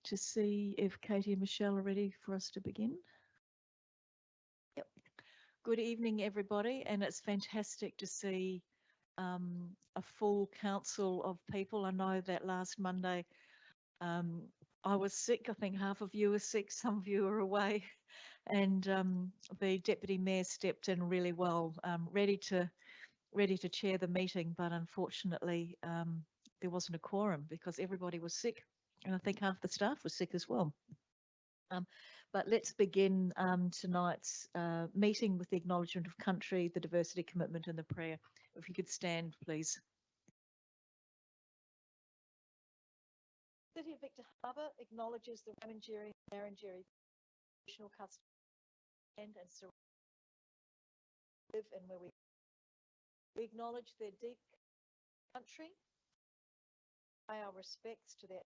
To see if Katie and Michelle are ready for us to begin. Yep. Good evening, everybody, and it's fantastic to see a full council of people. I know that last Monday I was sick. I think half of you were sick, some of you were away, and the deputy mayor stepped in really well, ready to chair the meeting, but unfortunately there wasn't a quorum because everybody was sick. And I think half the staff was sick as well. But let's begin tonight's meeting with the acknowledgement of country, the diversity commitment and the prayer. If you could stand, please. City of Victor Harbor acknowledges the Wurundjeri and Ngarrindjeri traditional customs and live and where we acknowledge their deep country, pay our respects to their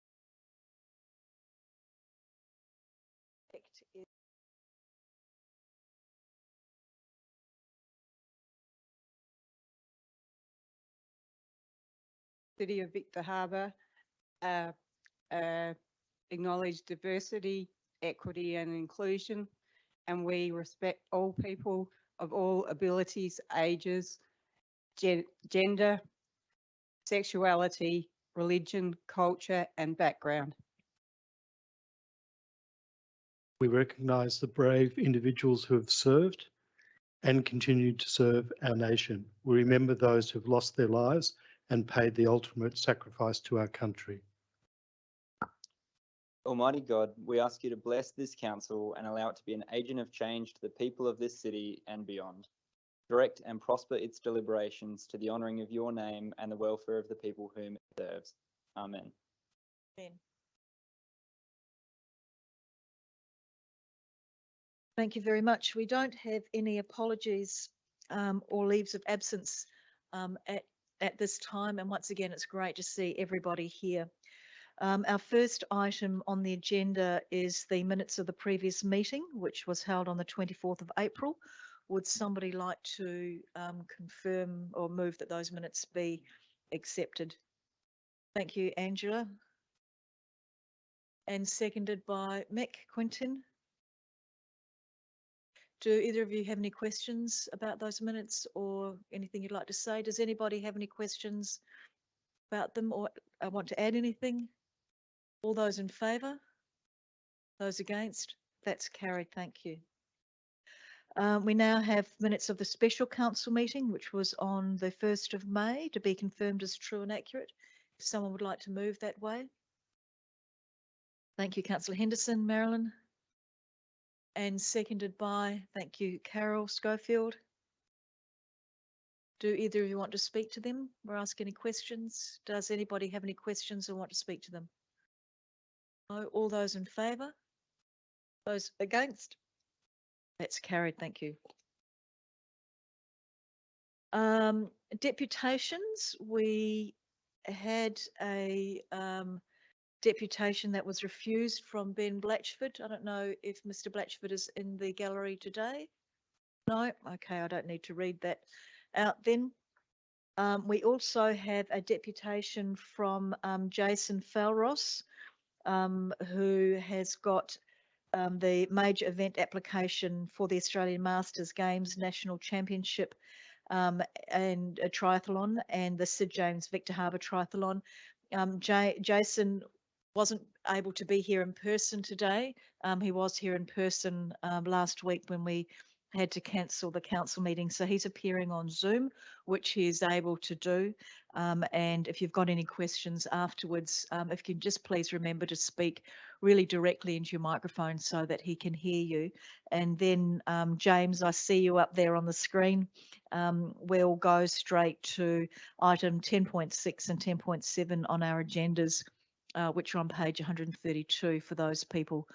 City of Victor Harbor acknowledge diversity, equity and inclusion, and we respect all people of all abilities, ages, gender, sexuality, religion, culture and background. We recognise the brave individuals who have served and continue to serve our nation. We remember those who have lost their lives and paid the ultimate sacrifice to our country. Almighty God, we ask you to bless this council and allow it to be an agent of change to the people of this city and beyond. Direct and prosper its deliberations to the honouring of your name and the welfare of the people whom it serves. Amen. Amen. Thank you very much. We don't have any apologies or leaves of absence at this time. And once again, it's great to see everybody here. Our first item on the agenda is the minutes of the previous meeting, which was held on the 24th of April. Would somebody like to confirm or move that those minutes be accepted? Thank you, Angela. And seconded by Mick Quintin. Do either of you have any questions about those minutes or anything you'd like to say? Does anybody have any questions about them or want to add anything? All those in favour? Those against? That's carried, thank you. We now have minutes of the special council meeting, which was on the 1st of May, to be confirmed as true and accurate. If someone would like to move that way. Thank you, Councillor Henderson. Marilyn. And seconded by, thank you, Carol Schofield. Do either of you want to speak to them or ask any questions? Does anybody have any questions or want to speak to them? No. All those in favour? Those against? That's carried, thank you. Deputations, we had a deputation that was refused from Ben Blatchford. I don't know if Mr. Blatchford is in the gallery today. No, okay, I don't need to read that out then. We also have a deputation from Jason Falros, who has got the major event application for the Australian Masters Games National Championship and a triathlon and the Sid James Victor Harbor Triathlon. Jason wasn't able to be here in person today. He was here in person last week when we had to cancel the council meeting. So he's appearing on Zoom, which he is able to do. And if you've got any questions afterwards, if you can just please remember to speak really directly into your microphone so that he can hear you. And then James, I see you up there on the screen. We'll go straight to item 10.6 and 10.7 on our agendas, which are on page 132 for those people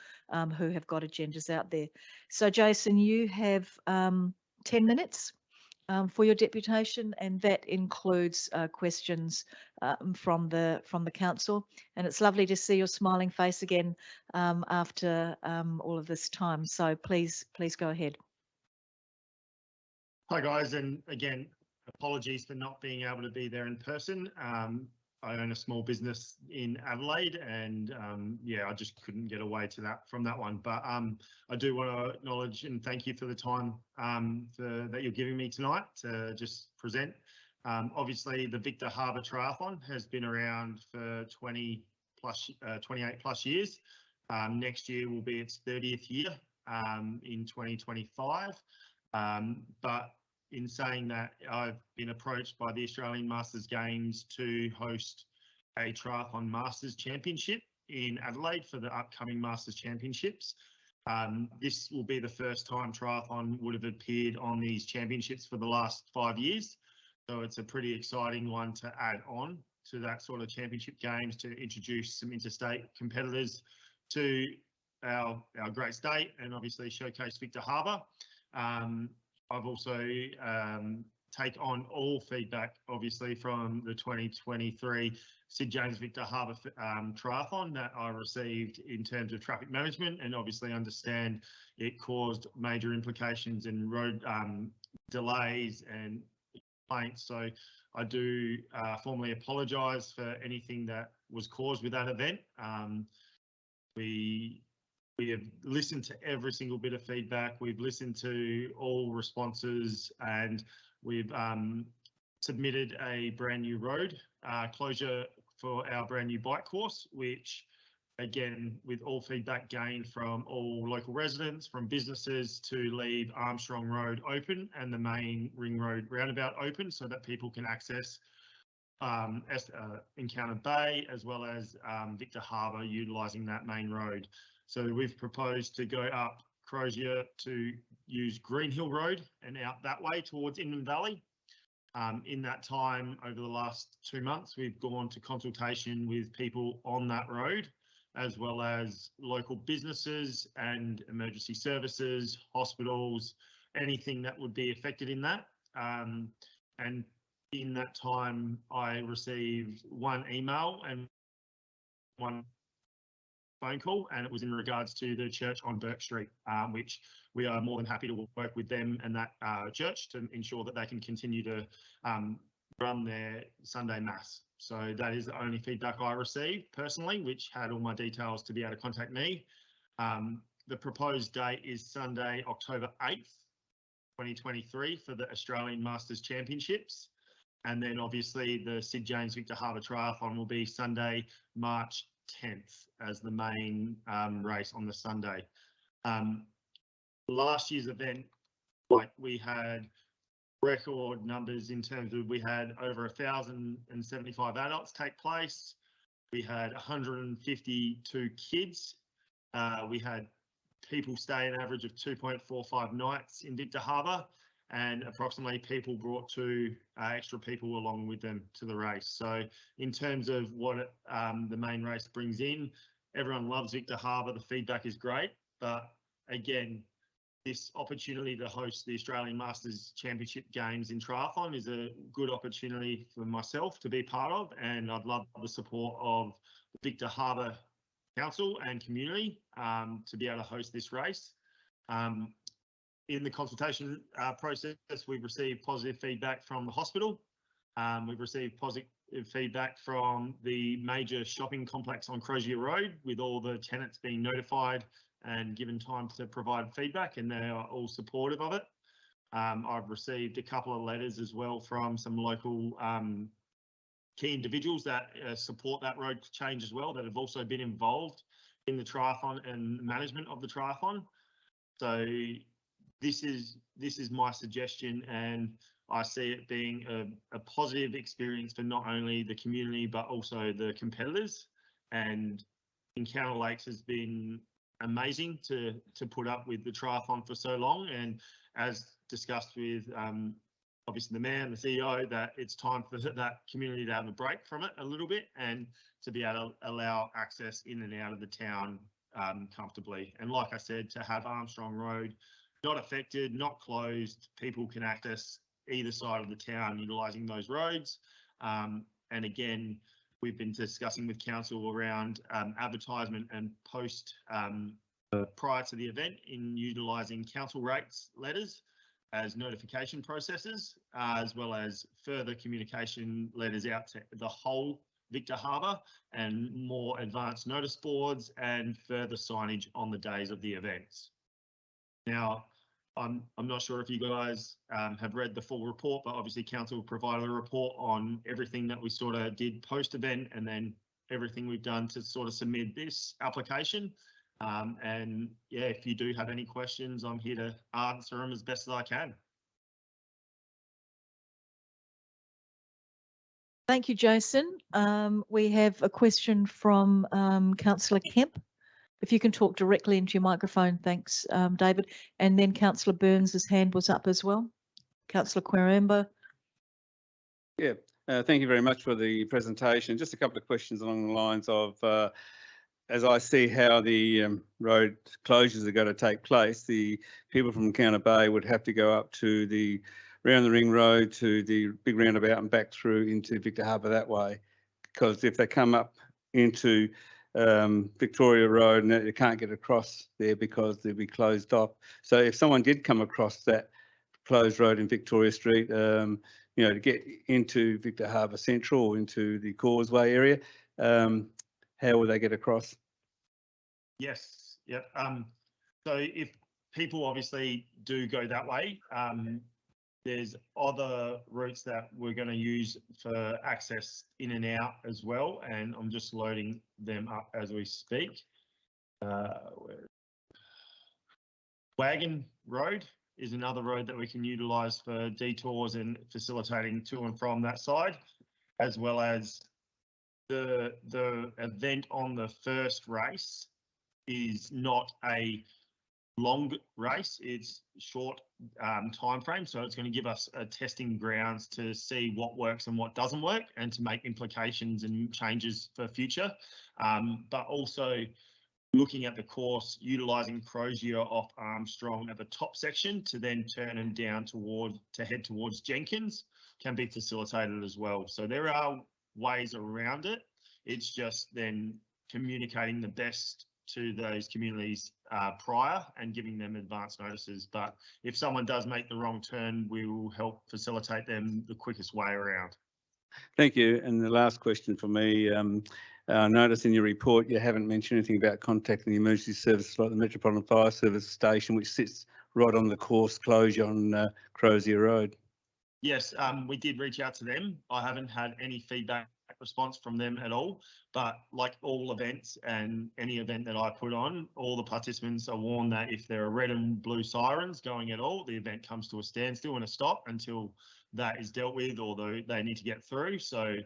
who have got agendas out there. So Jason, you have 10 minutes for your deputation, and that includes questions from the council. And it's lovely to see your smiling face again after all of this time. So please go ahead. Hi guys, and again, apologies for not being able to be there in person. I own a small business in Adelaide, and yeah, I just couldn't get away to that from that one. But I do want to acknowledge and thank you for the time that you're giving me tonight to just present. Obviously, the Victor Harbor Triathlon has been around for 28 plus years. Next year will be its 30th year in 2025. But in saying that, I've been approached by the Australian Masters Games to host a Triathlon Masters Championship in Adelaide for the upcoming Masters Championships. This will be the first time triathlon would have appeared on these championships for the last 5 years. So it's a pretty exciting one to add on to that sort of championship games, to introduce some interstate competitors to our great state and obviously showcase Victor Harbor. I've also take on all feedback, obviously, from the 2023 Sid James Victor Harbor Triathlon that I received in terms of traffic management, and obviously understand it caused major implications and road delays and complaints. So I do formally apologise for anything that was caused with that event. We have listened to every single bit of feedback. We've listened to all responses, and we've submitted a brand new road closure for our brand new bike course, which, again, with all feedback gained from all local residents, from businesses, to leave Armstrong Road open and the main Ring Road roundabout open so that people can access Encounter Bay as well as Victor Harbor utilising that main road. So we've proposed to go up Crozier to use Greenhill Road and out that way towards Inman Valley. In that time, over the last 2 months, we've gone to consultation with people on that road, as well as local businesses and emergency services, hospitals, anything that would be affected in that. And in that time, I received 1 email and 1 phone call, and it was in regards to the church on Burke Street, which we are more than happy to work with them and that church to ensure that they can continue to run their Sunday Mass. So that is the only feedback I received personally, which had all my details to be able to contact me. The proposed date is Sunday, October 8th, 2023 for the Australian Masters Championships. And then obviously the Sid James Victor Harbor Triathlon will be Sunday, March 10th as the main race on the Sunday. Last year's event, like, we had record numbers in terms of, we had over 1,075 adults take place. We had 152 kids. We had people stay an average of 2.45 nights in Victor Harbor, and approximately people brought 2 extra people along with them to the race. So in terms of what the main race brings in, everyone loves Victor Harbor. The feedback is great, but again, this opportunity to host the Australian Masters Championship Games in triathlon is a good opportunity for myself to be part of, and I'd love the support of the Victor Harbor Council and community to be able to host this race. In the consultation process, we've received positive feedback from the hospital. We've received positive feedback from the major shopping complex on Crozier Road, with all the tenants being notified and given time to provide feedback, and they are all supportive of it. I've received a couple of letters as well from some local key individuals that support that road change as well, that have also been involved in the triathlon and management of the triathlon. So this is my suggestion, and I see it being a positive experience for not only the community but also the competitors. And Encounter Lakes has been amazing to put up with the triathlon for so long, and as discussed with obviously the mayor and the CEO, that it's time for that community to have a break from it a little bit and to be able to allow access in and out of the town comfortably. And like I said, to have Armstrong Road not affected, not closed, people can access either side of the town utilising those roads. And again, we've been discussing with council around advertisement and post prior to the event in utilising council rates letters as notification processes, as well as further communication letters out to the whole Victor Harbour and more advanced notice boards and further signage on the days of the events. Now, I'm not sure if you guys have read the full report, but obviously council provided a report on everything that we sort of did post-event and then everything we've done to sort of submit this application. And yeah, if you do have any questions, I'm here to answer them as best as I can. Thank you, Jason. We have a question from Councillor Kemp. If you can talk directly into your microphone, thanks, David. And then Councillor Burns' hand was up as well. Councillor Quiremba. Yeah, thank you very much for the presentation. Just a couple of questions along the lines of, as I see how the road closures are going to take place, the people from Counter Bay would have to go up to the round the ring road to the big roundabout and back through into Victor Harbour that way. Because if they come up into Victoria Road and they can't get across there because they'll be closed off. So if someone did come across that closed road in Victoria Street, you know, to get into Victor Harbour Central or into the Causeway area, how will they get across? Yes, yep. So if people obviously do go that way, there's other routes that we're going to use for access in and out as well, and I'm just loading them up as we speak. Wagon Road is another road that we can utilise for detours and facilitating to and from that side, as well as the event on the first race is not a long race, it's short time frame, so it's going to give us a testing grounds to see what works and what doesn't work and to make implications and changes for future, but also looking at the course utilising Crozier off Armstrong at the top section to then turn and down to head towards Jenkins can be facilitated as well. So there are ways around it, it's just then communicating the best to those communities prior and giving them advance notices. But if someone does make the wrong turn, we will help facilitate them the quickest way around. Thank you. And the last question for me, I noticed in your report you haven't mentioned anything about contacting the emergency services like the Metropolitan Fire Service Station, which sits right on the course closure on Crozier Road. Yes, we did reach out to them. I haven't had any feedback response from them at all, but like all events and any event that I put on, all the participants are warned that if there are red and blue sirens going at all, the event comes to a standstill and a stop until that is dealt with or they need to get through. So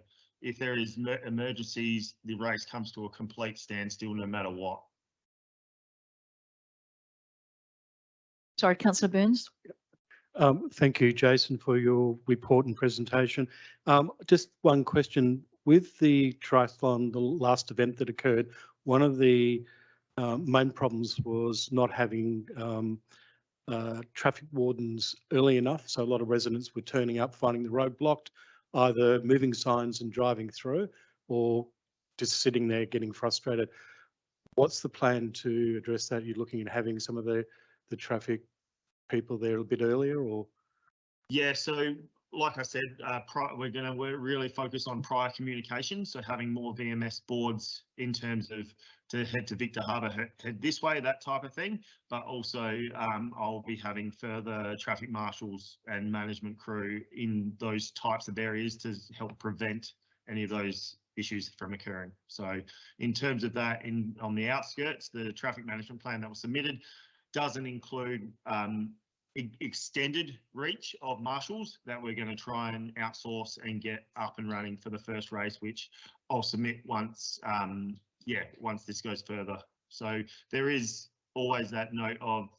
if there is emergencies, the race comes to a complete standstill no matter what. Sorry, Councillor Burns. Thank you, Jason, for your report and presentation. Just one question. With the triathlon, the last event that occurred, one of the main problems was not having traffic wardens early enough. So a lot of residents were turning up, finding the road blocked, either moving signs and driving through or just sitting there getting frustrated. What's the plan to address that? You're looking at having some of the traffic people there a bit earlier, or? Yeah, so like I said, we're really focused on prior communication, so having more VMS boards in terms of to head to Victor Harbour, head this way, that type of thing. But also I'll be having further traffic marshals and management crew in those types of areas to help prevent any of those issues from occurring. So in terms of that, on the outskirts, the traffic management plan that was submitted doesn't include extended reach of marshals that we're going to try and outsource and get up and running for the first race, which I'll submit once once this goes further. So there is always that note of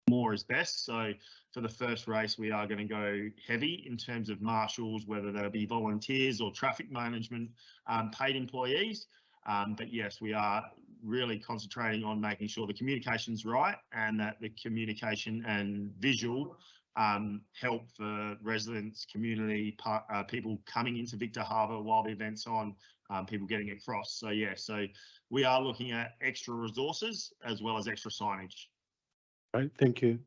more is best. So for the first race, we are going to go heavy in terms of marshals, whether they'll be volunteers or traffic management paid employees. But yes, we are really concentrating on making sure the communication's right and that the communication and visual help for residents, community, people coming into Victor Harbour while the event's on, people getting across. So yeah, so we are looking at extra resources as well as extra signage. Right, thank you.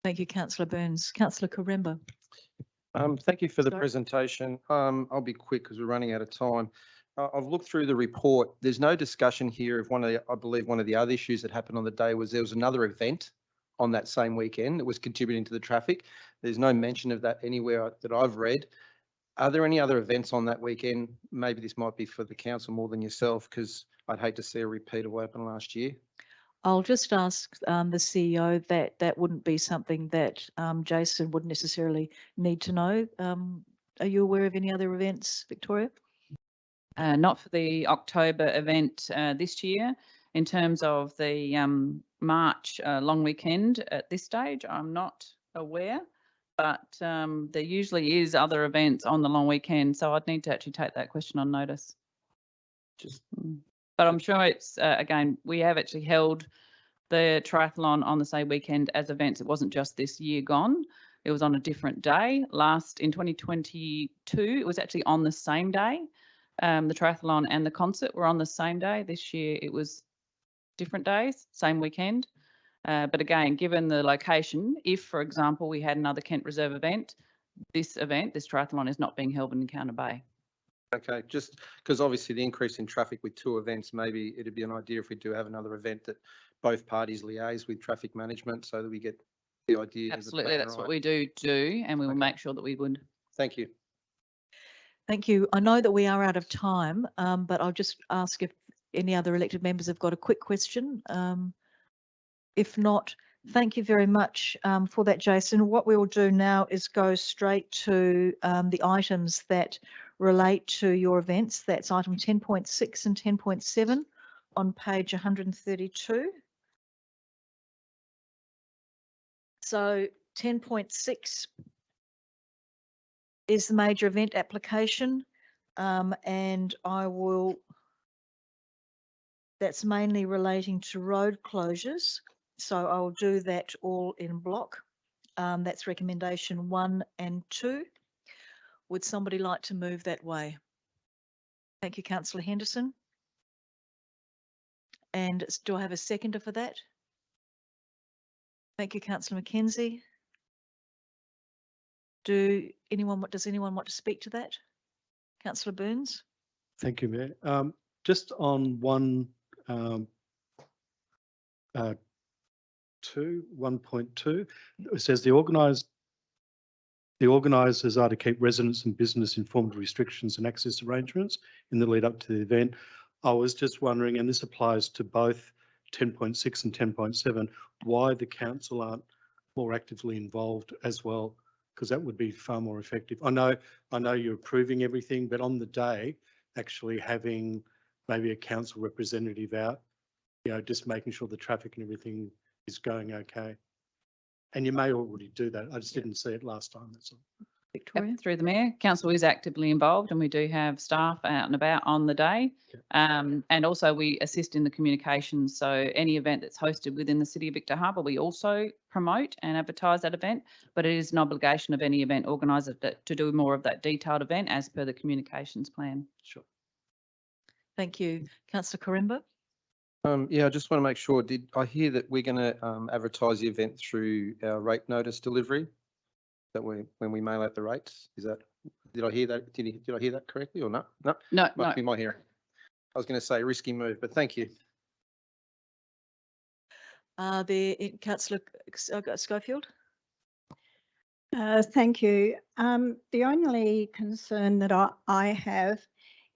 Thank you, Councillor Burns. Councillor Quiremba. Thank you for the Scott? presentation. I'll be quick because we're running out of time. I've looked through the report. There's no discussion here of I believe one of the other issues that happened on the day was there was another event on that same weekend that was contributing to the traffic. There's no mention of that anywhere that I've read. Are there any other events on that weekend? Maybe this might be for the council more than yourself, because I'd hate to see a repeat of what happened last year. I'll just ask the CEO that wouldn't be something that Jason would necessarily need to know. Are you aware of any other events, Victoria? Not for the October event this year. In terms of the March long weekend at this stage, I'm not aware, but there usually is other events on the long weekend, so I'd need to actually take that question on notice. But I'm sure it's, again, we have actually held the triathlon on the same weekend as events. It wasn't just this year gone. It was on a different day. In 2022, it was actually on the same day. The triathlon and the concert were on the same day. This year it was different days, same weekend. But again, given the location, if, for example, we had another Kent Reserve event, this triathlon is not being held in Encounter Bay. Okay, just because obviously the increase in traffic with 2 events, maybe it'd be an idea if we do have another event that both parties liaise with traffic management so that we get the idea. Absolutely, that's what we do, and we will make sure that we would. Thank you. Thank you. I know that we are out of time, but I'll just ask if any other elected members have got a quick question. If not, thank you very much for that, Jason. What we will do now is go straight to the items that relate to your events. That's item 10.6 and 10.7 on page 132. So 10.6 is the major event application, and that's mainly relating to road closures. So I'll do that all in block. That's recommendation 1 and 2. Would somebody like to move that way? Thank you, Councillor Henderson. And do I have a seconder for that? Thank you, Councillor Mackenzie. Does anyone want to speak to that? Councillor Burns? Thank you, Mayor. Just on 1.2, it says the organisers are to keep residents and business informed of restrictions and access arrangements in the lead up to the event. I was just wondering, and this applies to both 10.6 and 10.7, why the council aren't more actively involved as well, because that would be far more effective. I know you're approving everything, but on the day, actually having maybe a council representative out, just making sure the traffic and everything is going okay. And you may already do that. I just didn't see it last time, that's all. Victoria? Through the Mayor, Council is actively involved, and we do have staff out and about on the day. And also we assist in the communications. So any event that's hosted within the City of Victor Harbor, we also promote and advertise that event, but it is an obligation of any event organiser to do more of that detailed event as per the communications plan. Sure. Thank you. Councillor Corimbo? Yeah, I just want to make sure, did I hear that we're going to advertise the event through our rate notice delivery? That when we mail out the rates, did I hear that? Did I hear that correctly or not? No, No, must be my hearing. I was going to say risky move, but thank you. Councillor Schofield? Thank you. The only concern that I have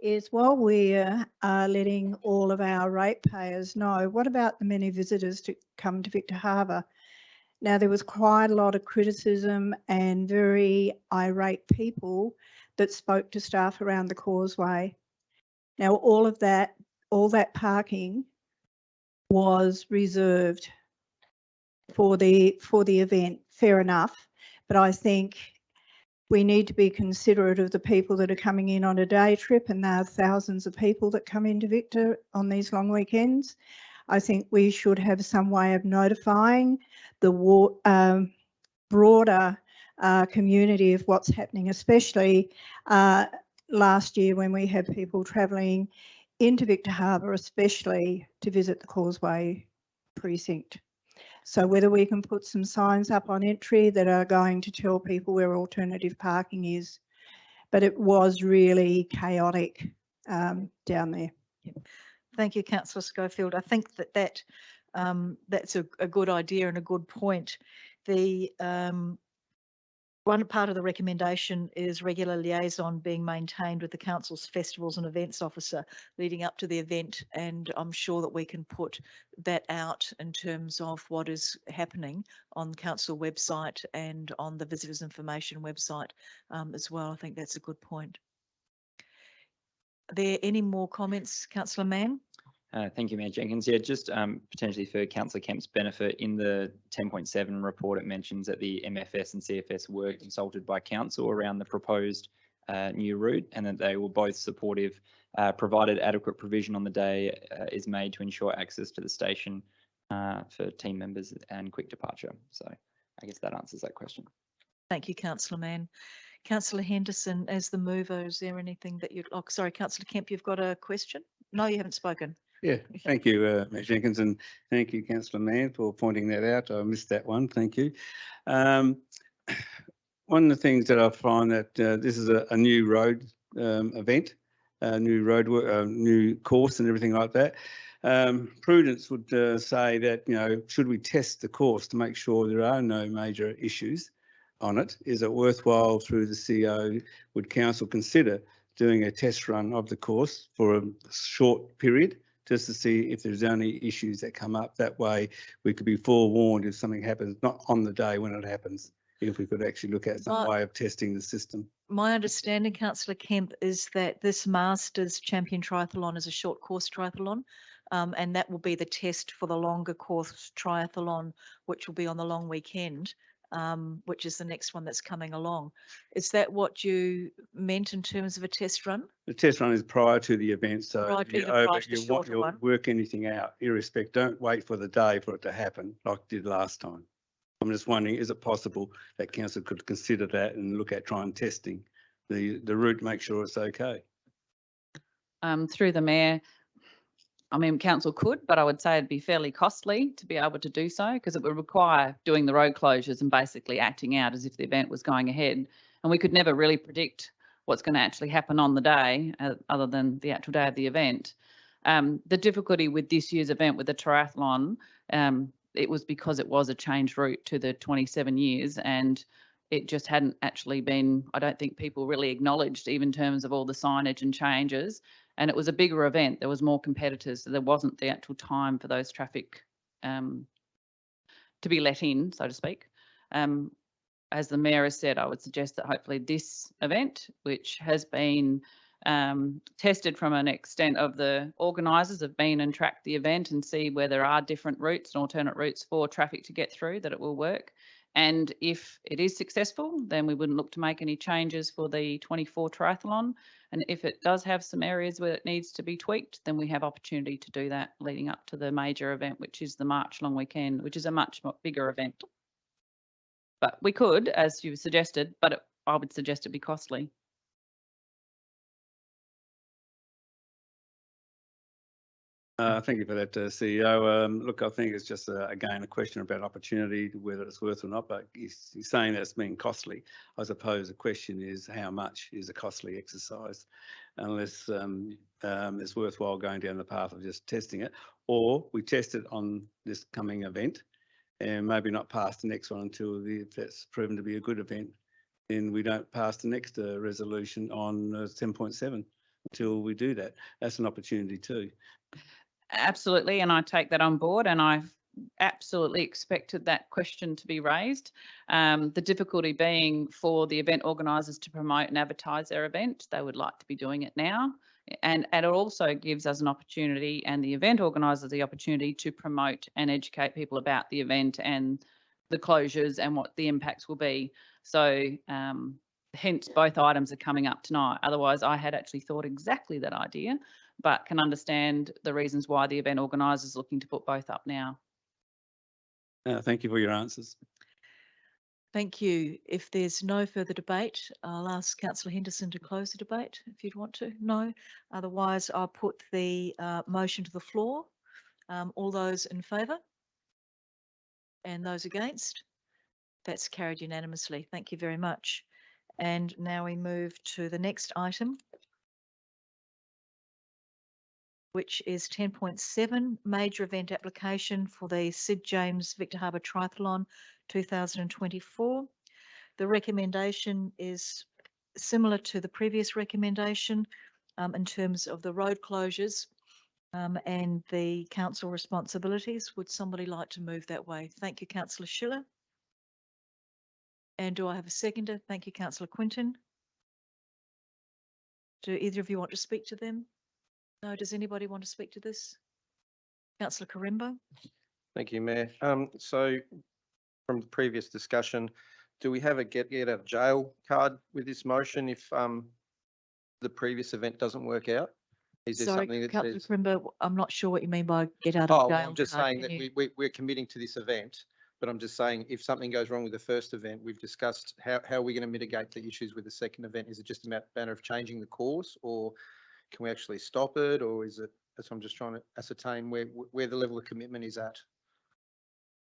is while we're letting all of our ratepayers know, what about the many visitors to come to Victor Harbor? Now, there was quite a lot of criticism and very irate people that spoke to staff around the causeway. Now, all that parking was reserved for the event, fair enough, but I think we need to be considerate of the people that are coming in on a day trip, and there are thousands of people that come into Victor on these long weekends. I think we should have some way of notifying the broader community of what's happening, especially last year when we had people travelling into Victor Harbor, especially to visit the Causeway precinct. So whether we can put some signs up on entry that are going to tell people where alternative parking is. But it was really chaotic down there. Thank you, councillor Schofield. I think that's a good idea and a good point. The one part of the recommendation is regular liaison being maintained with the council's festivals and events officer leading up to the event, and I'm sure that we can put that out in terms of what is happening on the council website and on the visitors information website as well. I think that's a good point. Are there any more comments, councillor Mann? Thank you, Mayor Jenkins. Yeah, just potentially for Councillor Kemp's benefit, in the 10.7 report, it mentions that the MFS and CFS were consulted by council around the proposed new route, and that they were both supportive, provided adequate provision on the day is made to ensure access to the station for team members and quick departure. So I guess that answers that question. Thank you, councillor Mann. Councillor Henderson, as the mover, is there anything that you'd, oh, sorry, councillor Kemp, you've got a question? No, you haven't spoken. Yeah, thank you, Mayor Jenkins, and thank you, Councillor Mann, for pointing that out. I missed that one. Thank you. One of the things that I find that this is a new road event, new road work, new course and everything like that. Prudence would say that, you know, should we test the course to make sure there are no major issues on it? Is it worthwhile through the CEO, would council consider doing a test run of the course for a short period just to see if there's any issues that come up? That way we could be forewarned if something happens, not on the day when it happens, if we could actually look at some way of testing the system. My understanding, councillor Kemp, is that this Masters Champion Triathlon is a short course triathlon, and that will be the test for the longer course triathlon, which will be on the long weekend, which is the next one that's coming along. Is that what you meant in terms of a test run? The test run is prior to the event, so Prior to you, the- prior to the you want shorter to one. work anything out, irrespective. Don't wait for the day for it to happen like did last time. I'm just wondering, is it possible that council could consider that and look at trying testing the route, make sure it's okay? Through the mayor, I mean, council could, but I would say it'd be fairly costly to be able to do so, because it would require doing the road closures and basically acting out as if the event was going ahead. And we could never really predict what's going to actually happen on the day, other than the actual day of the event. The difficulty with this year's event with the triathlon, it was because it was a changed route to the 27 years, and it just hadn't actually been, I don't think people really acknowledged, even in terms of all the signage and changes. And it was a bigger event. There was more competitors, so there wasn't the actual time for those traffic to be let in, so to speak. As the mayor has said, I would suggest that hopefully this event, which has been tested from an extent of the organisers have been and tracked the event and see where there are different routes and alternate routes for traffic to get through, that it will work. And if it is successful, then we wouldn't look to make any changes for the 24 triathlon. And if it does have some areas where it needs to be tweaked, then we have opportunity to do that leading up to the major event, which is the March long weekend, which is a much bigger event. But we could, as you suggested, but I would suggest it be costly. Thank you for that, CEO. Look, I think it's just, again, a question about opportunity, whether it's worth or not, but he's saying that it's been costly. I suppose the question is how much is a costly exercise, unless it's worthwhile going down the path of just testing it, or we test it on this coming event and maybe not pass the next one until if that's proven to be a good event, then we don't pass the next resolution on 10.7 until we do that. That's an opportunity too. Absolutely, and I take that on board, and I've absolutely expected that question to be raised. The difficulty being for the event organisers to promote and advertise their event, they would like to be doing it now. And it also gives us an opportunity, and the event organisers the opportunity to promote and educate people about the event and the closures and what the impacts will be. So hence both items are coming up tonight. Otherwise, I had actually thought exactly that idea, but can understand the reasons why the event organiser is looking to put both up now. Thank you for your answers. Thank you. If there's no further debate, I'll ask Councillor Henderson to close the debate if you'd want to. No. Otherwise, I'll put the motion to the floor. All those in favour? And those against? That's carried unanimously. Thank you very much. And now we move to the next item, which is 10.7, major event application for the Sid James Victor Harbor Triathlon 2024. The recommendation is similar to the previous recommendation in terms of the road closures and the council responsibilities. Would somebody like to move that way? Thank you, Councillor Schiller. And do I have a seconder? Thank you, Councillor Quinton. Do either of you want to speak to them? No, does anybody want to speak to this? Councillor Karimbo? Thank you, Mayor. So from the previous discussion, do we have a get out of jail card with this motion if the previous event doesn't work out? Is there Sorry, something that Councillor says? Karimbo, I'm not sure what you mean by get out Oh, of well, jail. I'm just card. saying Can that you- we're committing to this event, but I'm just saying if something goes wrong with the first event, we've discussed how are we going to mitigate the issues with the second event? Is it just a matter of changing the course, or can we actually stop it, or is it? So I'm just trying to ascertain where the level of commitment is at.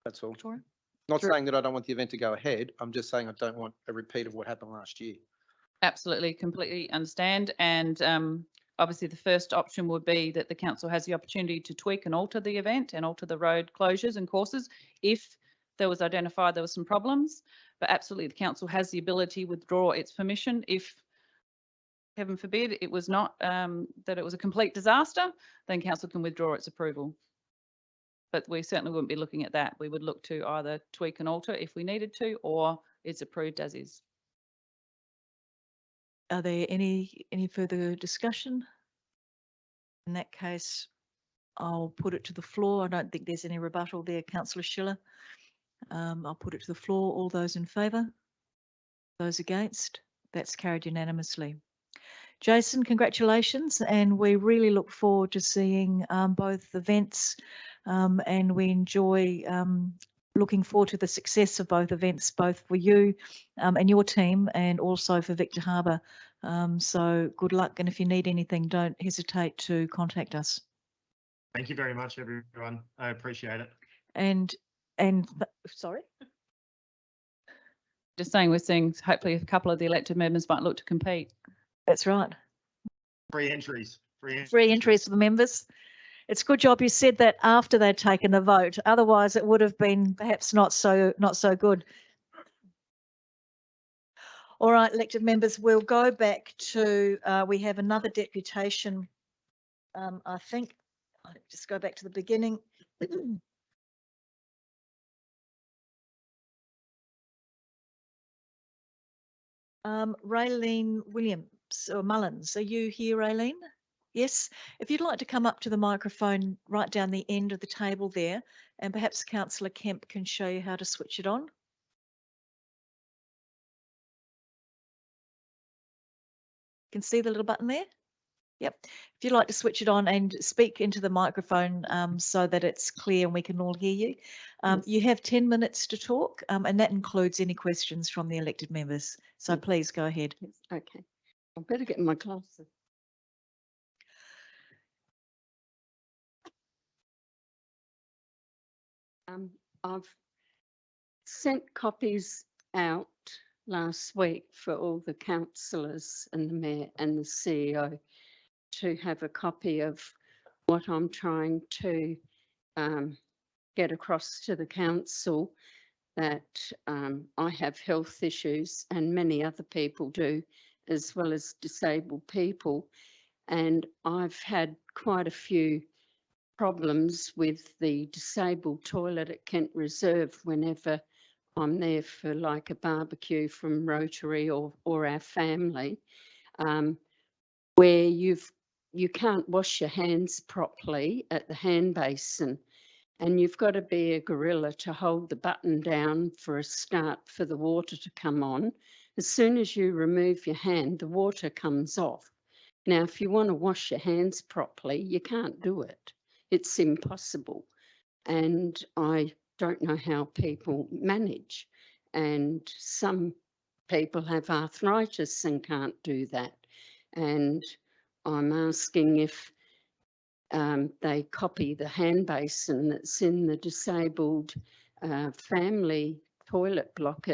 That's all. Victoria? Not Sure. saying that I don't want the event to go ahead. I'm just saying I don't want a repeat of what happened last year. Absolutely, completely understand. And obviously the first option would be that the council has the opportunity to tweak and alter the event and alter the road closures and courses if there was identified there were some problems. But absolutely the council has the ability to withdraw its permission if, heaven forbid, it was not that it was a complete disaster, then council can withdraw its approval. But we certainly wouldn't be looking at that. We would look to either tweak and alter if we needed to, or it's approved as is. Are there any further discussion? In that case, I'll put it to the floor. I don't think there's any rebuttal there, Councillor Schiller. I'll put it to the floor. All those in favour? Those against? That's carried unanimously. Jason, congratulations, and we really look forward to seeing both events and we enjoy looking forward to the success of both events, both for you and your team and also for Victor Harbor. So good luck, and if you need anything, don't hesitate to contact us. Thank you very much, everyone. I appreciate it. And sorry? Just saying, we're seeing hopefully a couple of the elected members might look to compete. That's right. Free entries. Free entries for the members. It's a good job you said that after they'd taken the vote. Otherwise, it would have been perhaps not so good. All right, elected members, we'll go back to, we have another deputation. I think, I'll just go back to the beginning. Raylene Williams or Mullins, are you here, Raylene? Yes. If you'd like to come up to the microphone right down the end of the table there, and perhaps Councillor Kemp can show you how to switch it on. You can see the little button there? Yep. If you'd like to switch it on and speak into the microphone so that it's clear and we can all hear you. Yes. You have 10 minutes to talk and that includes any questions from the elected members. So please go ahead. Yes, okay. I better get my glasses. I've sent copies out last week for all the councillors and the mayor and the CEO to have a copy of what I'm trying to get across to the council, that I have health issues and many other people do, as well as disabled people. And I've had quite a few problems with the disabled toilet at Kent Reserve whenever I'm there for like a barbecue from Rotary or our family, where you can't wash your hands properly at the hand basin, and you've got to be a gorilla to hold the button down for a start for the water to come on. As soon as you remove your hand, the water comes off. Now, if you want to wash your hands properly, you can't do it. It's impossible. And I don't know how people manage. And some people have arthritis and can't do that. And I'm asking if they copy the hand basin that's in the disabled family toilet block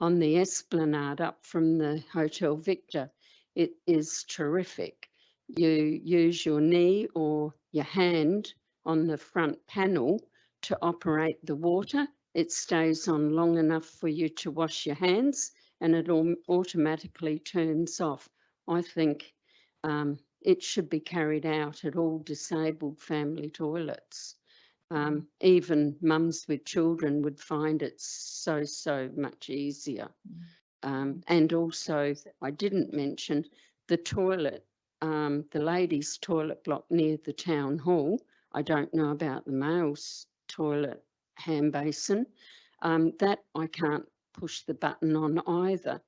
on the esplanade up from the Hotel Victor. It is terrific. You use your knee or your hand on the front panel to operate the water. It stays on long enough for you to wash your hands and it automatically turns off. I think it should be carried out at all disabled family toilets. Even mums with children would find it so much easier. And also, I didn't mention the toilet, the ladies' toilet block near the town hall. I don't know about the males' toilet hand basin. That I can't push the button on either.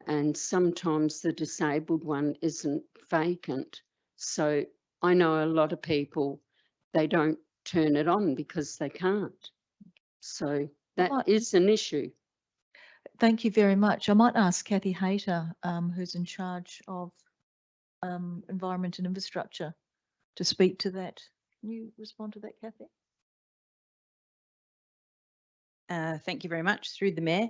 And sometimes the disabled one isn't vacant. So I know a lot of people, they don't turn it on because they can't. So that is an issue. Thank you very much. I might ask Kathy Hayter, who's in charge of environment and infrastructure, to speak to that. Can you respond to that, Kathy? Thank you very much. Through the Mayor.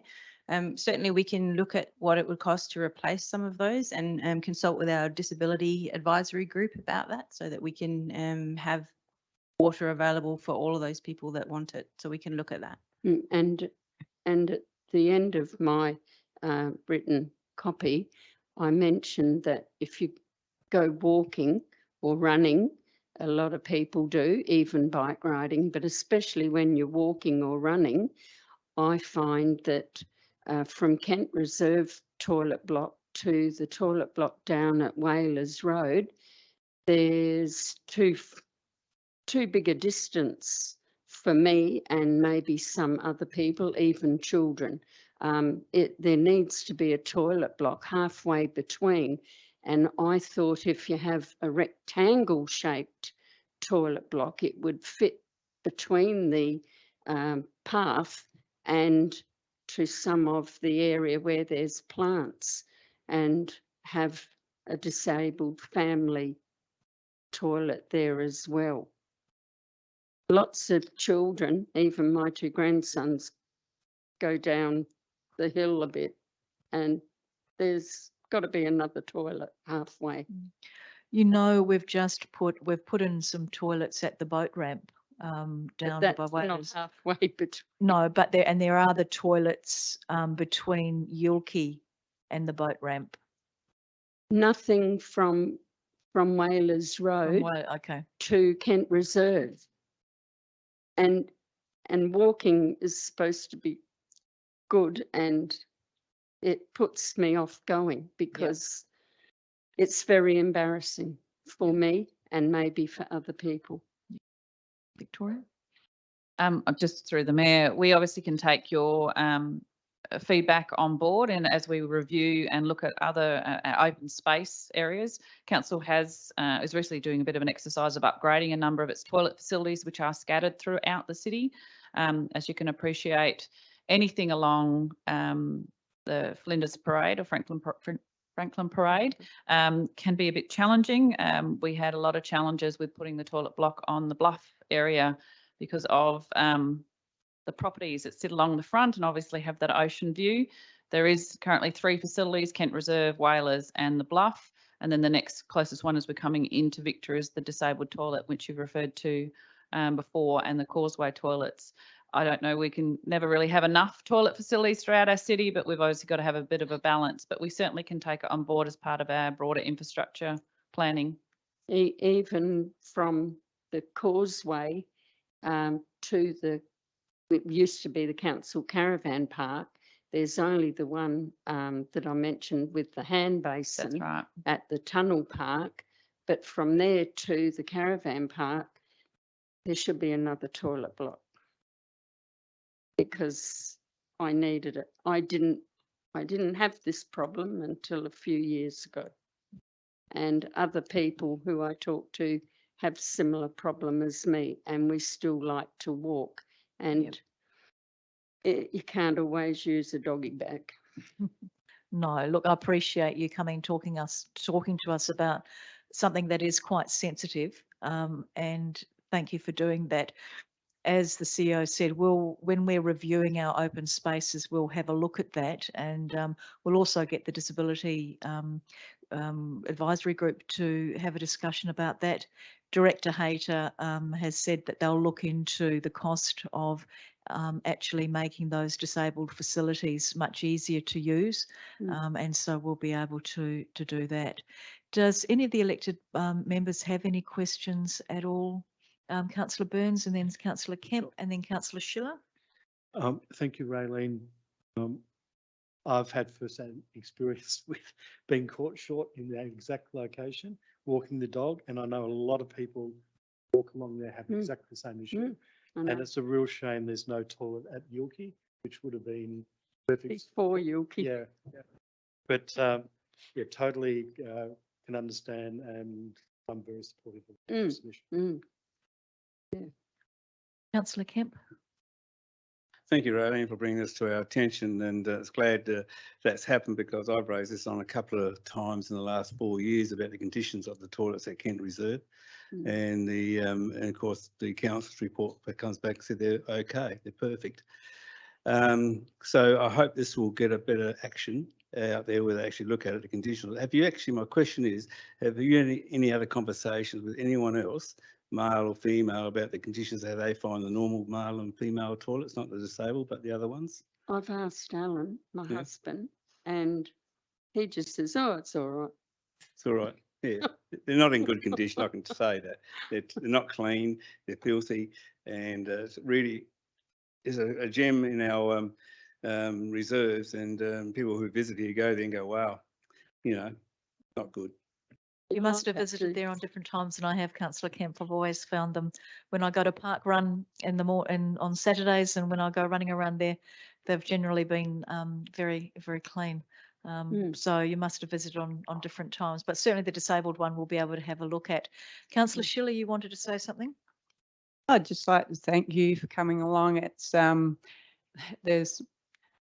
Certainly we can look at what it would cost to replace some of those and consult with our disability advisory group about that so that we can have water available for all of those people that want it. So we can look at that. And at the end of my written copy, I mentioned that if you go walking or running, a lot of people do, even bike riding, but especially when you're walking or running, I find that from Kent Reserve toilet block to the toilet block down at Whalers Road, there's too big a distance for me and maybe some other people, even children. There needs to be a toilet block halfway between. And I thought if you have a rectangle shaped toilet block, it would fit between the path and to some of the area where there's plants and have a disabled family toilet there as well. Lots of children, even my two grandsons, go down the hill a bit and there's got to be another toilet halfway. You know, we've put in some toilets at the boat ramp down by That's Whalers. not halfway between. No, but there are the toilets between Yulki and the boat ramp. Nothing from Whalers Road Okay. to Kent Reserve. And walking is supposed to be good and it puts me off going because it's very embarrassing for me and maybe for other people. Victoria? Just through the Mayor, we obviously can take your feedback on board, and as we review and look at other open space areas, Council is recently doing a bit of an exercise of upgrading a number of its toilet facilities which are scattered throughout the city. As you can appreciate, anything along the Flinders Parade or Franklin Parade can be a bit challenging. We had a lot of challenges with putting the toilet block on the Bluff area because of the properties that sit along the front and obviously have that ocean view. There is currently 3 facilities, Kent Reserve, Whalers and the Bluff. And then the next closest one as we're coming into Victor is the disabled toilet, which you've referred to before, and the Causeway toilets. I don't know, we can never really have enough toilet facilities throughout our city, but we've obviously got to have a bit of a balance, but we certainly can take it on board as part of our broader infrastructure planning. Even from the Causeway to it used to be the council caravan park, there's only the one that I mentioned with the hand basin. That's right. At the tunnel park, but from there to the caravan park, there should be another toilet block because I needed it. I didn't have this problem until a few years ago. And other people who I talk to have similar problem as me, and we still like to walk. And you can't always use a doggy bag. No, look, I appreciate you coming talking to us about something that is quite sensitive, and thank you for doing that. as the CEO said, when we're reviewing our open spaces, we'll have a look at that, and we'll also get the disability advisory group to have a discussion about that. Director Hayter has said that they'll look into the cost of actually making those disabled facilities much easier to use, and so we'll be able to do that. Does any of the elected members have any questions at all? Councillor Burns, and then Councillor Kemp, and then Councillor Schiller. Thank you, Raylene. I've had first-hand experience with being caught short in that exact location, walking the dog, and I know a lot of people walk along there have exactly the same issue. And it's a real shame there's no toilet at Yilkey, which would have been perfect. Before Yilkey. Yeah, yeah. But yeah, totally can understand, and I'm very supportive of this mission. Councillor Kemp. Thank you, Raylene, for bringing this to our attention, and it's glad that's happened, because I've raised this on a couple of times in the last 4 years about the conditions of the toilets at Kent Reserve, and and of course the council's report that comes back and said they're okay, they're perfect. So I hope this will get a better action out there where they actually look at it, the conditions. Have you actually? My question is, have you any other conversations with anyone else, male or female, about the conditions, how they find the normal male and female toilets, not the disabled, but the other ones? I've asked Alan, my husband, and he just says, "Oh, it's all right." It's all right. Yeah, they're not in good condition. I can say that they're not clean. They're filthy, and it's really is a gem in our reserves. And people who visit here go there and go, "Wow, you know, not good." You must have visited there on different times than I have, Councillor Kemp. I've always found them when I go to park run in the morning on Saturdays, and when I go running around there, they've generally been very, very clean. So you must have visited on different times, but certainly the disabled one we'll be able to have a look at. Councillor Schiller, you wanted to say something? I'd just like to thank you for coming along. It's there's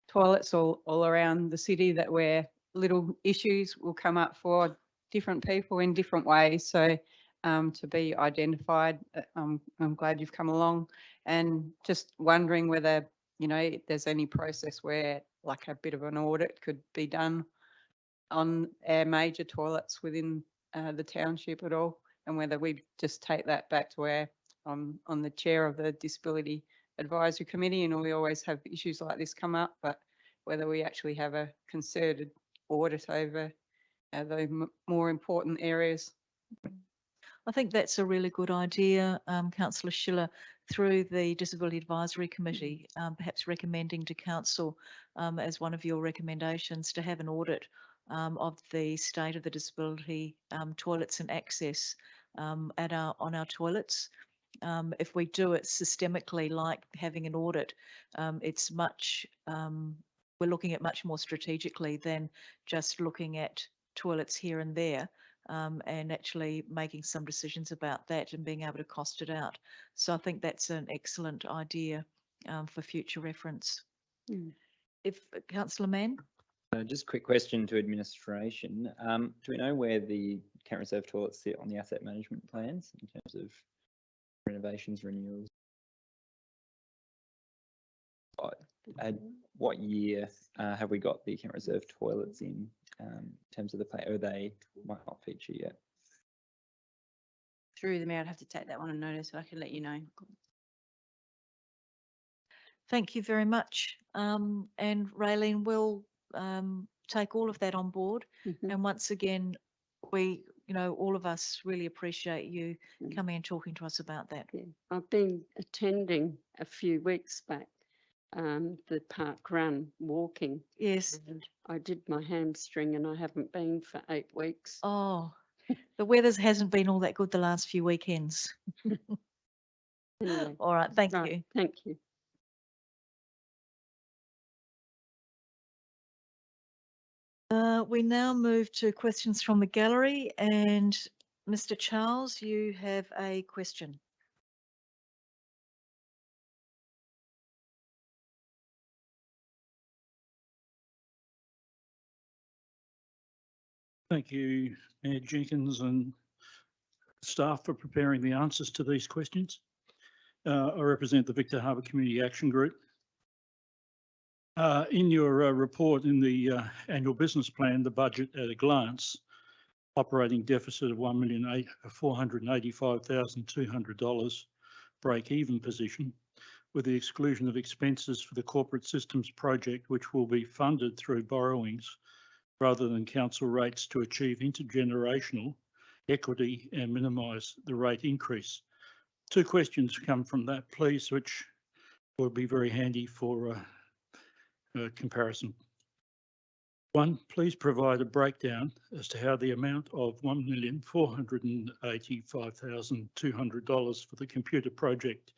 toilets all around the city that where little issues will come up for different people in different ways. So to be identified, I'm glad you've come along, and just wondering whether, you know, there's any process where like a bit of an audit could be done on our major toilets within the township at all, and whether we just take that back to where I'm on the chair of the Disability Advisory Committee, and we always have issues like this come up, but whether we actually have a concerted audit over the more important areas. I think that's a really good idea, Councillor Schiller, through the Disability Advisory Committee, perhaps recommending to Council as one of your recommendations to have an audit of the state of the disability toilets and access on our toilets. If we do it systemically, like having an audit, it's much, we're looking at much more strategically than just looking at toilets here and there. And actually making some decisions about that and being able to cost it out. So I think that's an excellent idea for future reference. If Councillor Mann? Just a quick question to administration. Do we know where the Kent Reserve toilets sit on the asset management plans in terms of renovations, renewals? What year have we got the Kent Reserve toilets in terms of the plan? Or they might not feature yet? Through the mayor, I'd have to take that one on notice, so I can let you know. Thank you very much. And Raylene will take all of that on board. And once again, we, you know, all of us really appreciate you coming and talking to us about that. Yeah. I've been attending a few weeks back the park run walking. Yes. And I did my hamstring and I haven't been for 8 weeks. Oh, the weather hasn't been all that good the last few weekends. Anyway, All right, thank right, you. thank you. We now move to questions from the gallery, and Mr. Charles, you have a question. Thank you, Mayor Jenkins and staff, for preparing the answers to these questions. I represent the Victor Harbour Community Action Group. In your report in the annual business plan, the budget at a glance, operating deficit of $1,485,200, break-even position, with the exclusion of expenses for the corporate systems project, which will be funded through borrowings rather than council rates to achieve intergenerational equity and minimise the rate increase. Two questions come from that, please, which will be very handy for comparison. One, please provide a breakdown as to how the amount of $1,485,200 for the computer project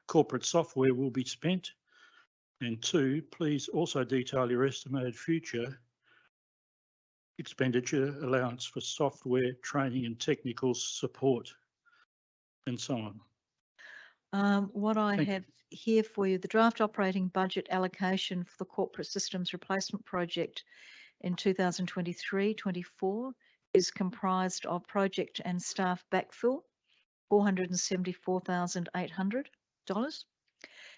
corporate software will be spent. And two, please also detail your estimated future expenditure allowance for software training and technical support and so on. What I Thank have here for you, the draft operating budget allocation for the corporate systems replacement project in 2023-24 is comprised of project and staff backfill, $474,800.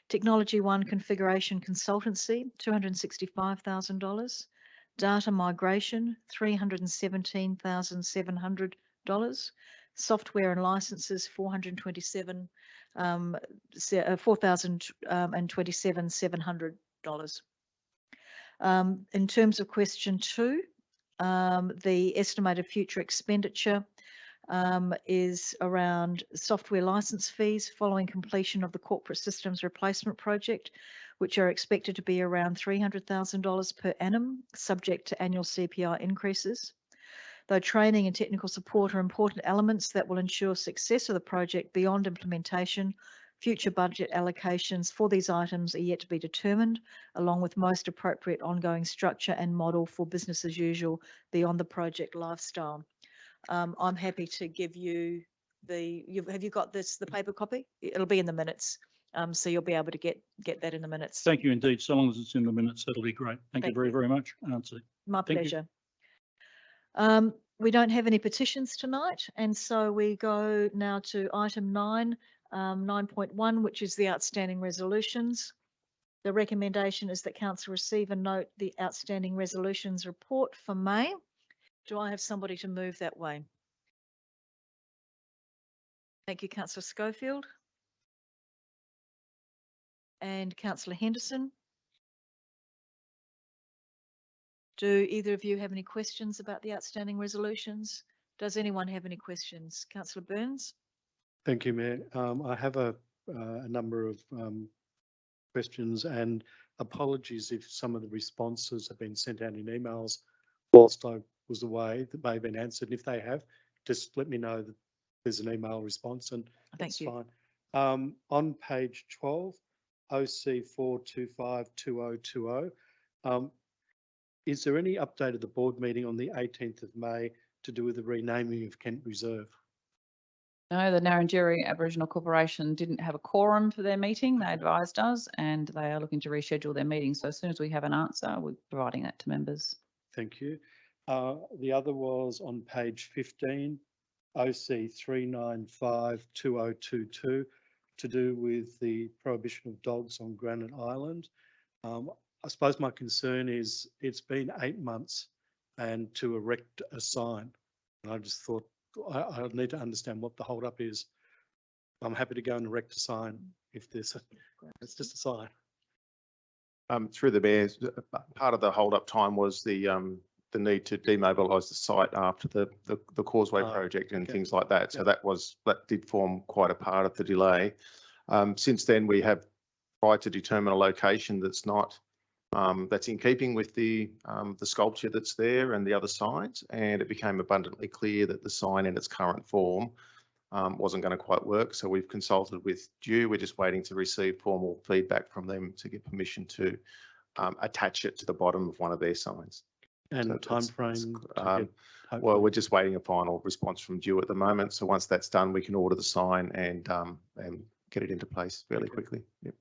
Technology One configuration consultancy, $265,000. Data migration, $317,700. Software and licenses, $4,027,700. In terms of question 2, the estimated future expenditure is around software license fees following completion of the corporate systems replacement project, which are expected to be around $300,000 per annum, subject to annual CPI increases. Though training and technical support are important elements that will ensure success of the project beyond implementation, future budget allocations for these items are yet to be determined, along with most appropriate ongoing structure and model for business as usual beyond the project lifestyle. I'm happy to give you have you got the paper copy? It'll be in the minutes. So you'll be able to get that in the minutes. Thank you indeed. So long as it's in the minutes, that'll be great. Thank you very much, Nancy. My Thank you. pleasure. We don't have any petitions tonight, and so we go now to item 9, 9.1, which is the outstanding resolutions. The recommendation is that council receive and note the outstanding resolutions report for May. Do I have somebody to move that way? Thank you, Councillor Schofield. And Councillor Henderson. Do either of you have any questions about the outstanding resolutions? Does anyone have any questions? Councillor Burns? Thank you, Mayor. I have a number of questions, and apologies if some of the responses have been sent out in emails whilst I was away that may have been answered. If they have, just let me know that there's an email response, and that's fine. On page 12, OC 4252020, is there any update of the board meeting on the 18th of May to do with the renaming of Kent Reserve? No, the Narrandjeri Aboriginal Corporation didn't have a quorum for their meeting. They advised us, and they are looking to reschedule their meeting. So as soon as we have an answer, we're providing that to members. Thank you. The other was on page 15, OC 3952022, to do with the prohibition of dogs on Granite Island. I suppose my concern is it's been 8 months and to erect a sign. And I just thought I need to understand what the hold up is. I'm happy to go and erect a sign if there's it's just a sign. Through the Mayor, part of the hold up time was the need to demobilise the site after the Causeway project and things like that. So that did form quite a part of the delay. Since then, we have tried to determine a location that's not that's in keeping with the sculpture that's there and the other signs, and it became abundantly clear that the sign in its current form wasn't going to quite work. So we've consulted with Due. We're just waiting to receive formal feedback from them to get permission to attach it to the bottom of one of their signs. And So time that's- frame? Well, we're just waiting a final response from Due at the moment. So once that's done, we can order the sign and get it into place fairly quickly. Yep.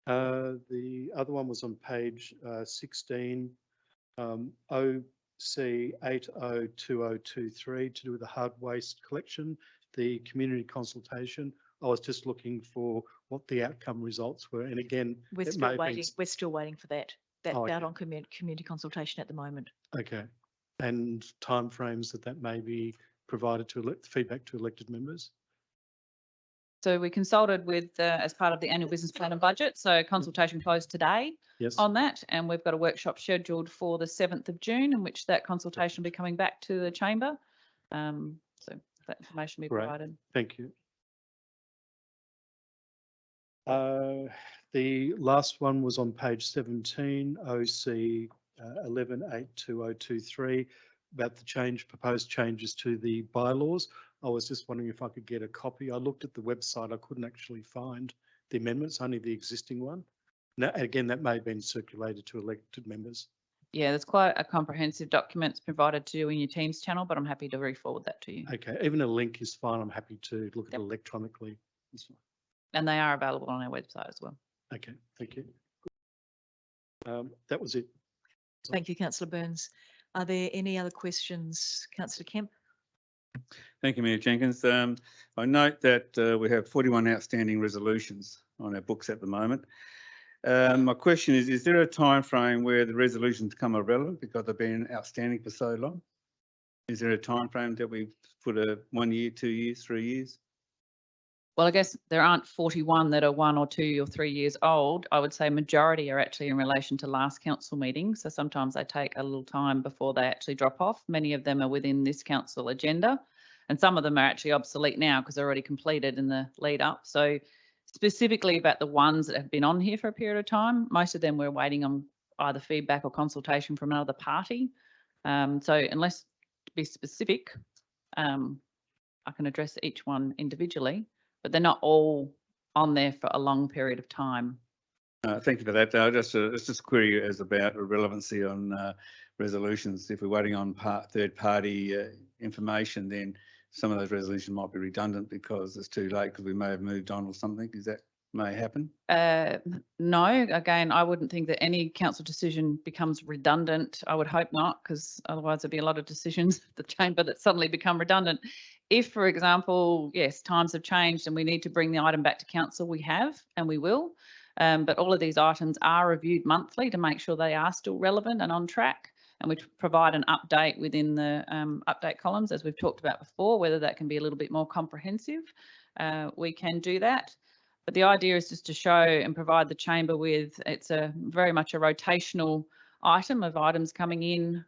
The other one was on page 16, OC 802023, to do with the hard waste collection, the community consultation. I was just looking for what the outcome results were. And again, We're it may still have been waiting. We're still waiting for that. That's Oh, out okay. on community consultation at the moment. Okay. And timeframes that may be provided to feedback to elected members? So we consulted with, as part of the annual business plan and budget, so consultation closed today Yes. on that, and we've got a workshop scheduled for the 7th of June, in which that consultation will be coming back to the chamber. So that information will be Great. provided. Thank you. The last one was on page 17, OC 11822023, about the proposed changes to the bylaws. I was just wondering if I could get a copy. I looked at the website, I couldn't actually find the amendments, only the existing one. Now, again, that may have been circulated to elected members. Yeah, there's quite a comprehensive document provided to you in your Teams channel, but I'm happy to re-forward that to you. Okay, even a link is fine. I'm happy to look at Yep. it electronically. That's fine. And they are available on our website as well. Okay, thank you. That was it. Thank you, Councillor Burns. Are there any other questions? Councillor Kemp? Thank you, Mayor Jenkins. I note that we have 41 outstanding resolutions on our books at the moment. My question is there a time frame where the resolutions become irrelevant because they've been outstanding for so long? Is there a time frame that we put a 1 year, 2 years, 3 years? Well, I guess there aren't 41 that are 1 or 2 or 3 years old. I would say majority are actually in relation to last council meeting. So sometimes they take a little time before they actually drop off. Many of them are within this council agenda, and some of them are actually obsolete now because they're already completed in the lead up. So specifically about the ones that have been on here for a period of time, most of them we're waiting on either feedback or consultation from another party. So unless to be specific, I can address each one individually, but they're not all on there for a long period of time. Thank you for that. It's just a query as about relevancy on resolutions. If we're waiting on third party information, then some of those resolutions might be redundant because it's too late because we may have moved on or something. Is that may happen? No, again, I wouldn't think that any council decision becomes redundant. I would hope not, because otherwise there'd be a lot of decisions at the chamber that suddenly become redundant. If, for example, yes, times have changed and we need to bring the item back to council, we have and we will. But all of these items are reviewed monthly to make sure they are still relevant and on track. And we provide an update within the update columns, as we've talked about before, whether that can be a little bit more comprehensive. We can do that. But the idea is just to show and provide the chamber with, it's a very much a rotational item of items coming in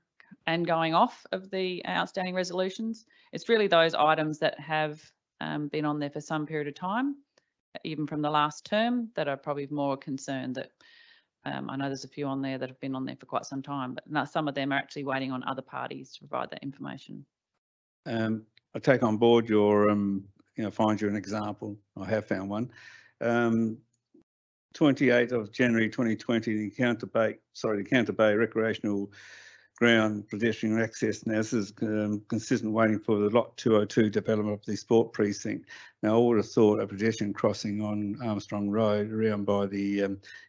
and going off of the outstanding resolutions. It's really those items that have been on there for some period of time, even from the last term, that are probably more concerned that I know there's a few on there that have been on there for quite some time, but now some of them are actually waiting on other parties to provide that information. I take on board your, find you an example. I have found one. 28th of January 2020, the Encounter Bay Recreational Ground pedestrian access. Now this is consistent waiting for the Lot 202 development of the sport precinct. Now I would have thought a pedestrian crossing on Armstrong Road around by the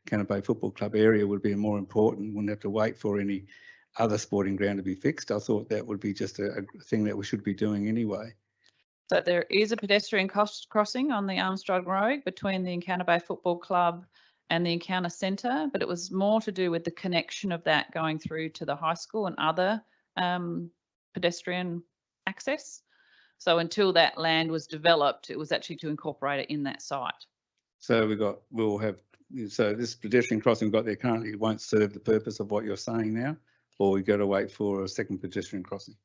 Encounter Bay Football Club area would be more important. Wouldn't have to wait for any other sporting ground to be fixed. I thought that would be just a thing that we should be doing anyway. So there is a pedestrian crossing on the Armstrong Road between the Encounter Bay Football Club and the Encounter Centre, but it was more to do with the connection of that going through to the high school and other pedestrian access. So until that land was developed, it was actually to incorporate it in that site. So so this pedestrian crossing we've got there currently won't serve the purpose of what you're saying now, or we got to wait for a second pedestrian crossing?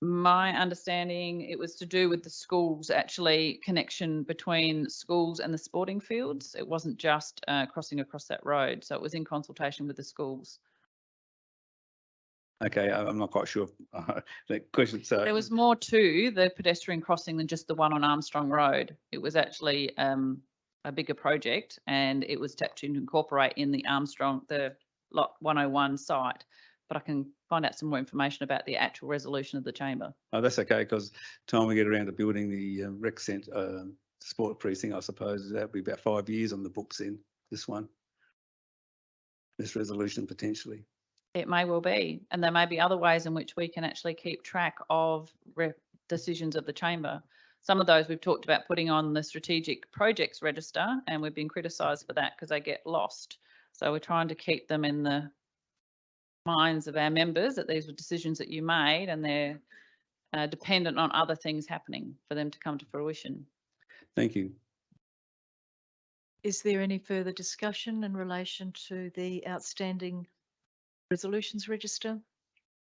My understanding, it was to do with the schools, actually connection between schools and the sporting fields. It wasn't just crossing across that road. So it was in consultation with the schools. Okay, I'm not quite sure. The question. So there was more to the pedestrian crossing than just the one on Armstrong Road. It was actually a bigger project, and it was to incorporate in the Lot 101 site. But I can find out some more information about the actual resolution of the chamber. Oh, that's okay, because time we get around to building the rec centre, sport precinct, I suppose that'll be about 5 years on the books in this resolution potentially. It may well be, and there may be other ways in which we can actually keep track of decisions of the chamber. some of those we've talked about putting on the strategic projects register, and we've been criticised for that because they get lost. So we're trying to keep them in the minds of our members that these were decisions that you made, and they're dependent on other things happening for them to come to fruition. Thank you. Is there any further discussion in relation to the outstanding resolutions register?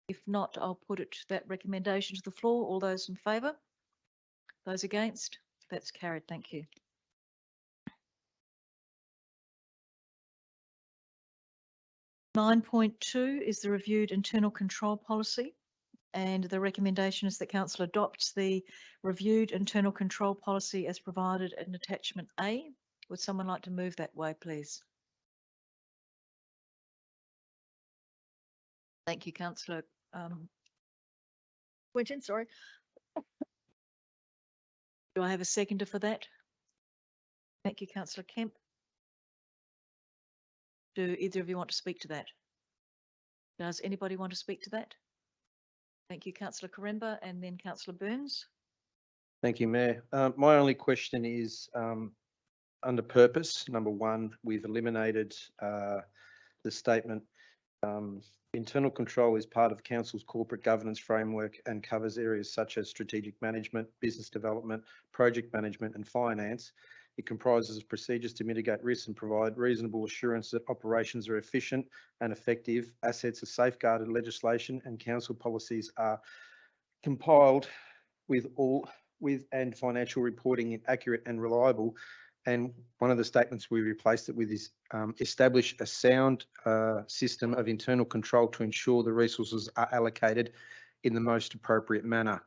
If not, I'll put that recommendation to the floor. All those in favour? Those against? That's carried. Thank you. Nine point two is the reviewed internal control policy, and the recommendation is that council adopts the reviewed internal control policy as provided in attachment A. Would someone like to move that way, please? Thank you, Councillor Quintin, sorry. Do I have a seconder for that? Thank you, Councillor Kemp. Do either of you want to speak to that? Does anybody want to speak to that? Thank you, Councillor Karemba, and then Councillor Burns. Thank you, Mayor. My only question is under purpose, number one, we've eliminated the statement internal control is part of council's corporate governance framework and covers areas such as strategic management, business development, project management and finance. It comprises of procedures to mitigate risks and provide reasonable assurance that operations are efficient and effective, assets are safeguarded, legislation and council policies are compiled and financial reporting accurate and reliable. And one of the statements we replaced it with is establish a sound system of internal control to ensure the resources are allocated in the most appropriate manner.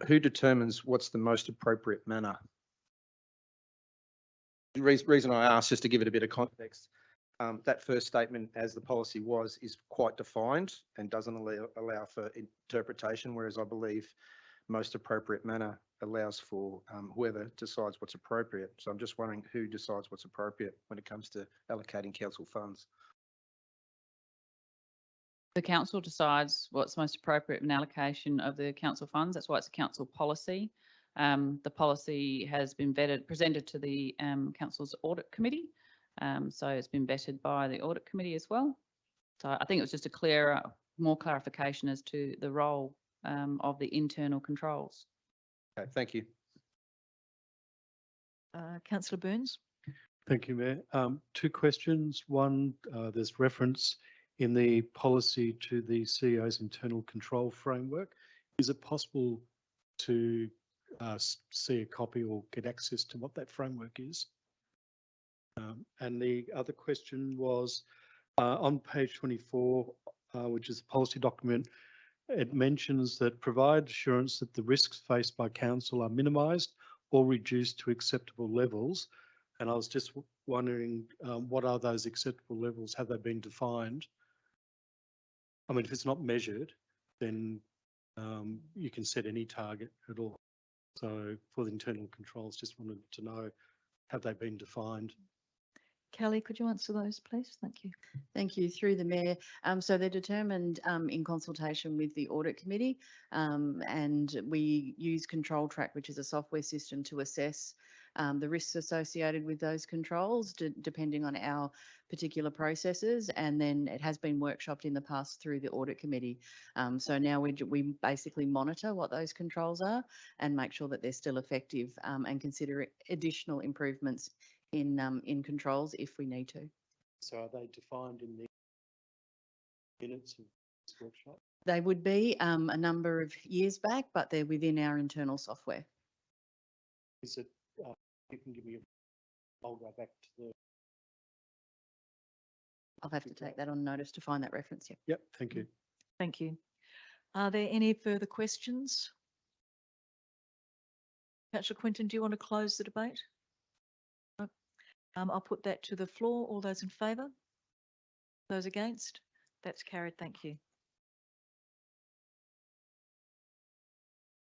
Who determines what's the most appropriate manner? The reason I asked, just to give it a bit of context, that first statement, as the policy was, is quite defined and doesn't allow for interpretation, whereas I believe most appropriate manner allows for whoever decides what's appropriate. So I'm just wondering who decides what's appropriate when it comes to allocating council funds. The council decides what's most appropriate in allocation of the council funds. That's why it's a council policy. The policy has been presented to the council's audit committee. So it's been vetted by the audit committee as well. So I think it was just a more clarification as to the role of the internal controls. Okay, thank you. Councillor Burns. Thank you, Mayor. Two questions. One, there's reference in the policy to the CEO's internal control framework. Is it possible to see a copy or get access to what that framework is? And the other question was on page 24, which is the policy document, it mentions that provide assurance that the risks faced by council are minimised or reduced to acceptable levels. And I was just wondering, what are those acceptable levels? Have they been defined? I mean, if it's not measured, then you can set any target at all. So for the internal controls, just wanted to know, have they been defined? Kelly, could you answer those, please? Thank you. Thank you. Through the Mayor. So they're determined in consultation with the audit committee, and we use Control Track, which is a software system to assess the risks associated with those controls, depending on our particular processes. And then it has been workshopped in the past through the audit committee. So now we basically monitor what those controls are and make sure that they're still effective, and consider additional improvements in controls if we need to. So are they defined in the minutes of this workshop? They would be a number of years back, but they're within our internal software. Is it, you can give me I'll go back to the. I'll have to take that on notice to find that reference. Yep, thank you. Thank you. Are there any further questions? Councillor Quintin, do you want to close the debate? No. I'll put that to the floor. All those in favour? Those against? That's carried. Thank you.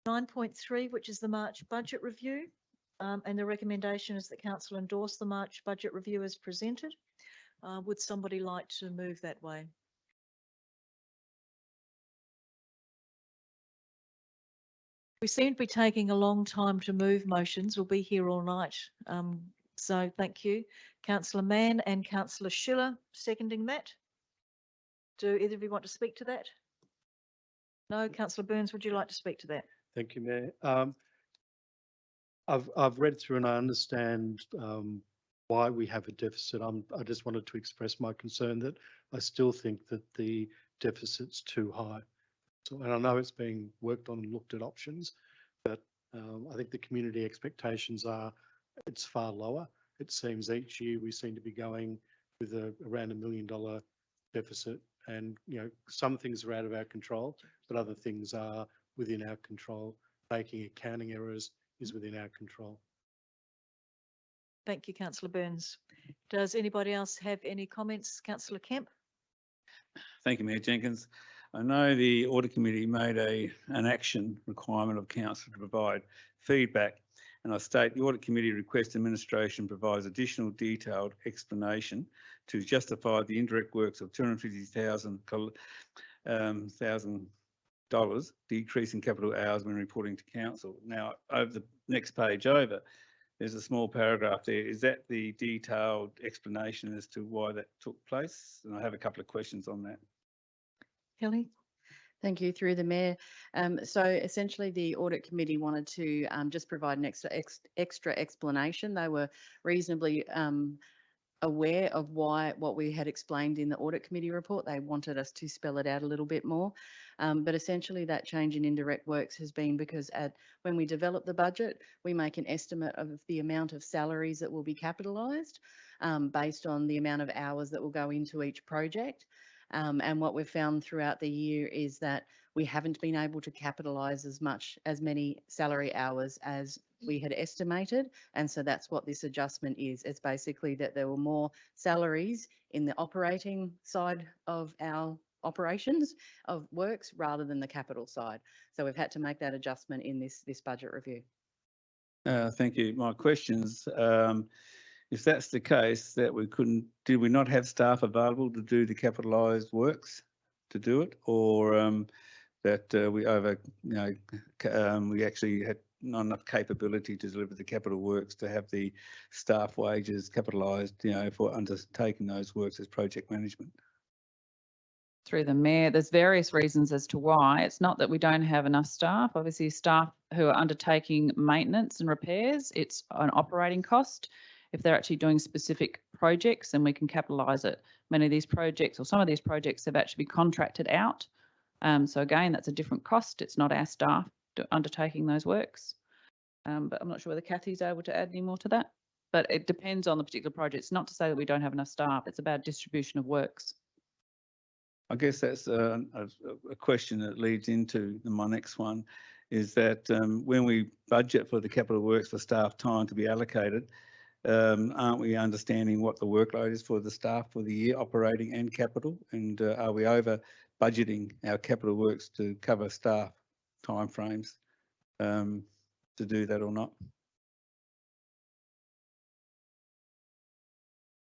9.3, which is the March budget review, and the recommendation is that council endorse the March budget review as presented. Would somebody like to move that way? We seem to be taking a long time to move motions. We'll be here all night. So thank you. Councillor Mann and Councillor Schiller seconding that. Do either of you want to speak to that? No, Councillor Burns, would you like to speak to that? Thank you, Mayor. I've read through and I understand why we have a deficit. I just wanted to express my concern that I still think that the deficit's too high. So, and I know it's being worked on and looked at options, but I think the community expectations are it's far lower. It seems each year we seem to be going with around $1 million deficit, and some things are out of our control, but other things are within our control. Making accounting errors is within our control. Thank you, Councillor Burns. Does anybody else have any comments? Councillor Kemp? Thank you, Mayor Jenkins. I know the Audit Committee made an action requirement of council to provide feedback, and I state the Audit Committee requests administration provides additional detailed explanation to justify the indirect works of $250,000 decrease in capital hours when reporting to council. Now, over the next page over, there's a small paragraph there. Is that the detailed explanation as to why that took place? And I have a couple of questions on that. Kelly? Thank you, through the Mayor. So essentially the Audit Committee wanted to just provide an extra explanation. They were reasonably aware of what we had explained in the Audit Committee report. They wanted us to spell it out a little bit more. But essentially that change in indirect works has been because when we develop the budget, we make an estimate of the amount of salaries that will be capitalised based on the amount of hours that will go into each project. And what we've found throughout the year is that we haven't been able to capitalise as many salary hours as we had estimated. And so that's what this adjustment is. It's basically that there were more salaries in the operating side of our operations of works rather than the capital side. So we've had to make that adjustment in this budget review. Thank you. My questions, if that's the case, that did we not have staff available to do the capitalised works to do it, or that we actually had not enough capability to deliver the capital works to have the staff wages capitalised, for undertaking those works as project management? Through the Mayor, there's various reasons as to why. It's not that we don't have enough staff. Obviously, staff who are undertaking maintenance and repairs, it's an operating cost. If they're actually doing specific projects, then we can capitalise it. Many of these projects, or some of these projects, have actually been contracted out. So again, that's a different cost. It's not our staff undertaking those works. But I'm not sure whether Kathy's able to add any more to that. But it depends on the particular project. It's not to say that we don't have enough staff. It's about distribution of works. I guess that's a question that leads into my next one, is that when we budget for the capital works for staff time to be allocated, aren't we understanding what the workload is for the staff for the year, operating and capital? And are we over budgeting our capital works to cover staff timeframes to do that or not?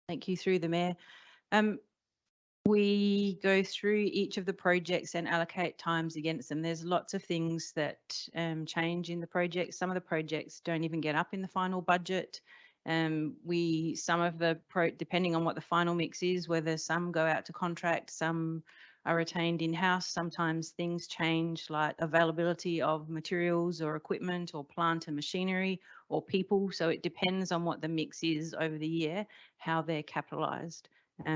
Thank you, through the Mayor. We go through each of the projects and allocate times against them. There's lots of things that change in the project. Some of the projects don't even get up in the final budget. Depending on what the final mix is, whether some go out to contract, some are retained in-house, sometimes things change, like availability of materials or equipment or plant and machinery or people. So it depends on what the mix is over the year, how they're capitalised. We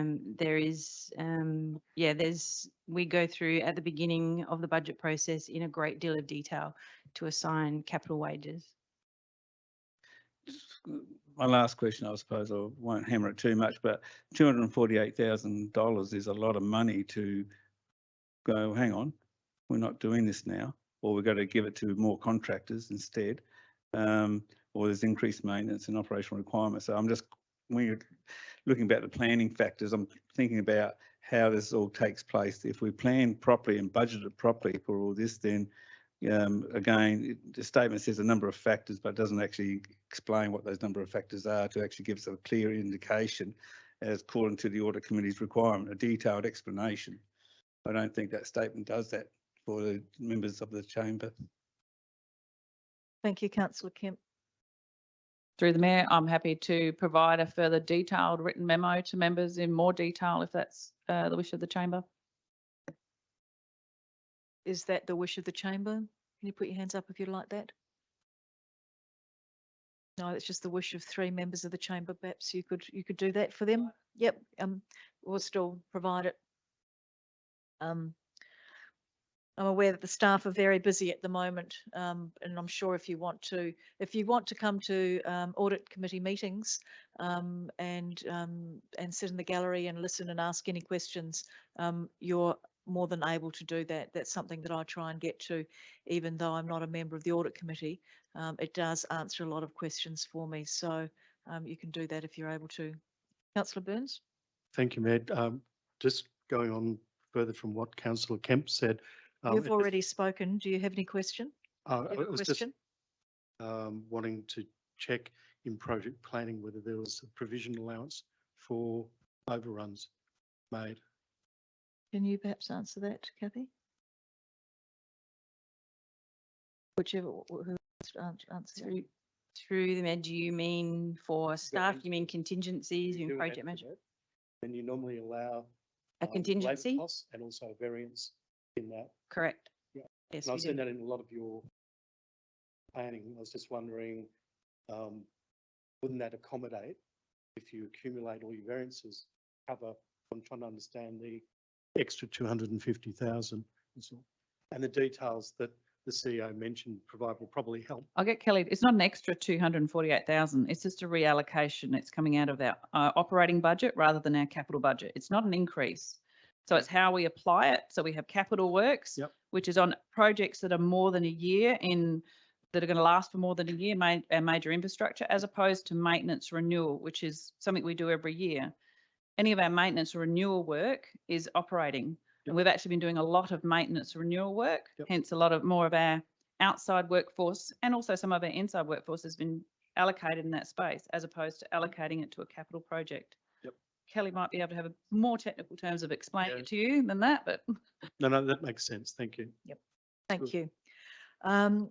go through at the beginning of the budget process in a great deal of detail to assign capital wages. My last question, I suppose I won't hammer it too much, but $248,000 is a lot of money to go, hang on, we're not doing this now, or we've got to give it to more contractors instead, or there's increased maintenance and operational requirements. So I'm just, when you're looking about the planning factors, I'm thinking about how this all takes place. If we plan properly and budgeted properly for all this, then again, the statement says a number of factors, but doesn't actually explain what those number of factors are to actually give us a clear indication as according to the Audit Committee's requirement, a detailed explanation. I don't think that statement does that for the members of the chamber. Thank you, councillor Kemp. Through the Mayor, I'm happy to provide a further detailed written memo to members in more detail if that's the wish of the chamber. Is that the wish of the chamber? Can you put your hands up if you'd like that? No, it's just the wish of 3 members of the chamber. Perhaps you could do that for them. Yep, we'll still provide it. I'm aware that the staff are very busy at the moment, and I'm sure if you want to come to audit committee meetings and sit in the gallery and listen and ask any questions, you're more than able to do that. That's something that I try and get to, even though I'm not a member of the audit committee. It does answer a lot of questions for me, so you can do that if you're able to. Councillor Burns. Thank you, Mayor. Just going on further from what Councillor Kemp said. You've already spoken. Do you have any question? I was just wanting to check in project planning whether there was a provision allowance for overruns made. Can you perhaps answer that, Kathy? Whichever, who wants to answer. Through the Mayor, do you mean for staff? You mean contingencies in Do project add to management? that, and you normally allow A labour contingency? costs and also variance in that. Correct. Yeah. Yes, And we I've seen do. that in a lot of your planning. I was just wondering, wouldn't that accommodate if you accumulate all your variances cover? I'm trying to understand the extra 250,000 and the details that the CEO mentioned provide will probably help. I'll get Kelly. It's not an extra 248,000. It's just a reallocation. It's coming out of our operating budget rather than our capital budget. It's not an increase. So it's how we apply it. So we have capital works, Yep. which is on projects that are more than a year that are going to last for more than a year, our major infrastructure, as opposed to maintenance renewal, which is something we do every year. Any of our maintenance or renewal work is operating. And we've actually been doing a lot of maintenance renewal work, hence a lot of more of our outside workforce and also some of our inside workforce has been allocated in that space as opposed to allocating it to a capital project. Yep. Kelly might be able to have a more technical terms of explaining it to you than that, but. No, that makes sense. Thank you. Yep. Thank you. Are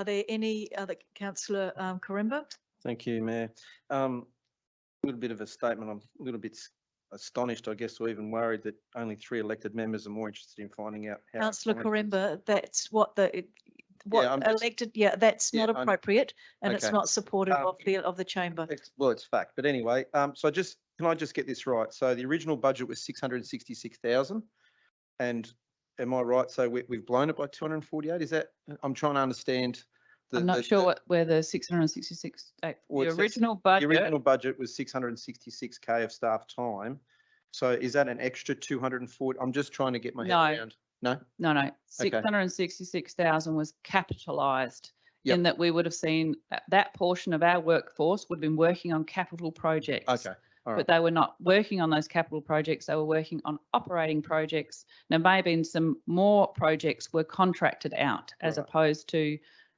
there any other, Councillor Karimba? Thank you, Mayor. A little bit of a statement. I'm a little bit astonished, I guess, or even worried that only 3 elected members are more interested in finding out how. Councillor Karimba, that's what I'm just- elected, that's Yeah, not appropriate and it's okay. not supportive of the chamber. It's fact, but anyway, so can I just get this right? So the original budget was 666,000 and am I right? So we've blown it by 248. Is that, I'm trying to understand. I'm not sure where the 666, the original budget. The original budget was 666K of staff time. So is that an extra 240? I'm just trying to get my head around. No? No. 666,000 was capitalised in that we would have seen that portion of our workforce would have been working on capital projects. Okay. All right. But they were not working on those capital projects. They were working on operating projects. Now, maybe some more projects were contracted out as opposed to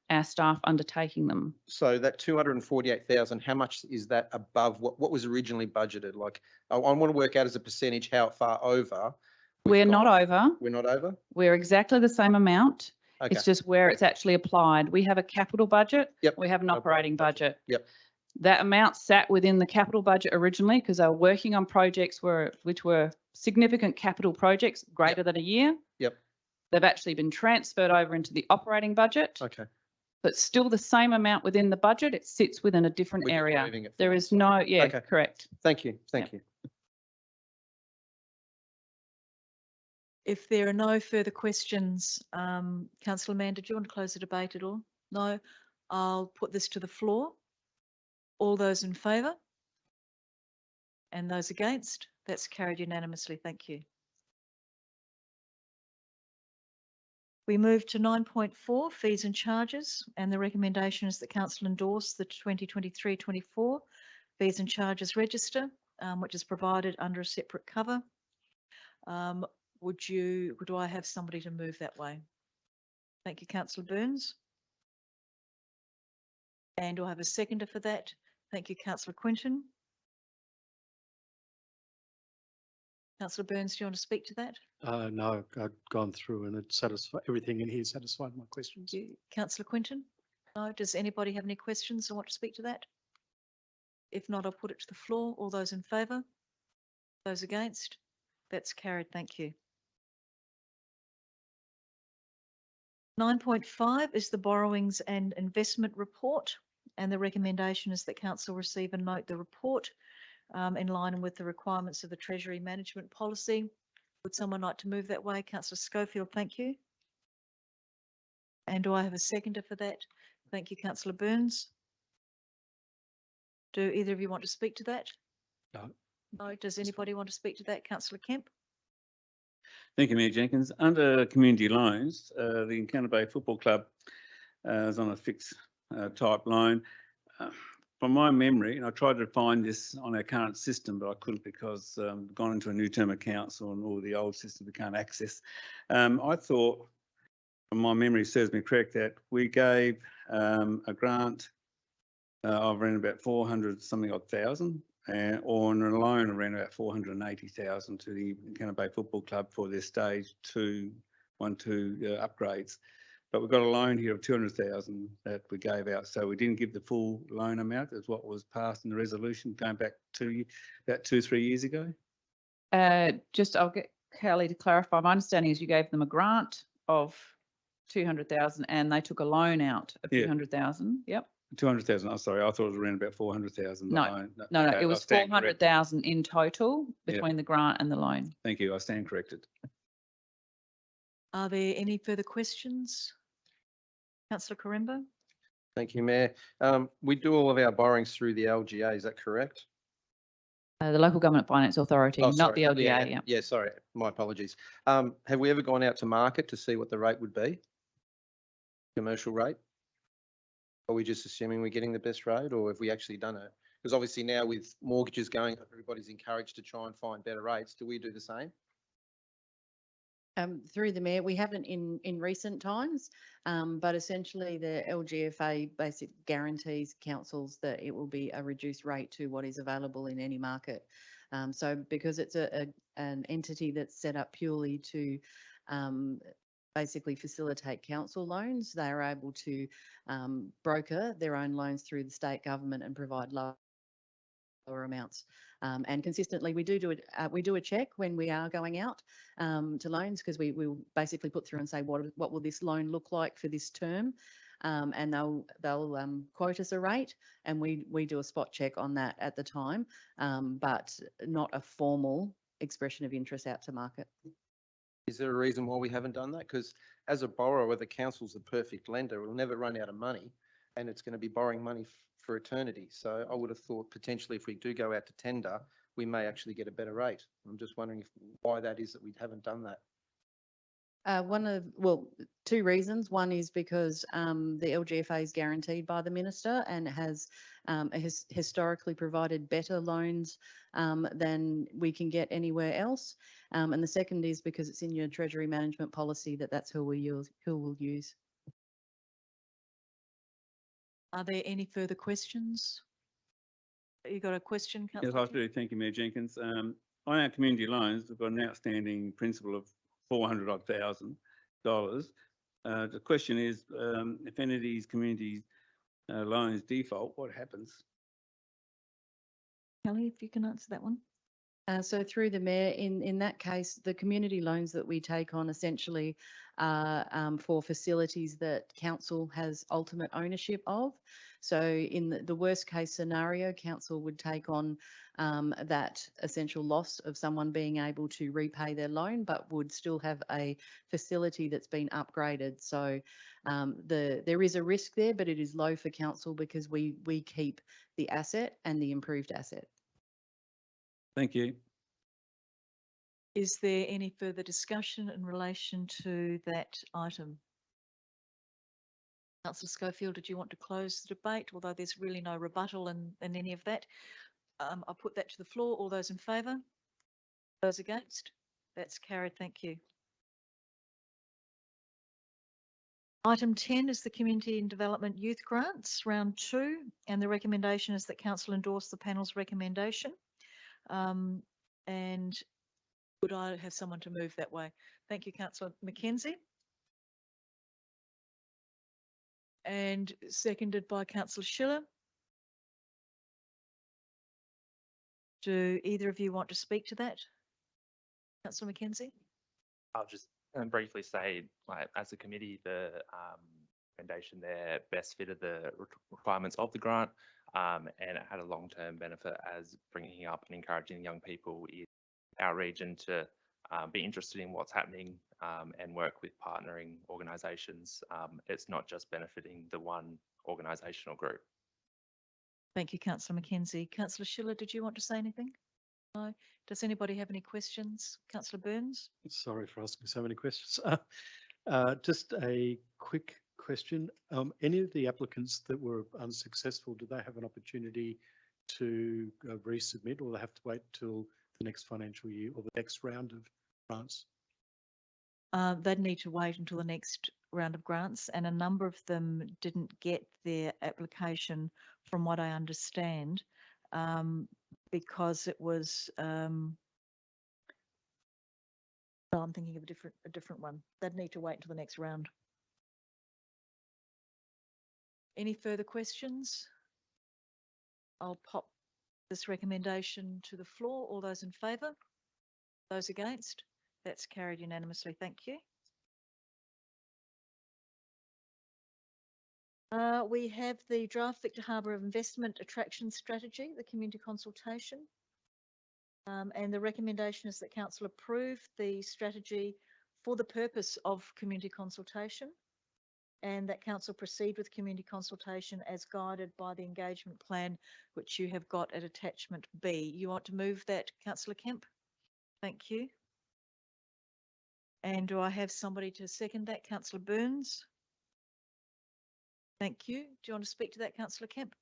our staff undertaking them. So that 248,000, how much is that above what was originally budgeted? Like, I want to work out as a percentage how far over. We're not over. We're not over? We're exactly the same amount. Okay. It's just where it's actually applied. We have a capital budget. Yep. We have an operating budget. Yep. That amount sat within the capital budget originally because they were working on projects which were significant capital projects greater than a year. Yep. They've actually been transferred over into the operating budget. Okay. But still the same amount within the budget. It sits within a different We're just area. moving it There forward, is no, yeah, Okay. correct. Thank you. Thank you. If there are no further questions, Councillor Mann, did you want to close the debate at all? No. I'll put this to the floor. All those in favour? And those against? That's carried unanimously. Thank you. We move to 9.4, fees and charges, and the recommendation is that Council endorse the 2023-24 fees and charges register, which is provided under a separate cover. Do I have somebody to move that way? Thank you, Councillor Burns. And do I have a seconder for that? Thank you, Councillor Quinton. Councillor Burns, do you want to speak to that? No, I've gone through and it satisfied, everything in here satisfied my questions. Councillor Quinton? No, does anybody have any questions or want to speak to that? If not, I'll put it to the floor. All those in favour? Those against? That's carried, thank you. 9.5 is the borrowings and investment report, and the recommendation is that council receive and note the report in line with the requirements of the Treasury Management Policy. Would someone like to move that way? Councillor Schofield, thank you. And do I have a seconder for that? Thank you, Councillor Burns. Do either of you want to speak to that? No. No. Does anybody want to speak to that? Councillor Kemp? Thank you, Mayor Jenkins. Under community loans, the Encounter Bay Football Club is on a fixed type loan. From my memory, and I tried to find this on our current system, but I couldn't because gone into a new term of council and all the old system we can't access. I thought, from my memory serves me correct, that we gave a grant of around about 400 something odd thousand, or on a loan around about 480,000 to the Encounter Bay Football Club for their stage 2 upgrades. But we've got a loan here of 200,000 that we gave out, so we didn't give the full loan amount as what was passed in the resolution going back to about 2-3 years ago. I'll get Kelly to clarify. My understanding is you gave them a grant of 200,000 and they took a loan out of 200,000. Yep. 200,000. I'm sorry, I thought it was around about 400,000. No, okay, it was 400,000 in total between the grant and the loan. Thank you. I stand corrected. Are there any further questions? Councillor Karembo? Thank you, Mayor. We do all of our borrowings through the LGA, is that correct? The Local Government Finance Authority, Oh, not sorry. the LGA. Yeah, Yeah. sorry, my apologies. Have we ever gone out to market to see what the rate would be? Commercial rate? Are we just assuming we're getting the best rate, or have we actually done it? Because obviously now with mortgages going up, everybody's encouraged to try and find better rates. Do we do the same? Through the Mayor, we haven't in recent times, but essentially the LGFA basic guarantees councils that it will be a reduced rate to what is available in any market. So because it's an entity that's set up purely to basically facilitate council loans, they are able to broker their own loans through the state government and provide lower amounts. And consistently, we do a check when we are going out to loans, because we will basically put through and say what will this loan look like for this term, and they'll quote us a rate, and we do a spot check on that at the time, but not a formal expression of interest out to market. Is there a reason why we haven't done that? Because as a borrower, the council's the perfect lender. We'll never run out of money, and it's going to be borrowing money for eternity. So I would have thought potentially if we do go out to tender, we may actually get a better rate. I'm just wondering why that is that we haven't done that. Two reasons. One is because the LGFA is guaranteed by the minister and has historically provided better loans than we can get anywhere else. And the second is because it's in your Treasury Management Policy that's who we'll use. Are there any further questions? You got a question, Yes, Councillor? I do. Thank you, Mayor Jenkins. On our community loans, we've got an outstanding principal of $400,000. The question is, if any of these community loans default, what happens? Kelly, if you can answer that one. So through the Mayor, in that case, the community loans that we take on essentially are for facilities that council has ultimate ownership of. So in the worst case scenario, council would take on that essential loss of someone being able to repay their loan, but would still have a facility that's been upgraded. So there is a risk there, but it is low for council because we keep the asset and the improved asset. Thank you. Is there any further discussion in relation to that item? Councillor Schofield, did you want to close the debate? Although there's really no rebuttal in any of that. I'll put that to the floor. All those in favour? Those against? That's carried. Thank you. Item 10 is the Community and Development Youth Grants, round 2, and the recommendation is that council endorse the panel's recommendation. And would I have someone to move that way? Thank you, Councillor Mackenzie. and seconded by Councillor Schiller. Do either of you want to speak to that? Councillor Mackenzie? I'll just briefly say, like, as a committee, the recommendation there best fitted the requirements of the grant, and it had a long-term benefit as bringing up and encouraging young people in our region to be interested in what's happening and work with partnering organisations. It's not just benefiting the one organisation or group. Thank you, Councillor Mackenzie. Councillor Schiller, did you want to say anything? No. Does anybody have any questions? Councillor Burns? Sorry for asking so many questions. Just a quick question. Any of the applicants that were unsuccessful, do they have an opportunity to resubmit, or they have to wait till the next financial year or the next round of grants? They'd need to wait until the next round of grants, and a number of them didn't get their application, from what I understand, because it was. No, I'm thinking of a different one. They'd need to wait until the next round. Any further questions? I'll pop this recommendation to the floor. All those in favour? Those against? That's carried unanimously. Thank you. We have the draft Victor Harbour Investment Attraction Strategy, the community consultation. And the recommendation is that Council approve the strategy for the purpose of community consultation, and that Council proceed with community consultation as guided by the engagement plan, which you have got at attachment B. You want to move that, Councillor Kemp? Thank you. And do I have somebody to second that? Councillor Burns? Thank you. Do you want to speak to that, Councillor Kemp?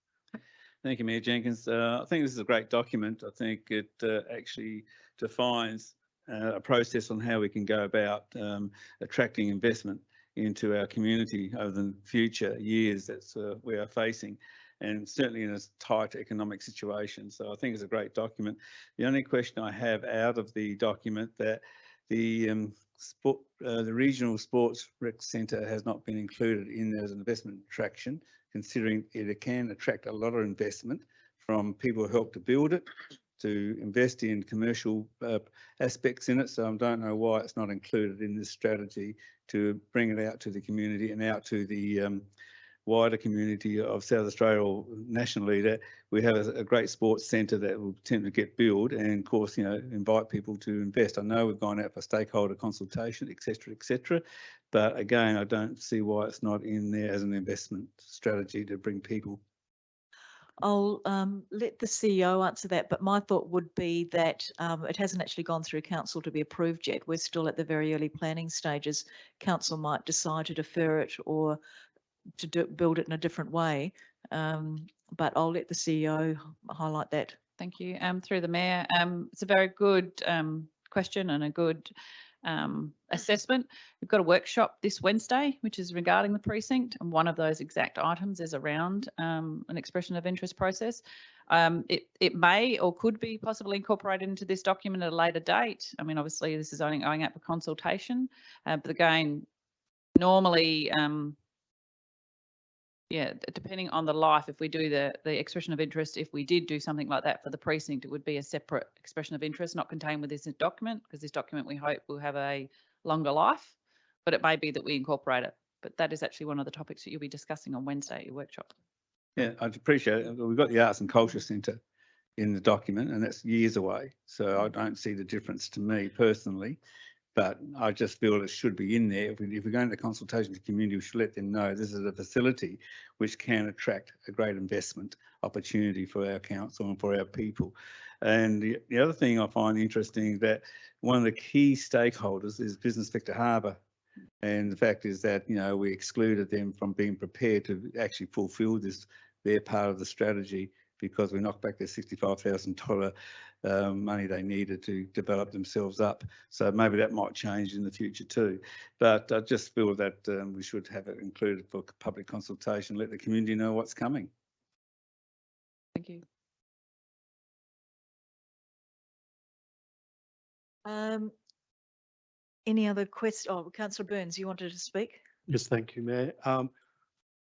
Thank you, Mayor Jenkins. I think this is a great document. I think it actually defines a process on how we can go about attracting investment into our community over the future years that we are facing, and certainly in a tight economic situation. So I think it's a great document. The only question I have out of the document, that the regional sports rec centre has not been included in there as an investment attraction, considering it can attract a lot of investment from people who help to build it, to invest in commercial aspects in it. So I don't know why it's not included in this strategy to bring it out to the community and out to the wider community of South Australia, or nationally, that we have a great sports centre that will tend to get built, and of course, you know, invite people to invest. I know we've gone out for stakeholder consultation, etc., but again, I don't see why it's not in there as an investment strategy to bring people. I'll let the CEO answer that, but my thought would be that it hasn't actually gone through Council to be approved yet. We're still at the very early planning stages. Council might decide to defer it or to build it in a different way, but I'll let the CEO highlight that. Thank you. Through the Mayor, it's a very good question and a good assessment. We've got a workshop this Wednesday, which is regarding the precinct, and one of those exact items is around an expression of interest process. It may or could be possibly incorporated into this document at a later date. I mean, obviously, this is only going out for consultation, but again, normally, yeah, depending on the life, if we do the expression of interest, if we did do something like that for the precinct, it would be a separate expression of interest, not contained with this document, because this document we hope will have a longer life, but it may be that we incorporate it. But that is actually one of the topics that you'll be discussing on Wednesday at your workshop. Yeah, I'd appreciate it. We've got the Arts and Culture Centre in the document, and that's years away. So I don't see the difference to me personally, but I just feel it should be in there. If we're going to consultation with the community, we should let them know this is a facility which can attract a great investment opportunity for our council and for our people. And the other thing I find interesting is that one of the key stakeholders is Business Victor Harbour. And the fact is that, you know, we excluded them from being prepared to actually fulfil this, their part of the strategy, because we knocked back their $65,000 money they needed to develop themselves up. So maybe that might change in the future too. But I just feel that we should have it included for public consultation, let the community know what's coming. Thank you. Any other questions? Oh, Councillor Burns, you wanted to speak? Yes, thank you, Mayor.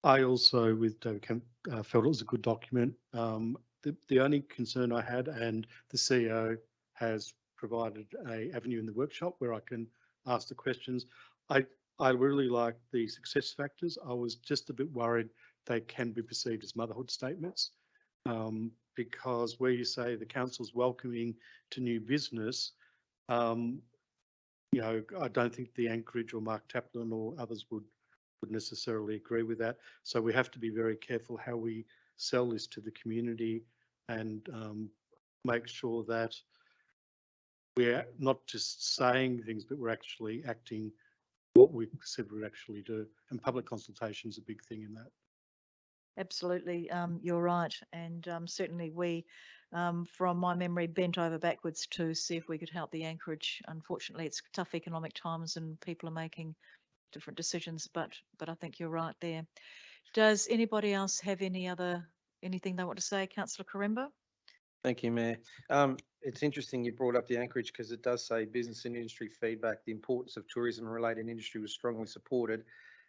I also, with David Kemp, felt it was a good document. The only concern I had, and the CEO has provided a avenue in the workshop where I can ask the questions. I really like the success factors. I was just a bit worried they can be perceived as motherhood statements, because where you say the council's welcoming to new business, you know, I don't think the Anchorage or Mark Taplin or others would necessarily agree with that. So we have to be very careful how we sell this to the community and make sure that we're not just saying things, but we're actually acting what we said we'd actually do. And public consultation is a big thing in that. Absolutely, you're right. And certainly we, from my memory, bent over backwards to see if we could help the Anchorage. Unfortunately, it's tough economic times and people are making different decisions, but I think you're right there. Does anybody else have anything they want to say? Councillor Karemba? Thank you, Mayor. It's interesting you brought up the Anchorage because it does say business and industry feedback. The importance of tourism and related industry was strongly supported,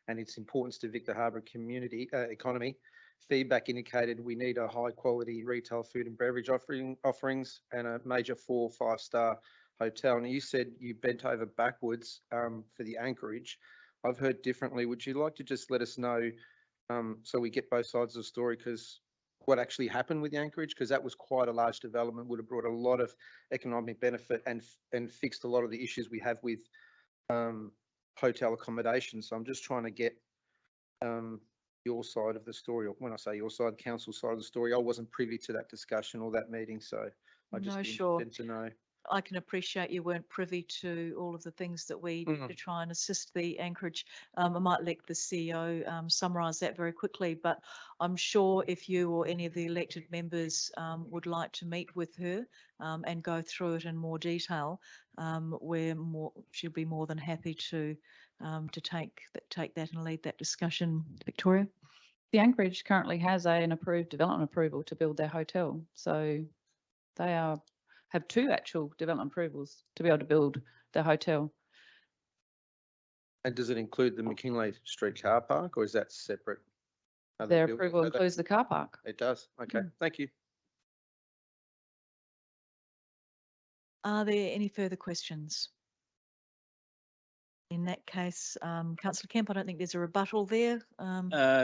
and its importance to Victor Harbor community economy. Feedback indicated we need a high quality retail food and beverage offerings and a major 4- or 5-star hotel. And you said you bent over backwards for the Anchorage. I've heard differently. Would you like to just let us know so we get both sides of the story, because what actually happened with the Anchorage, because that was quite a large development, would have brought a lot of economic benefit and fixed a lot of the issues we have with hotel accommodation. So I'm just trying to get your side of the story, or when I say your side, council side of the story. I wasn't privy to that discussion or that meeting, so I just interested to know. I can appreciate you weren't privy to all of the things that we did to try and assist the Anchorage. I might let the CEO summarise that very quickly, but I'm sure if you or any of the elected members would like to meet with her and go through it in more detail, she'll be more than happy to take that and lead that discussion. Victoria? The Anchorage currently has an approved development approval to build their hotel. So they have 2 actual development approvals to be able to build their hotel. And does it include the McKinley Street car park, or is that separate? Their approval includes the car park. It does. Okay, thank you. Are there any further questions? In that case, Councillor Kemp, I don't think there's a rebuttal there.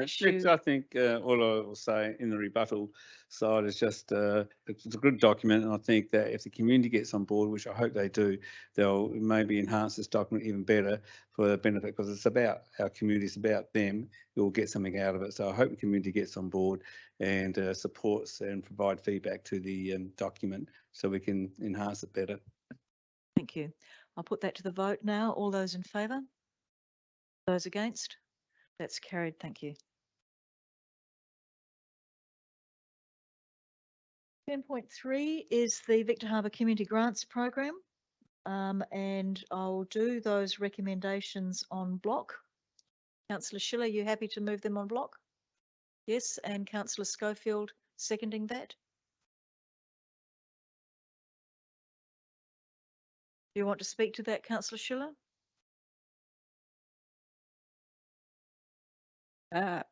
Trix, I think all I will say in the rebuttal side is just it's a good document, and I think that if the community gets on board, which I hope they do, they'll maybe enhance this document even better for the benefit, because it's about our community, it's about them. You'll get something out of it. So I hope the community gets on board and supports and provide feedback to the document so we can enhance it better. Thank you. I'll put that to the vote now. All those in favour? Those against? That's carried. Thank you. 10.3 is the Victor Harbor Community Grants Program, and I'll do those recommendations on block. Councillor Schiller, you happy to move them on block? Yes, and Councillor Schofield seconding that. Do you want to speak to that, Councillor Schiller? I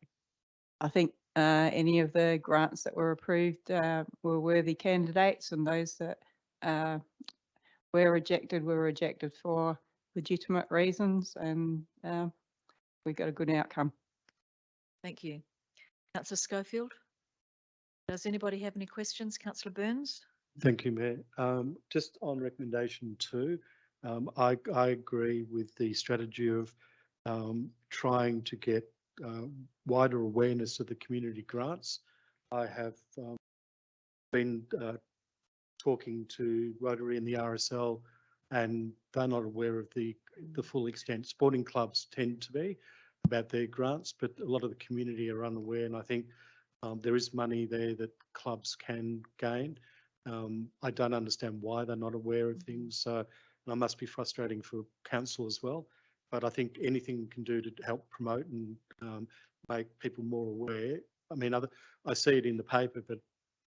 think any of the grants that were approved were worthy candidates, and those that were rejected for legitimate reasons, and we got a good outcome. Thank you. Councillor Schofield? Does anybody have any questions? Councillor Burns? Thank you, Mayor. Just on recommendation 2, I agree with the strategy of trying to get wider awareness of the community grants. I have been talking to Rotary and the RSL, and they're not aware of the full extent. Sporting clubs tend to be about their grants, but a lot of the community are unaware, and I think there is money there that clubs can gain. I don't understand why they're not aware of things, so it must be frustrating for council as well. But I think anything we can do to help promote and make people more aware. I mean, I see it in the paper, but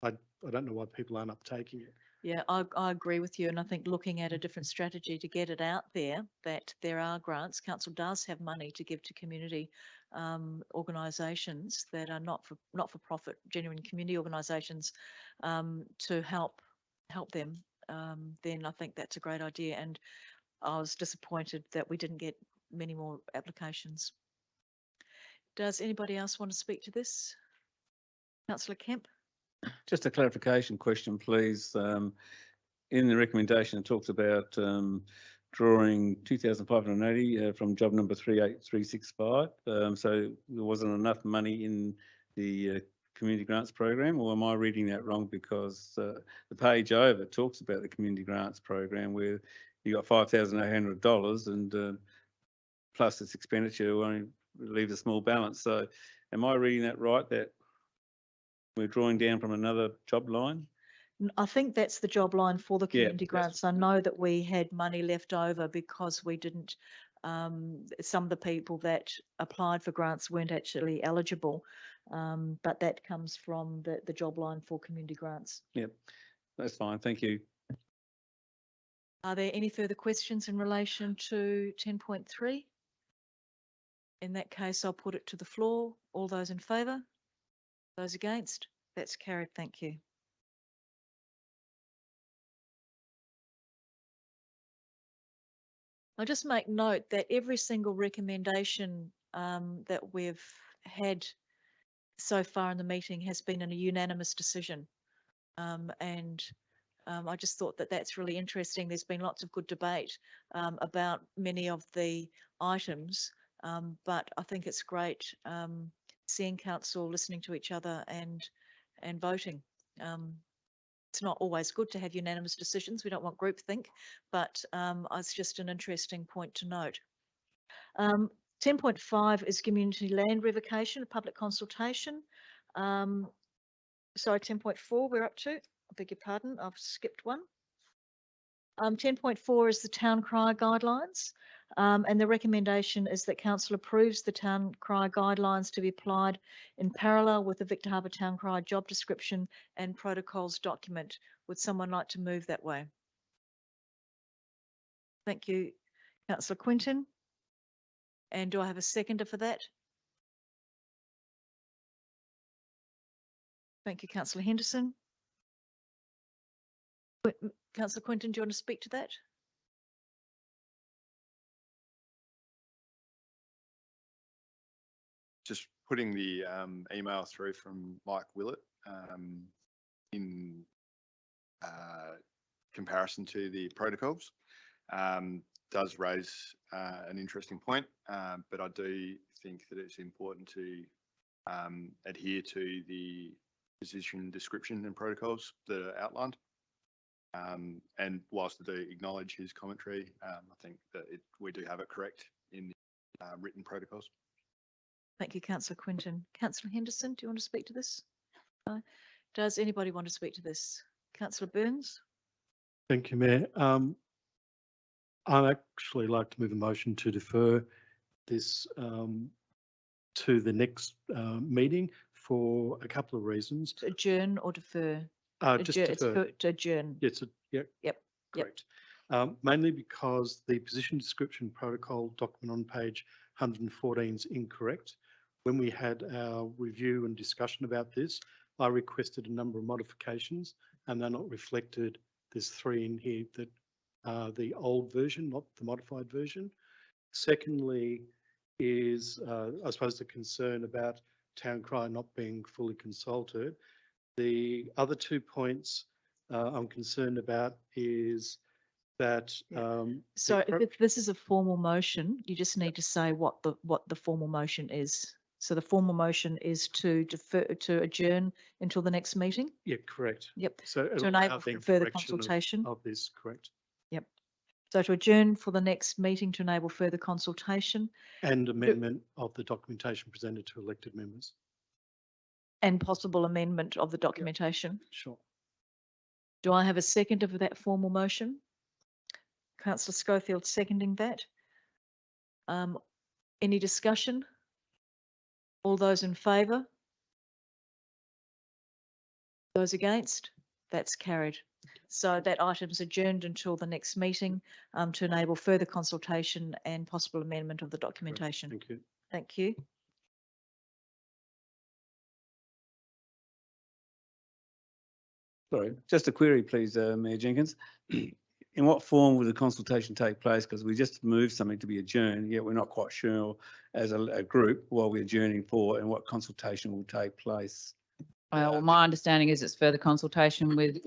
I don't know why people aren't uptaking it. Yeah, I agree with you, and I think looking at a different strategy to get it out there, that there are grants, council does have money to give to community organisations that are not for profit, genuine community organisations, to help them. Then I think that's a great idea, and I was disappointed that we didn't get many more applications. Does anybody else want to speak to this? Councillor Kemp? Just a clarification question, please. In the recommendation, it talks about drawing 2,580 from job number 38365. So there wasn't enough money in the community grants program, or am I reading that wrong? Because the page over talks about the community grants program where you got $5,800 and plus this expenditure will only leave a small balance. So am I reading that right, that we're drawing down from another job line? I think that's the job line for the Yeah, community grants. I know that we had money left over because we didn't, some of the people that applied for grants weren't actually eligible, but that comes from the job line for community grants. Yep, that's fine. Thank you. Are there any further questions in relation to 10.3? In that case, I'll put it to the floor. All those in favour? Those against? That's carried. Thank you. I'll just make note that every single recommendation that we've had so far in the meeting has been in a unanimous decision. I just thought that that's really interesting. There's been lots of good debate about many of the items, but I think it's great seeing council listening to each other and voting. It's not always good to have unanimous decisions. We don't want groupthink, but it's just an interesting point to note. 10.5 is community land revocation, public consultation. Sorry, 10.4 we're up to. I beg your pardon, I've skipped one. 10.4 is the town cry guidelines, and the recommendation is that council approves the town cry guidelines to be applied in parallel with the Victor Harbor Town Cry job description and protocols document. Would someone like to move that way? Thank you, Councillor Quinton. And do I have a seconder for that? Thank you, Councillor Henderson. Councillor Quinton, do you want to speak to that? Just putting the email through from Mike Willett in comparison to the protocols does raise an interesting point, but I do think that it's important to adhere to the position description and protocols that are outlined. And whilst I do acknowledge his commentary, I think that we do have it correct in the written protocols. Thank you, Councillor Quinton. Councillor Henderson, do you want to speak to this? No. Does anybody want to speak to this? Councillor Burns? Thank you, Mayor. I'd actually like to move a motion to defer this to the next meeting for a couple of reasons. To adjourn or defer? Just defer. To adjourn. Yes, Yep. correct. Mainly because the position description protocol document on page 114 is incorrect. When we had our review and discussion about this, I requested a number of modifications and they're not reflected. There's 3 in here that are the old version, not the modified version. Secondly is, I suppose, the concern about Town Cry not being fully consulted. The other 2 points I'm concerned about is that. So if this is a formal motion, you just need to say what the formal motion is. So the formal motion is to defer, to adjourn until the next meeting? Yeah, correct. Yep. So to enable further consultation. Of this, correct. Yep. So to adjourn for the next meeting to enable further consultation. And amendment of the documentation presented to elected members. And possible amendment of the documentation. Yep. Sure. Do I have a seconder for that formal motion? Councillor Schofield seconding that. Any discussion? All those in favour? Those against? That's carried. So that item's adjourned until the next meeting to enable further consultation and possible amendment of the documentation. Thank you. Thank you. Sorry, just a query, please, Mayor Jenkins. In what form will the consultation take place? Because we just moved something to be adjourned, yet we're not quite sure as a group what we're adjourning for and what consultation will take place. Well, my understanding is it's further consultation with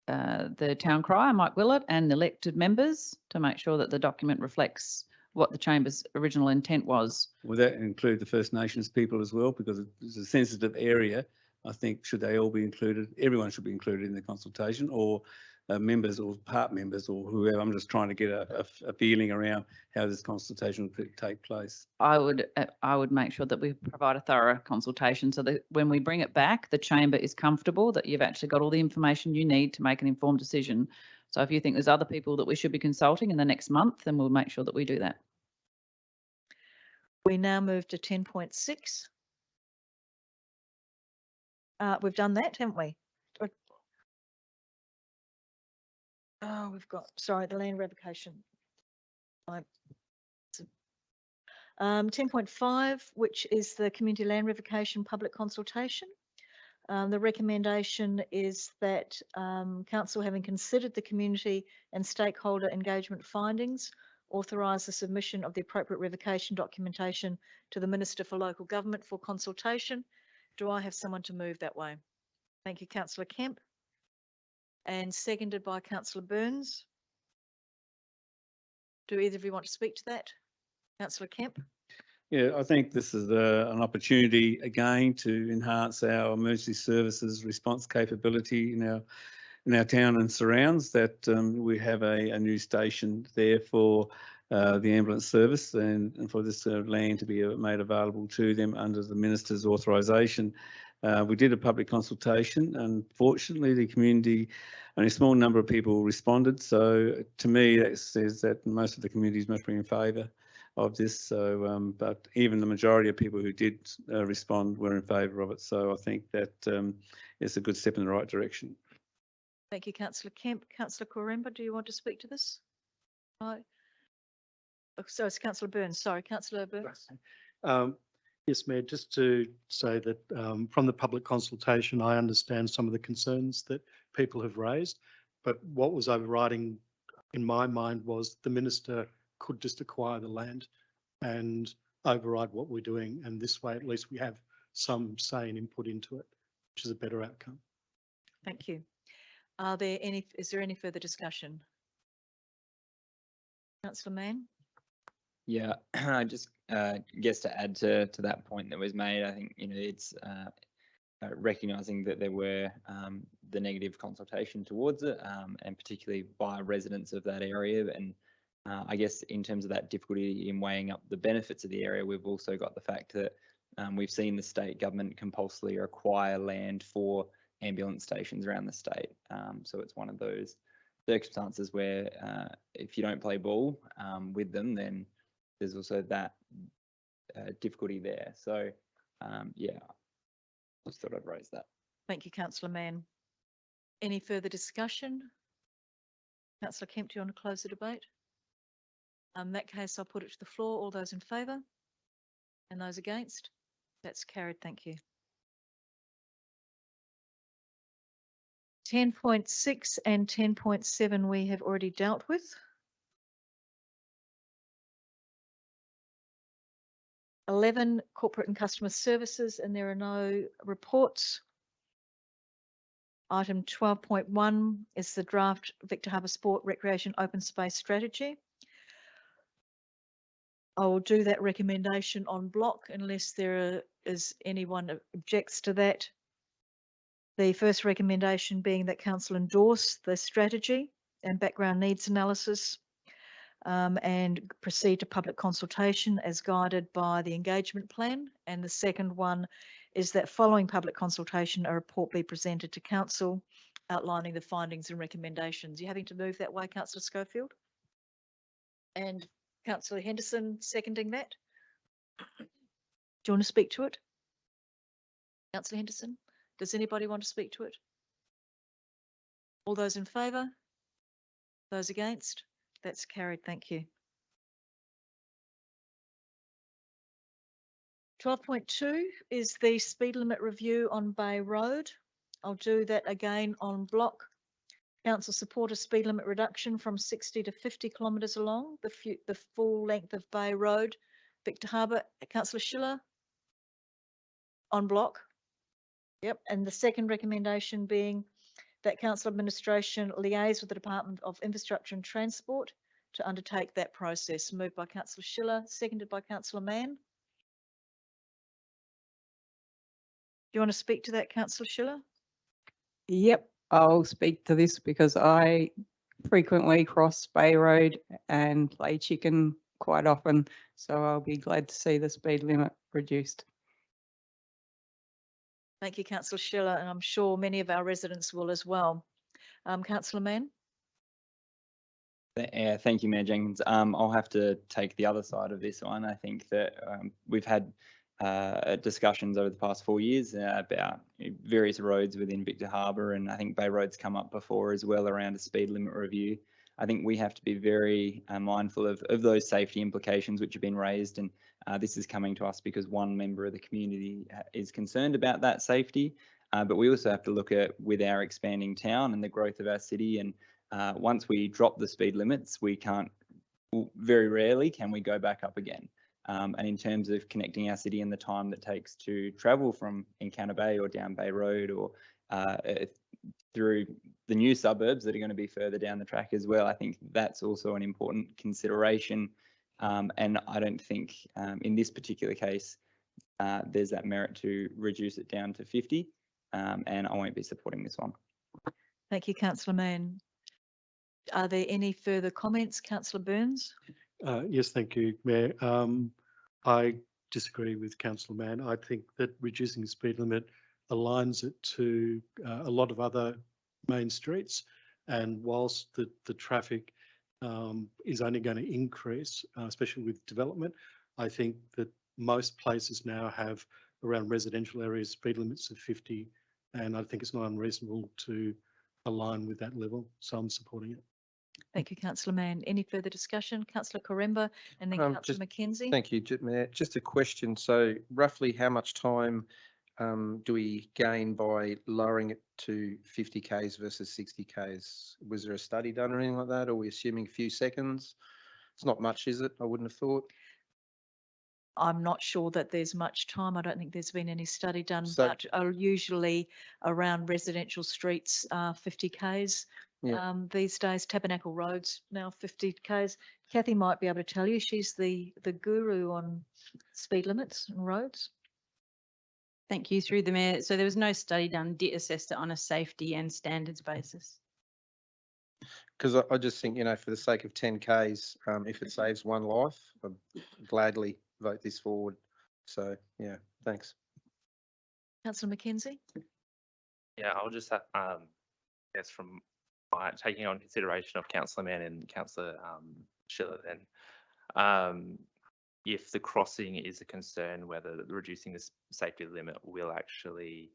the town crier, Mike Willett, and elected members to make sure that the document reflects what the Chamber's original intent was. Will that include the First Nations people as well? Because it's a sensitive area. I think should they all be included? Everyone should be included in the consultation, or members or part members or whoever. I'm just trying to get a feeling around how this consultation will take place. I would make sure that we provide a thorough consultation so that when we bring it back, the chamber is comfortable that you've actually got all the information you need to make an informed decision. So if you think there's other people that we should be consulting in the next month, then we'll make sure that we do that. We now move to 10.6. We've done that, haven't we? Oh, we've got, sorry, the land revocation. 10.5, which is the community land revocation public consultation. The recommendation is that council, having considered the community and stakeholder engagement findings, authorise the submission of the appropriate revocation documentation to the Minister for Local Government for consultation. Do I have someone to move that way? Thank you, Councillor Kemp. And seconded by Councillor Burns. Do either of you want to speak to that? Councillor Kemp? Yeah, I think this is an opportunity again to enhance our emergency services response capability in our town and surrounds. That we have a new station there for the ambulance service and for this land to be made available to them under the Minister's authorisation. We did a public consultation. Unfortunately, the community, only a small number of people responded. So to me, that says that most of the communities must be in favour of this. So, but even the majority of people who did respond were in favour of it. So I think that it's a good step in the right direction. Thank you, Councillor Kemp. Councillor Koremba, do you want to speak to this? No. Oh, so it's Councillor Burns. Sorry, Councillor Burns. Yes, Mayor, just to say that from the public consultation, I understand some of the concerns that people have raised, but what was overriding in my mind was the Minister could just acquire the land and override what we're doing. And this way, at least we have some say and input into it, which is a better outcome. Thank you. Is there any further discussion? Councillor Mann? Yeah, I just guess to add to that point that was made, I think, it's recognising that there were the negative consultation towards it, and particularly by residents of that area. And I guess in terms of that difficulty in weighing up the benefits of the area, we've also got the fact that we've seen the state government compulsorily acquire land for ambulance stations around the state. So it's one of those circumstances where if you don't play ball with them, then there's also that difficulty there. So yeah, I just thought I'd raise that. Thank you, Councillor Mann. Any further discussion? Councillor Kemp, do you want to close the debate? In that case, I'll put it to the floor. All those in favour and those against? That's carried. Thank you. 10.6 and 10.7 we have already dealt with. (11) Corporate and customer services, and there are no reports. Item 12.1 is the draft Victor Harbour Sport Recreation Open Space Strategy. I will do that recommendation en bloc unless there is anyone who objects to that. The first recommendation being that council endorse the strategy and background needs analysis and proceed to public consultation as guided by the engagement plan. And the second one is that following public consultation, a report be presented to council outlining the findings and recommendations. You're having to move that way, Councillor Schofield? And Councillor Henderson seconding that? Do you want to speak to it? Councillor Henderson? Does anybody want to speak to it? All those in favour? Those against? That's carried. Thank you. 12.2 is the speed limit review on Bay Road. I'll do that again en bloc. Council support a speed limit reduction from 60 to 50 kilometres along the full length of Bay Road, Victor Harbour. Councillor Schiller? En bloc. Yep. And the second recommendation being that council administration liaise with the Department of Infrastructure and Transport to undertake that process. Moved by Councillor Schiller, seconded by Councillor Mann. Do you want to speak to that, Councillor Schiller? Yep, I'll speak to this because I frequently cross Bay Road and play chicken quite often, so I'll be glad to see the speed limit reduced. Thank you, Councillor Schiller, and I'm sure many of our residents will as well. Councillor Mann? Yeah, thank you, Mayor Jenkins. I'll have to take the other side of this one. I think that we've had discussions over the past 4 years about various roads within Victor Harbour, and I think Bay Road's come up before as well around a speed limit review. I think we have to be very mindful of those safety implications which have been raised, and this is coming to us because one member of the community is concerned about that safety, but we also have to look at with our expanding town and the growth of our city, and once we drop the speed limits, we can't, very rarely can we go back up again. And in terms of connecting our city and the time that takes to travel from Encounter Bay or down Bay Road or through the new suburbs that are going to be further down the track as well, I think that's also an important consideration. And I don't think in this particular case, there's that merit to reduce it down to 50. And I won't be supporting this one. Thank you, Councillor Mann. Are there any further comments? Councillor Burns? Yes, thank you, Mayor. I disagree with Councillor Mann. I think that reducing the speed limit aligns it to a lot of other main streets, and whilst the traffic is only going to increase, especially with development, I think that most places now have around residential areas speed limits of 50, and I think it's not unreasonable to align with that level, so I'm supporting it. Thank you, Councillor Mann. Any further discussion? Councillor Koremba and then Councillor Mackenzie. Thank you, Mayor. Just a question. So roughly how much time do we gain by lowering it to 50 Ks versus 60 Ks? Was there a study done or anything like that? Or are we assuming a few seconds? It's not much, is it? I wouldn't have thought. I'm not sure that there's much time. I don't think there's been any study done, So- but usually around residential streets, 50 Ks. Yeah. These days, Tabernacle Road's now 50 Ks. Kathy might be able to tell you. She's the guru on speed limits and roads. Thank you, through the Mayor. So there was no study done, DIT assessed it on a safety and standards basis. Because I just think, for the sake of 10 Ks, if it saves one life, I'd gladly vote this forward. So, yeah, thanks. Councillor Mackenzie? Yeah, I'll just guess from my taking on consideration of Councillor Mann and Councillor Schiller then, if the crossing is a concern, whether reducing the safety limit will actually,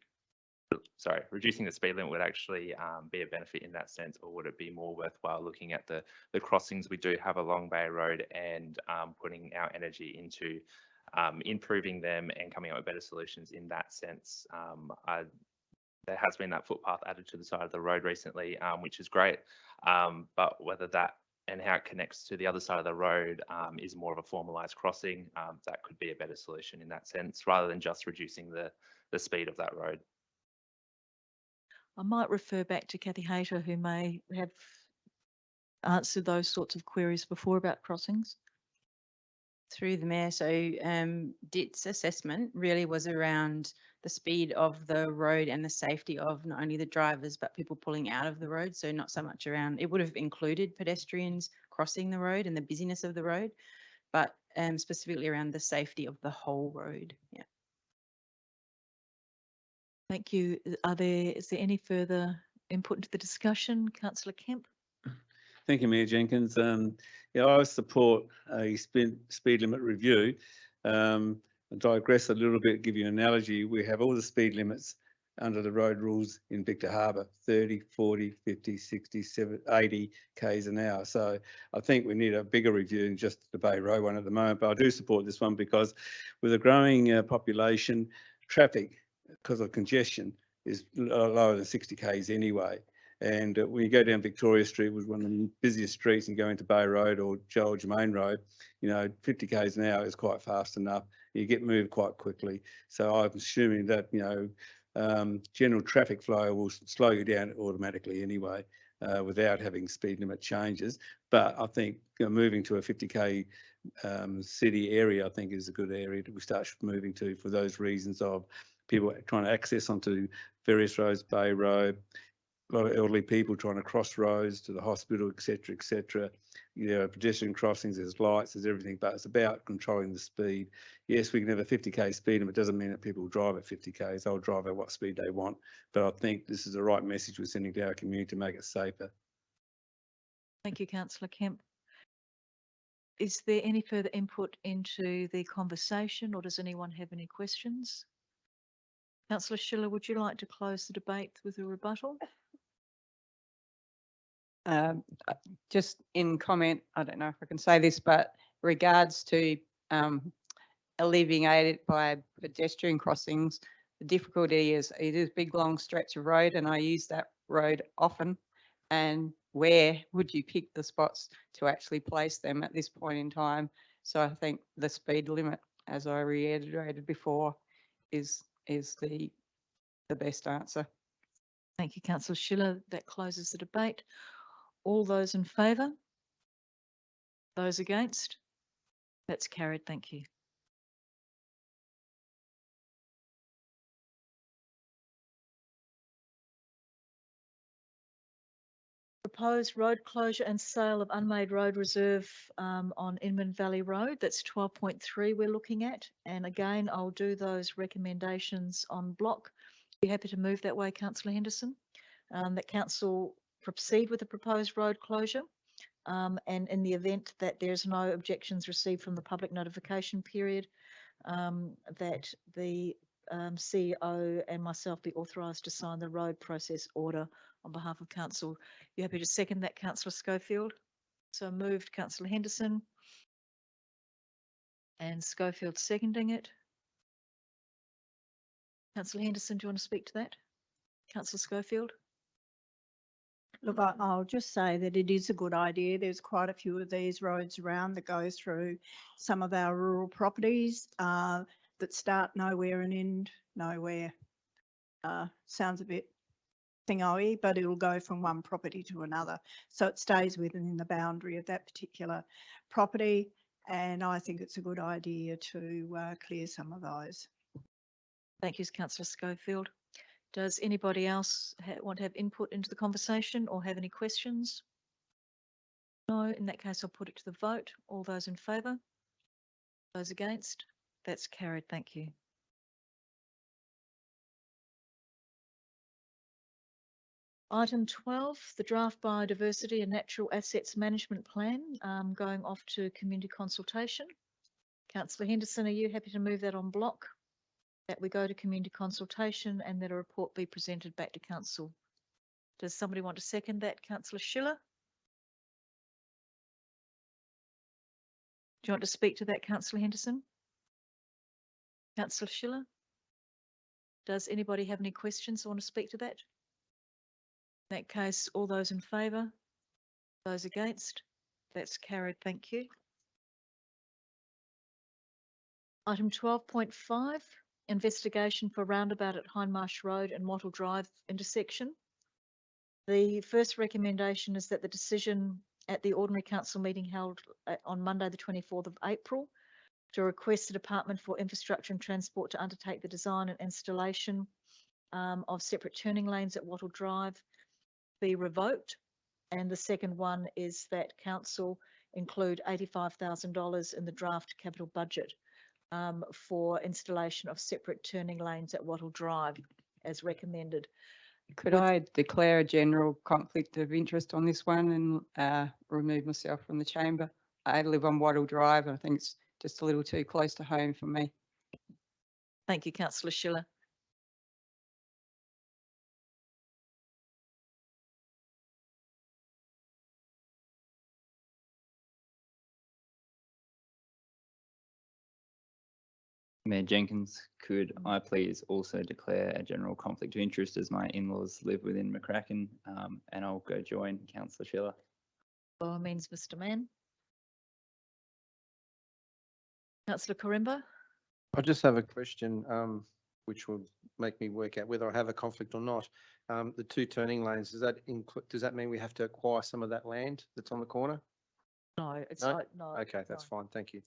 reducing the speed limit would actually be a benefit in that sense, or would it be more worthwhile looking at the crossings we do have along Bay Road and putting our energy into improving them and coming up with better solutions in that sense? There has been that footpath added to the side of the road recently, which is great, but whether that and how it connects to the other side of the road is more of a formalised crossing, that could be a better solution in that sense, rather than just reducing the speed of that road. I might refer back to Kathy Hayter, who may have answered those sorts of queries before about crossings. Through the Mayor, so DIT's assessment really was around the speed of the road and the safety of not only the drivers but people pulling out of the road. So not so much around, it would have included pedestrians crossing the road and the busyness of the road, but specifically around the safety of the whole road. Yeah. Thank you. Is there any further input into the discussion? Councillor Kemp? Thank you, Mayor Jenkins. Yeah, I support a speed limit review. I digress a little bit, give you an analogy. We have all the speed limits under the road rules in Victor Harbour, 30, 40, 50, 60, 70, 80 k's an hour. So I think we need a bigger review than just the Bay Road one at the moment. But I do support this one because with a growing population, traffic because of congestion is lower than 60 k's anyway. And when you go down Victoria Street, was one of the busiest streets, and go into Bay Road or Joel Germain Road, 50 k's an hour is quite fast enough. You get moved quite quickly. So I'm assuming that, general traffic flow will slow you down automatically anyway, without having speed limit changes. But I think moving to a 50k city area, I think is a good area that we start moving to for those reasons of people trying to access onto various roads, Bay Road, a lot of elderly people trying to cross roads to the hospital, etc., etc. Pedestrian crossings, there's lights, there's everything, but it's about controlling the speed. Yes, we can have a 50k speed limit. It doesn't mean that people drive at 50k's. They'll drive at what speed they want. But I think this is the right message we're sending to our community to make it safer. Thank you, Councillor Kemp. Is there any further input into the conversation, or does anyone have any questions? Councillor Schiller, would you like to close the debate with a rebuttal? Just in comment, I don't know if I can say this, but regards to alleviating it by pedestrian crossings, the difficulty is it is a big long stretch of road, and I use that road often. And where would you pick the spots to actually place them at this point in time? So I think the speed limit, as I reiterated before, is the best answer. Thank you, Councillor Schiller. That closes the debate. All those in favour? Those against? That's carried. Thank you. Proposed road closure and sale of unmade road reserve on Inman Valley Road. That's 12.3 we're looking at. And again, I'll do those recommendations on block. Be happy to move that way, Councillor Henderson. That council proceed with the proposed road closure. And in the event that there's no objections received from the public notification period, that the CEO and myself be authorised to sign the road process order on behalf of council. You happy to second that, Councillor Schofield? So moved, Councillor Henderson. And Schofield seconding it. Councillor Henderson, do you want to speak to that? Councillor Schofield? Look, I'll just say that it is a good idea. There's quite a few of these roads around that go through some of our rural properties that start nowhere and end nowhere. Sounds a bit thingo-y, but it'll go from one property to another. So it stays within the boundary of that particular property. And I think it's a good idea to clear some of those. Thank you, Councillor Schofield. Does anybody else want to have input into the conversation or have any questions? No, in that case, I'll put it to the vote. All those in favour? Those against? That's carried. Thank you. Item 12, the draft biodiversity and natural assets management plan, going off to community consultation. Councillor Henderson, are you happy to move that on block? That we go to community consultation and that a report be presented back to council. Does somebody want to second that? Councillor Schiller? Do you want to speak to that, Councillor Henderson? Councillor Schiller? Does anybody have any questions or want to speak to that? In that case, all those in favour? Those against? That's carried. Thank you. Item 12.5. Investigation for roundabout at Hindmarsh Road and Wattle Drive intersection. The first recommendation is that the decision at the ordinary council meeting held on Monday the 24th of April to request the Department for Infrastructure and Transport to undertake the design and installation of separate turning lanes at Wattle Drive be revoked. And the second one is that council include $85,000 in the draft capital budget for installation of separate turning lanes at Wattle Drive as recommended. Could I declare a general conflict of interest on this one and remove myself from the chamber? I live on Wattle Drive and I think it's just a little too close to home for me. Thank you, Councillor Schiller. Mayor Jenkins, could I please also declare a general conflict of interest as my in-laws live within McCracken, and I'll go join Councillor Schiller. By all means, Mr. Mann. Councillor Corimbo? I just have a question, which will make me work out whether I have a conflict or not. The 2 turning lanes, does that mean we have to acquire some of that land that's on the corner? No, it's No? not, no. Okay, that's no. fine. Thank you.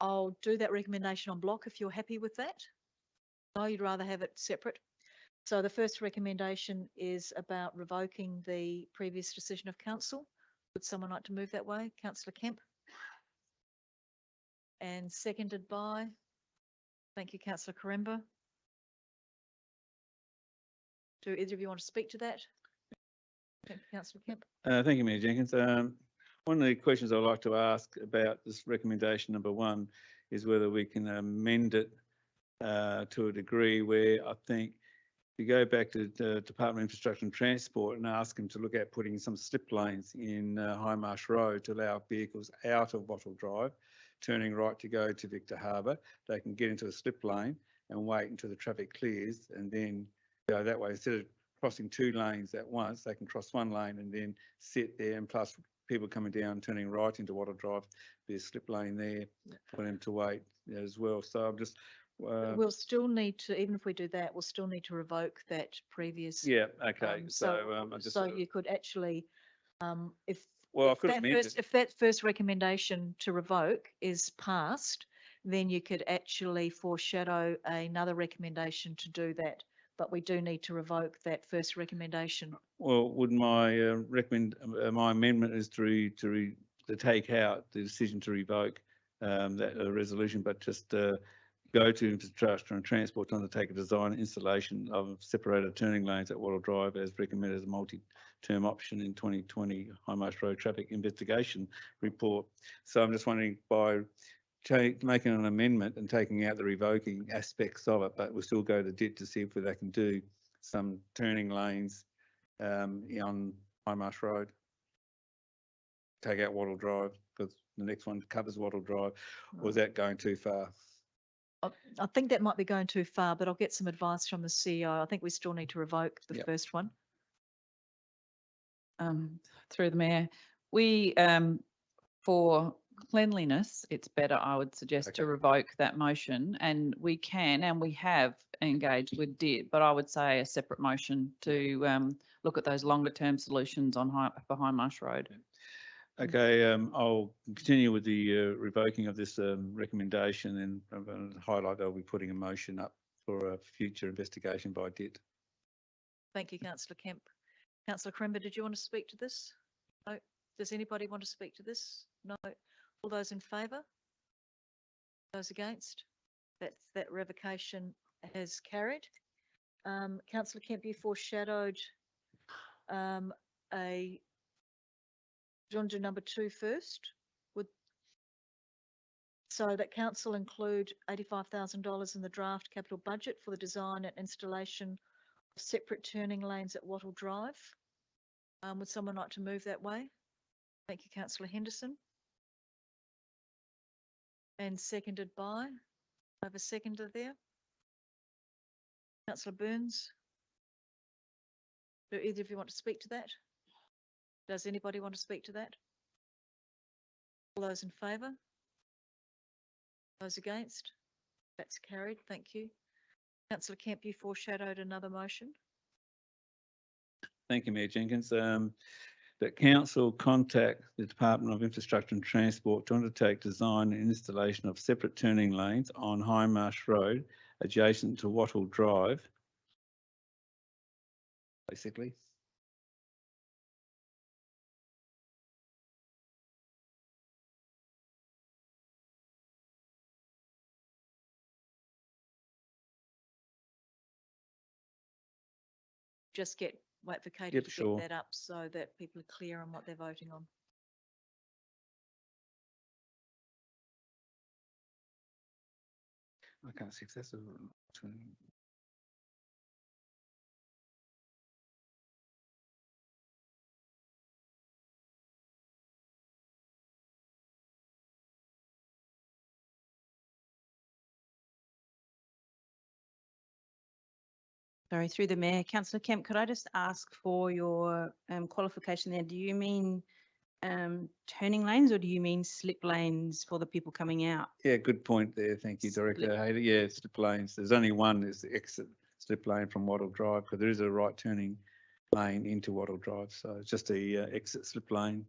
I'll do that recommendation on block if you're happy with that. No, you'd rather have it separate. So the first recommendation is about revoking the previous decision of council. Would someone like to move that way? Councillor Kemp? And seconded by, thank you, Councillor Corimbo. Do either of you want to speak to that? Thank you, Councillor Kemp. Thank you, Mayor Jenkins. One of the questions I'd like to ask about this recommendation number 1 is whether we can amend it to a degree where I think if you go back to the Department of Infrastructure and Transport and ask them to look at putting some slip lanes in High Marsh Road to allow vehicles out of Wattle Drive, turning right to go to Victor Harbour, they can get into a slip lane and wait until the traffic clears and then go that way. Instead of crossing 2 lanes at once, they can cross 1 lane and then sit there, and plus people coming down, turning right into Wattle Drive, be a slip lane there for them to wait as well. So I'm just... We'll still need to, even if we do that, we'll still need to revoke that previous. Yeah, okay. I just... So you could actually, if Well, I if could that amend first, it. if that first recommendation to revoke is passed, then you could actually foreshadow another recommendation to do that. But we do need to revoke that first recommendation. Well, would my my amendment is to take out the decision to revoke that resolution, but just go to Infrastructure and Transport to undertake a design and installation of separated turning lanes at Wattle Drive as recommended as a multi-term option in 2020 High Marsh Road Traffic Investigation Report. So I'm just wondering, by making an amendment and taking out the revoking aspects of it, but we'll still go to DIT to see if they can do some turning lanes on High Marsh Road. Take out Wattle Drive because the next one covers Wattle Drive. Or is that going too far? I think that might be going too far, but I'll get some advice from the CEO. I think we still need to revoke the first one. Through the Mayor, we, for cleanliness, it's better, I would suggest, to revoke that motion, and we can, and we have engaged with DIT, but I would say a separate motion to look at those longer term solutions on for High Marsh Road. Okay, I'll continue with the revoking of this recommendation, and I'm going to highlight that I'll be putting a motion up for a future investigation by DIT. Thank you, Councillor Kemp. Councillor Corimbo, did you want to speak to this? No. Does anybody want to speak to this? No. All those in favour? Those against? That revocation has carried. Councillor Kemp, you foreshadowed a... Do you want to do number 2 first? So that council include $85,000 in the draft capital budget for the design and installation of separate turning lanes at Wattle Drive. Would someone like to move that way? Thank you, Councillor Henderson. And seconded by, I have a seconder there. Councillor Burns. Do either of you want to speak to that? Does anybody want to speak to that? All those in favour? Those against? That's carried. Thank you. Councillor Kemp, you foreshadowed another motion. Thank you, Mayor Jenkins. That council contact the Department of Infrastructure and Transport to undertake design and installation of separate turning lanes on High Marsh Road adjacent to Wattle Drive, basically. Just wait for Katie Yep, to sure. get that up so that people are clear on what they're voting on. I can't see if that's a Sorry, through the mayor, Councillor Kemp, could I just ask for your qualification there? Do you mean turning lanes or do you mean slip lanes for the people coming out? Yeah, good point there. Thank you, Director Hayter. Yeah, slip lanes. There's only one is the exit slip lane from Wattle Drive, because there is a right turning lane into Wattle Drive. So it's just a exit slip lane.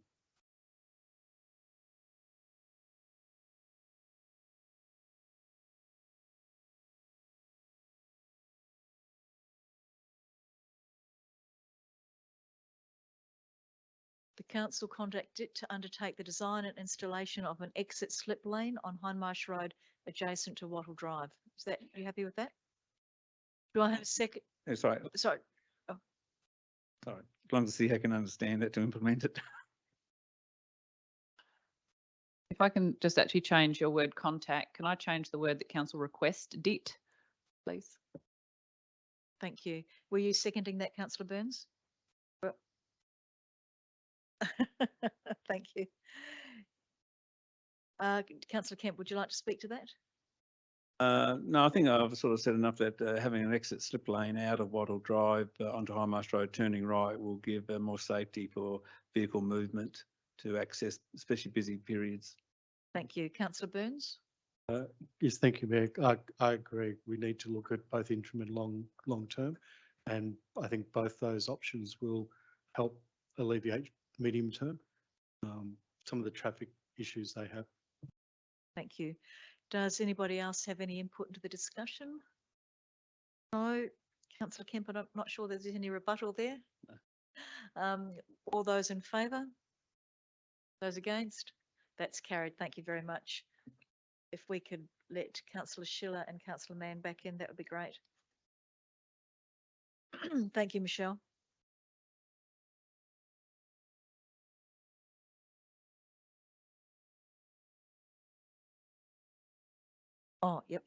The council contracted to undertake the design and installation of an exit slip lane on Hindmarsh Road adjacent to Wattle Drive. Is that, are you happy with that? Do I have a second? That's right. Sorry. Sorry. As long as the CEO can understand it to implement it. If I can just actually change your word contact, can I change the word that council requested it, please? Thank you. Were you seconding that, Councillor Burns? Thank you. Councillor Kemp, would you like to speak to that? No, I think I've sort of said enough that having an exit slip lane out of Wattle Drive onto Hindmarsh Road turning right will give more safety for vehicle movement to access, especially busy periods. Thank you. Councillor Burns? Yes, thank you, Mayor. I agree. We need to look at both interim and long term, and I think both those options will help alleviate medium term some of the traffic issues they have. Thank you. Does anybody else have any input into the discussion? No. Councillor Kemp, I'm not sure there's any rebuttal there. All those in favour? Those against? That's carried. Thank you very much. If we could let Councillor Schiller and Councillor Mann back in, that would be great. Thank you, Michelle. Oh, yep.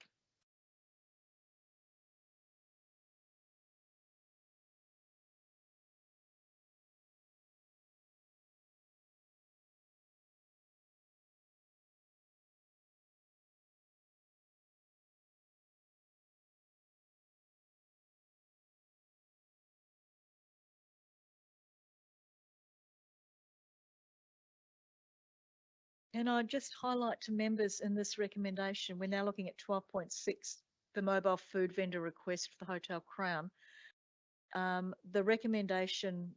And I just highlight to members in this recommendation, we're now looking at 12.6, the mobile food vendor request for the Hotel Crown. The recommendation,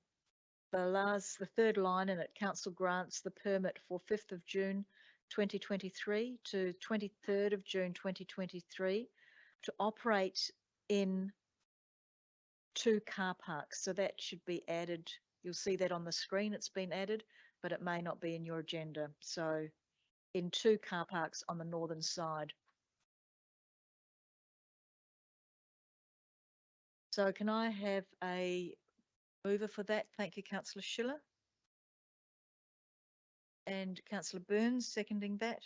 the third line in it, council grants the permit for 5th of June 2023 to 23rd of June 2023 to operate in 2 car parks. So that should be added. You'll see that on the screen, it's been added, but it may not be in your agenda. So in 2 car parks on the northern side. So can I have a mover for that? Thank you, Councillor Schiller. And Councillor Burns seconding that.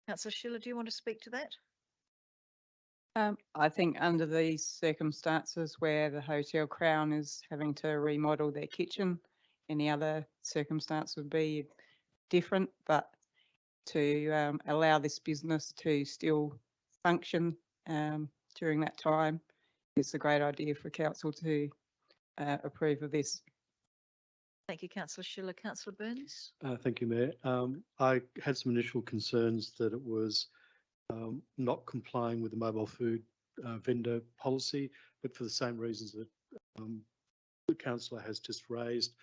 Councillor Schiller, do you want to speak to that? I think under these circumstances where the Hotel Crown is having to remodel their kitchen, any other circumstance would be different, but to allow this business to still function during that time, it's a great idea for council to approve of this. Thank you, Councillor Schiller. Councillor Burns? Thank you, Mayor. I had some initial concerns that it was not complying with the mobile food vendor policy, but for the same reasons that the councillor has just raised.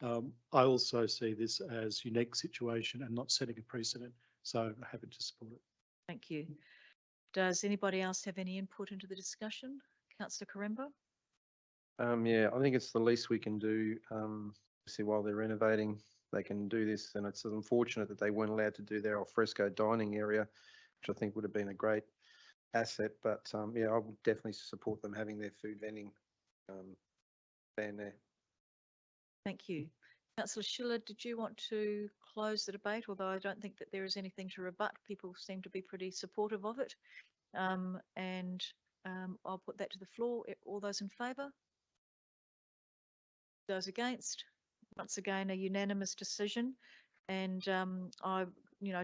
I also see this as unique situation and not setting a precedent, so I'm happy to support it. Thank you. Does anybody else have any input into the discussion? Councillor Karembo? Yeah, I think it's the least we can do. See, while they're renovating, they can do this, and it's unfortunate that they weren't allowed to do their alfresco dining area, which I think would have been a great asset. But yeah, I would definitely support them having their food vending ban there. Thank you. Councillor Schiller, did you want to close the debate? Although I don't think that there is anything to rebut. People seem to be pretty supportive of it. I'll put that to the floor. All those in favour? Those against? Once again, a unanimous decision. And I,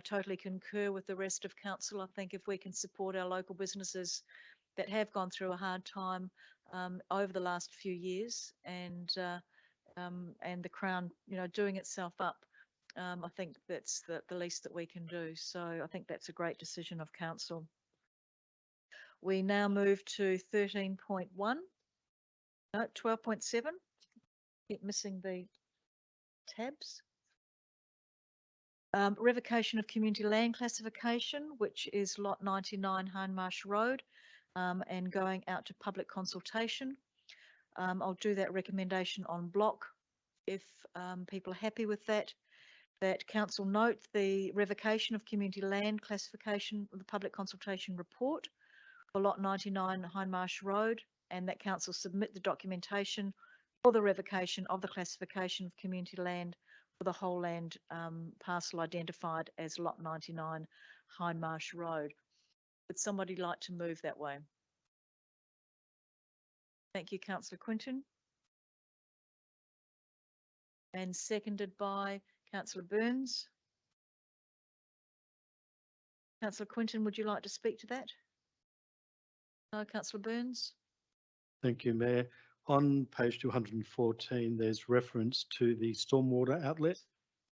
totally concur with the rest of council. I think if we can support our local businesses that have gone through a hard time over the last few years, and the Crown, doing itself up. I think that's the least that we can do. So I think that's a great decision of council. We now move to 13.1, no, 12.7. Keep missing the tabs. Revocation of community land classification, which is lot 99 Hindmarsh Road, and going out to public consultation. I'll do that recommendation en bloc if people are happy with that. That council note the revocation of community land classification of the public consultation report for lot 99 Hindmarsh Road, and that council submit the documentation for the revocation of the classification of community land for the whole land parcel identified as lot 99 Hindmarsh Road. Would somebody like to move that way? Thank you, Councillor Quinton. And seconded by Councillor Burns. Councillor Quinton, would you like to speak to that? No, Councillor Burns? Thank you, Mayor. On page 214, there's reference to the stormwater outlet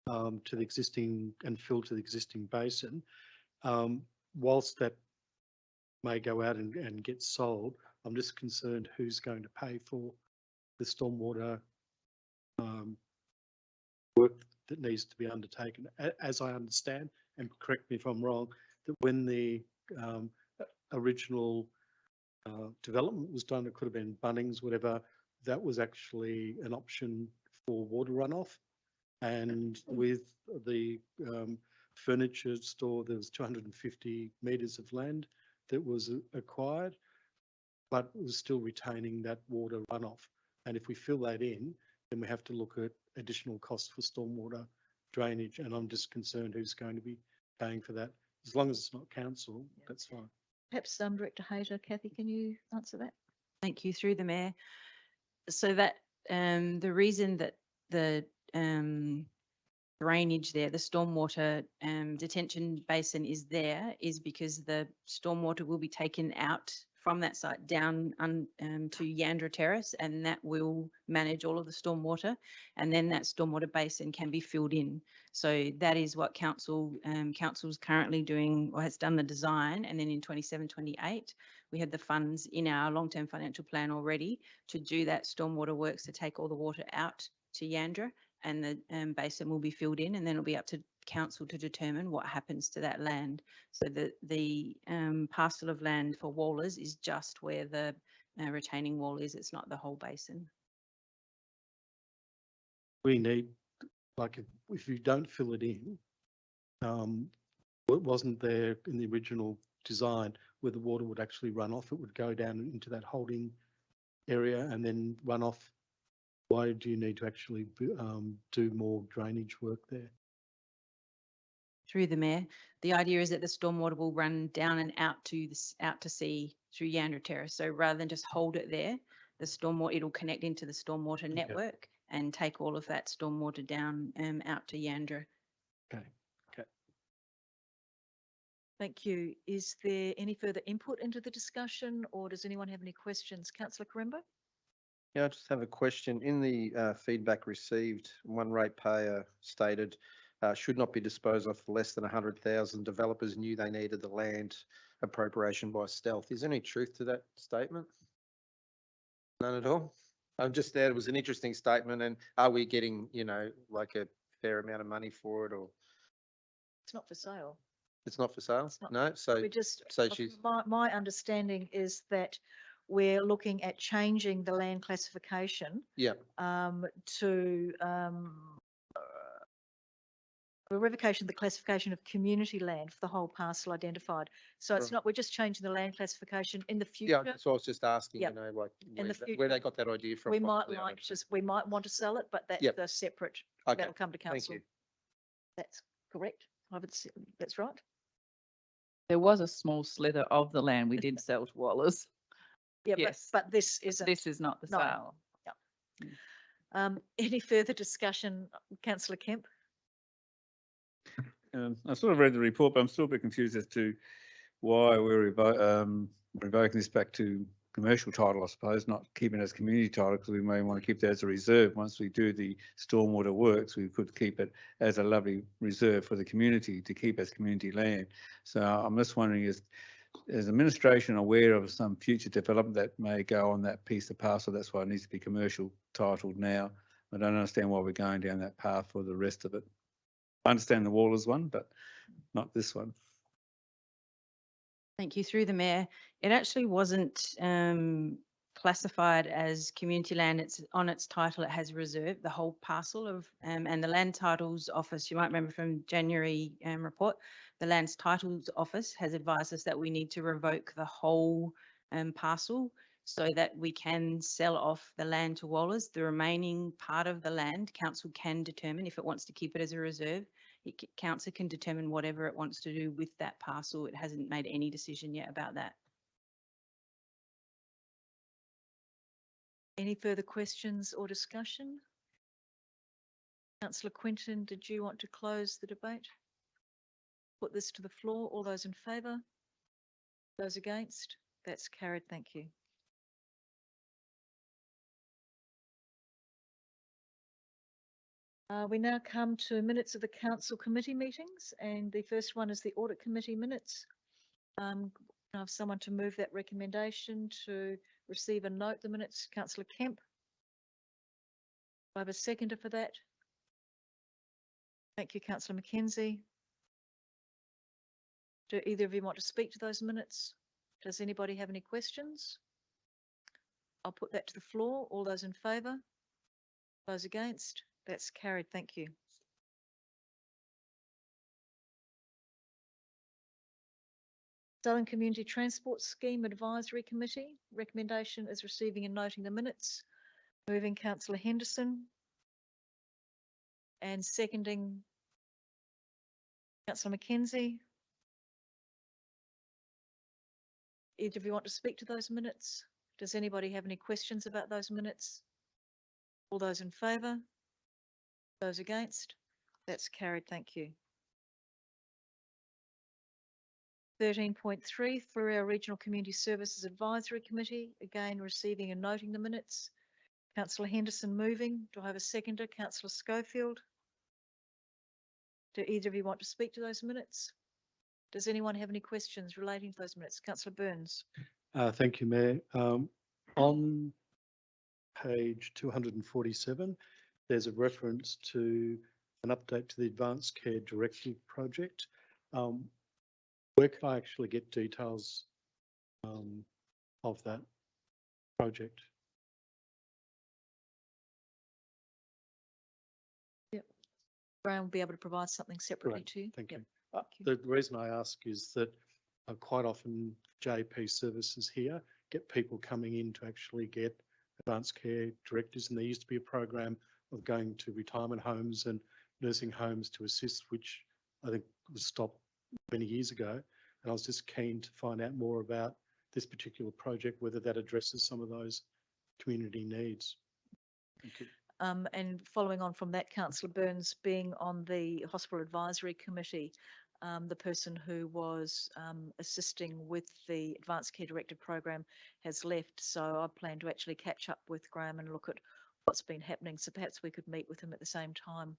to the existing and fill to the existing basin. Whilst that may go out and get sold, I'm just concerned who's going to pay for the stormwater work that needs to be undertaken. As I understand, and correct me if I'm wrong, that when the original development was done, it could have been Bunnings, whatever, that was actually an option for water runoff. And with the furniture store, there was 250 metres of land that was acquired, but was still retaining that water runoff. And if we fill that in, then we have to look at additional costs for stormwater drainage. And I'm just concerned who's going to be paying for that. As long as it's not council, that's fine. Perhaps Director Hayter, Kathy, can you answer that? Thank you, through the Mayor. So that the reason that the drainage there, the stormwater detention basin is there, is because the stormwater will be taken out from that site down to Yandra Terrace, and that will manage all of the stormwater, and then that stormwater basin can be filled in. So that is what council's currently doing, or has done the design, and then in 27-28 we have the funds in our long-term financial plan already to do that stormwater works, to take all the water out to Yandra, and the basin will be filled in, and then it'll be up to council to determine what happens to that land. So the parcel of land for Wallers is just where the retaining wall is. It's not the whole basin. We need, like, if you don't fill it in, what wasn't there in the original design where the water would actually run off, it would go down into that holding area and then run off. Why do you need to actually do more drainage work there? Through the Mayor, the idea is that the stormwater will run down and out to sea through Yandra Terrace. So rather than just hold it there, the stormwater, it'll connect into the stormwater network and take all of that stormwater down out to Yandra. Okay. Okay. Thank you. Is there any further input into the discussion, or does anyone have any questions? Councillor Karimba? Yeah, I just have a question. In the feedback received, one ratepayer stated should not be disposed of for less than 100,000. Developers knew they needed the land appropriation by stealth. Is there any truth to that statement? None at all? I'm just there. It was an interesting statement. And are we getting, like a fair amount of money for it, or? It's not for sale. It's not for sale? It's not. No? So, We just, so she's, my understanding is that we're looking at changing the land classification yeah, to the revocation of the classification of community land for the whole parcel identified. So it's Right. not, we're just changing the land classification in the yeah, future. so I was just asking, Yep. like In the where they future, got that idea from. we might possibly, I like don't know. we might want to sell it, but that's Yep. a separate, Okay, that'll come to thank council. you. That's correct. I would say, that's right. There was a small slither of the land we did sell to Wallers. Yeah, Yes. but this isn't. This is not the No. sale. Any further discussion, Councillor Kemp? I sort of read the report, but I'm still a bit confused as to why we're revoking this back to commercial title, I suppose, not keeping it as community title, because we may want to keep that as a reserve. Once we do the stormwater works, we could keep it as a lovely reserve for the community to keep as community land. So I'm just wondering, is administration aware of some future development that may go on that piece of parcel? That's why it needs to be commercial titled now. I don't understand why we're going down that path for the rest of it. I understand the Wallers one, but not this one. Thank you. Through the mayor, it actually wasn't classified as community land. It's on its title. It has reserve, the whole parcel of, and the Land Titles Office, you might remember from January report, the Lands Titles Office has advised us that we need to revoke the whole parcel so that we can sell off the land to Wallers. The remaining part of the land, council can determine if it wants to keep it as a reserve. Council can determine whatever it wants to do with that parcel. It hasn't made any decision yet about that. Any further questions or discussion? Councillor Quinton, did you want to close the debate? Put this to the floor. All those in favour? Those against? That's carried. Thank you. We now come to minutes of the council committee meetings, and the first one is the audit committee minutes. I have someone to move that recommendation to receive and note the minutes. Councillor Kemp. Do I have a seconder for that? Thank you, Councillor McKenzie. Do either of you want to speak to those minutes? Does anybody have any questions? I'll put that to the floor. All those in favour? Those against? That's carried. Thank you. Southern Community Transport Scheme Advisory Committee. Recommendation is receiving and noting the minutes. Moving Councillor Henderson. And seconding Councillor McKenzie. Either of you want to speak to those minutes? Does anybody have any questions about those minutes? All those in favour? Those against? That's carried. Thank you. 13.3, Fleurieu Regional Community Services Advisory Committee. Again, receiving and noting the minutes. Councillor Henderson moving. Do I have a seconder? Councillor Schofield. Do either of you want to speak to those minutes? Does anyone have any questions relating to those minutes? Councillor Burns. Thank you, Mayor. On page 247, there's a reference to an update to the Advanced Care Directive project. Where can I actually get details of that project? Yep. Graham will be able to provide something separately Great, to you. thank Yep. you. The reason I ask is that quite often JP services here get people coming in to actually get advanced care directives, and there used to be a program of going to retirement homes and nursing homes to assist, which I think was stopped many years ago. And I was just keen to find out more about this particular project, whether that addresses some of those community needs. Thank you. And following on from that, Councillor Burns being on the Hospital Advisory Committee, the person who was assisting with the Advanced Care Directive program has left. So I plan to actually catch up with Graham and look at what's been happening. So perhaps we could meet with him at the same time.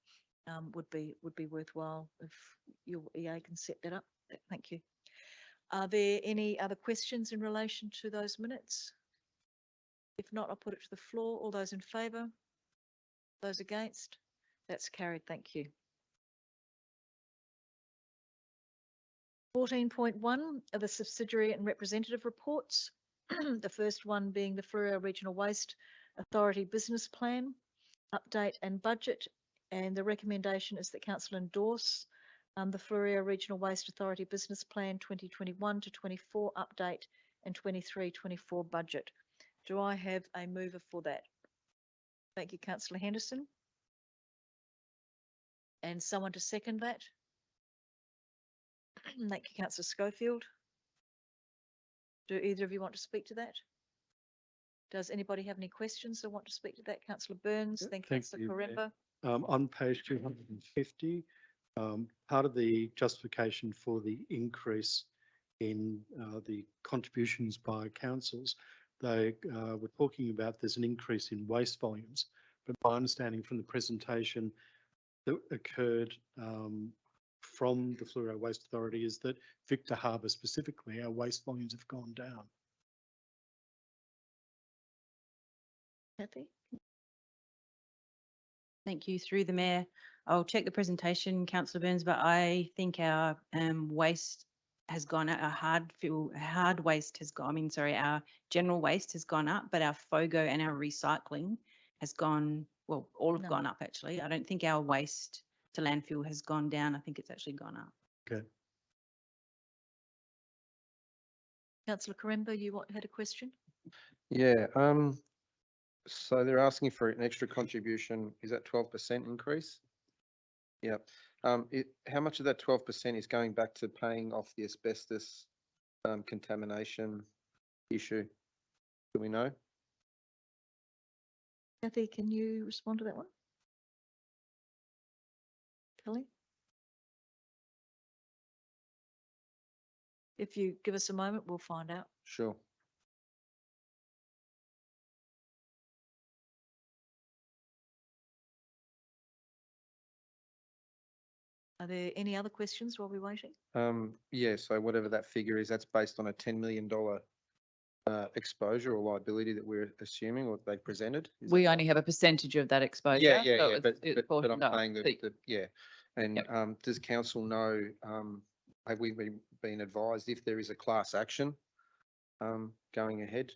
Would be worthwhile if your EA can set that up. Thank you. Are there any other questions in relation to those minutes? If not, I'll put it to the floor. All those in favour? Those against? That's carried. Thank you. 14.1 are the subsidiary and representative reports. The first one being the Fleurieu Regional Waste Authority Business Plan, Update and Budget, and the recommendation is that Council endorse the Fleurieu Regional Waste Authority Business Plan 2021 to 24 Update and 23-24 Budget. Do I have a mover for that? Thank you, Councillor Henderson. And someone to second that? Thank you, Councillor Schofield. Do either of you want to speak to that? Does anybody have any questions or want to speak to that? Councillor Burns, then Councillor Koremba. On page 250, part of the justification for the increase in the contributions by councils, they were talking about there's an increase in waste volumes. But my understanding from the presentation that occurred from the Fluoro Waste Authority is that Victor Harbour specifically, our waste volumes have gone down. Kathy? Thank you. Through the Mayor, I'll check the presentation, Councillor Burns, but I think our waste has gone up, our hard waste has gone, our general waste has gone up, but our FOGO and our recycling has gone, well, all have No. gone up actually. I don't think our waste to landfill has gone down. I think it's actually gone up. Okay. Councillor Karemba, you had a question? Yeah, so they're asking for an extra contribution. Is that 12% increase? Yeah. How much of that 12% is going back to paying off the asbestos contamination issue? Do we know? Kathy, can you respond to that one? Kelly? If you give us a moment, we'll find out. Sure. Are there any other questions while we're waiting? Yeah, so whatever that figure is, that's based on a $10 million exposure or liability that we're assuming or they presented. Is We that only have a percentage of that exposure. Yeah, yeah, so yeah, it's but I'm no, saying that, yeah. And Yep. does council know, have we been advised if there is a class action going ahead?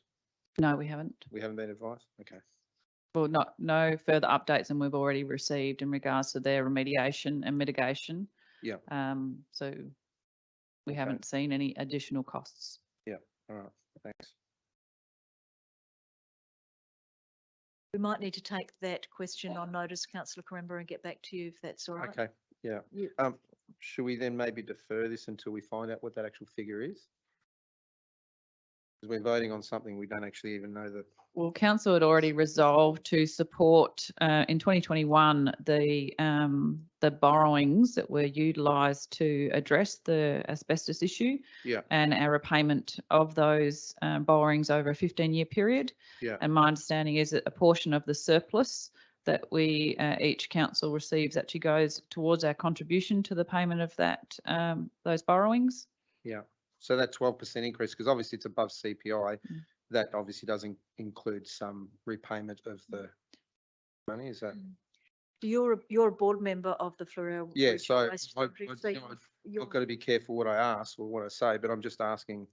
No, we haven't. We haven't been advised? Okay. Well, no further updates than we've already received in regards to their remediation and mitigation. Yeah. So we haven't seen any additional costs. Yeah, all right, thanks. We might need to take that question on notice, councillor Karemba, and get back to you if that's all right. Okay, yeah. You- Should we then maybe defer this until we find out what that actual figure is? Because we're voting on something we don't actually even know that. Well, council had already resolved to support in 2021 the borrowings that were utilised to address the asbestos issue. Yeah. And our repayment of those borrowings over a 15-year period. Yeah. And my understanding is that a portion of the surplus that we each council receives actually goes towards our contribution to the payment of that those borrowings. Yeah. So that 12% increase, because obviously it's above CPI, that obviously doesn't include some repayment of the money, is that? You're a board member of the Fluoro. Yeah, Waste so Authority, so I've got to be careful what I ask or what I say, but I'm just asking,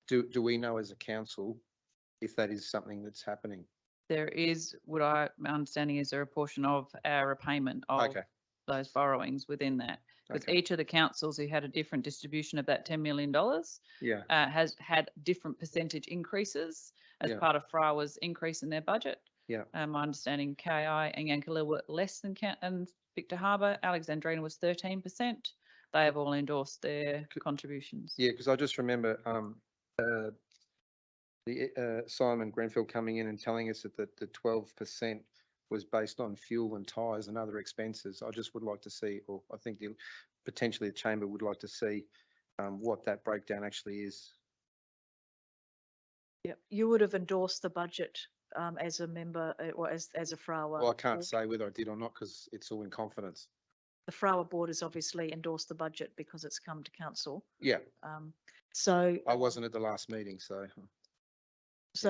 do we know as a council if that is something that's happening? There is, my understanding is there a portion of our repayment of Okay. those borrowings within that. Because Okay. each of the councils who had a different distribution of that $10 million Yeah. has had different percentage increases as Yeah. part of FRAWA's increase in their budget. Yeah. My understanding, KI and Yankalil were less than and Victor Harbour. Alexandrina was 13%. They have all endorsed their contributions. Yeah, because I just remember Simon Grenfell coming in and telling us that the 12% was based on fuel and tyres and other expenses. I just would like to see, or I think potentially the chamber would like to see what that breakdown actually is. Yeah, you would have endorsed the budget as a member or as a FRAWA. Well, I can't board. say whether I did or not because it's all in confidence. The FRAWA board has obviously endorsed the budget because it's come to council. Yeah, So I wasn't at the last meeting, so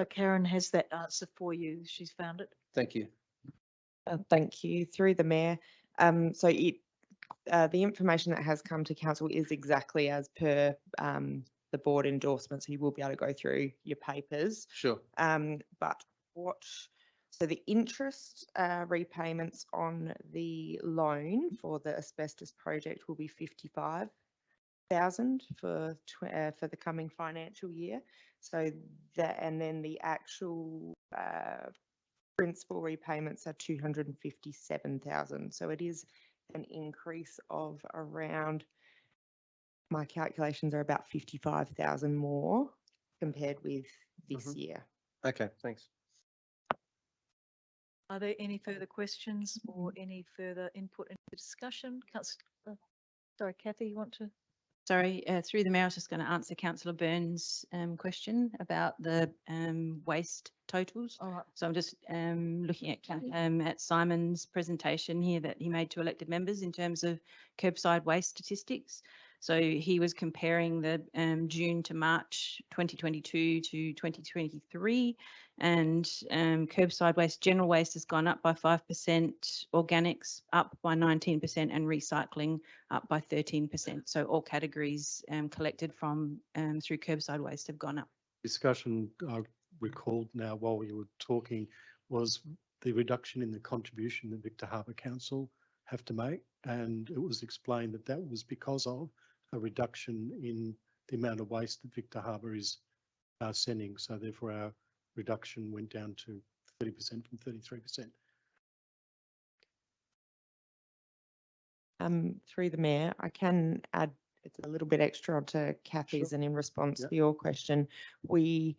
Karen has that answer for you. She's found it. thank you. Thank you. Through the Mayor. The information that has come to council is exactly as per the board endorsement, so you will be able to go through your papers. Sure. So the interest repayments on the loan for the asbestos project will be 55,000 for the coming financial year. So that, and then the actual principal repayments are 257,000. So it is an increase of around, my calculations are about 55,000 more compared with this year. Okay, thanks. Are there any further questions or any further input into the discussion? Sorry, Kathy, you want to? Sorry, through the mayor, I was just going to answer Councillor Burns' question about the waste totals. All right. So I'm just looking at Simon's presentation here that he made to elected members in terms of curbside waste statistics. So he was comparing the June to March 2022 to 2023, and curbside waste, general waste has gone up by 5%, organics up by 19%, and recycling up by 13%. So all categories collected from through curbside waste have gone up. Discussion I recalled now while you were talking was the reduction in the contribution that Victor Harbor Council have to make, and it was explained that that was because of a reduction in the amount of waste that Victor Harbor is sending. So therefore our reduction went down to 30% from 33%. Through the mayor, I can add it's a little bit extra onto Kathy's, and in response to your question, we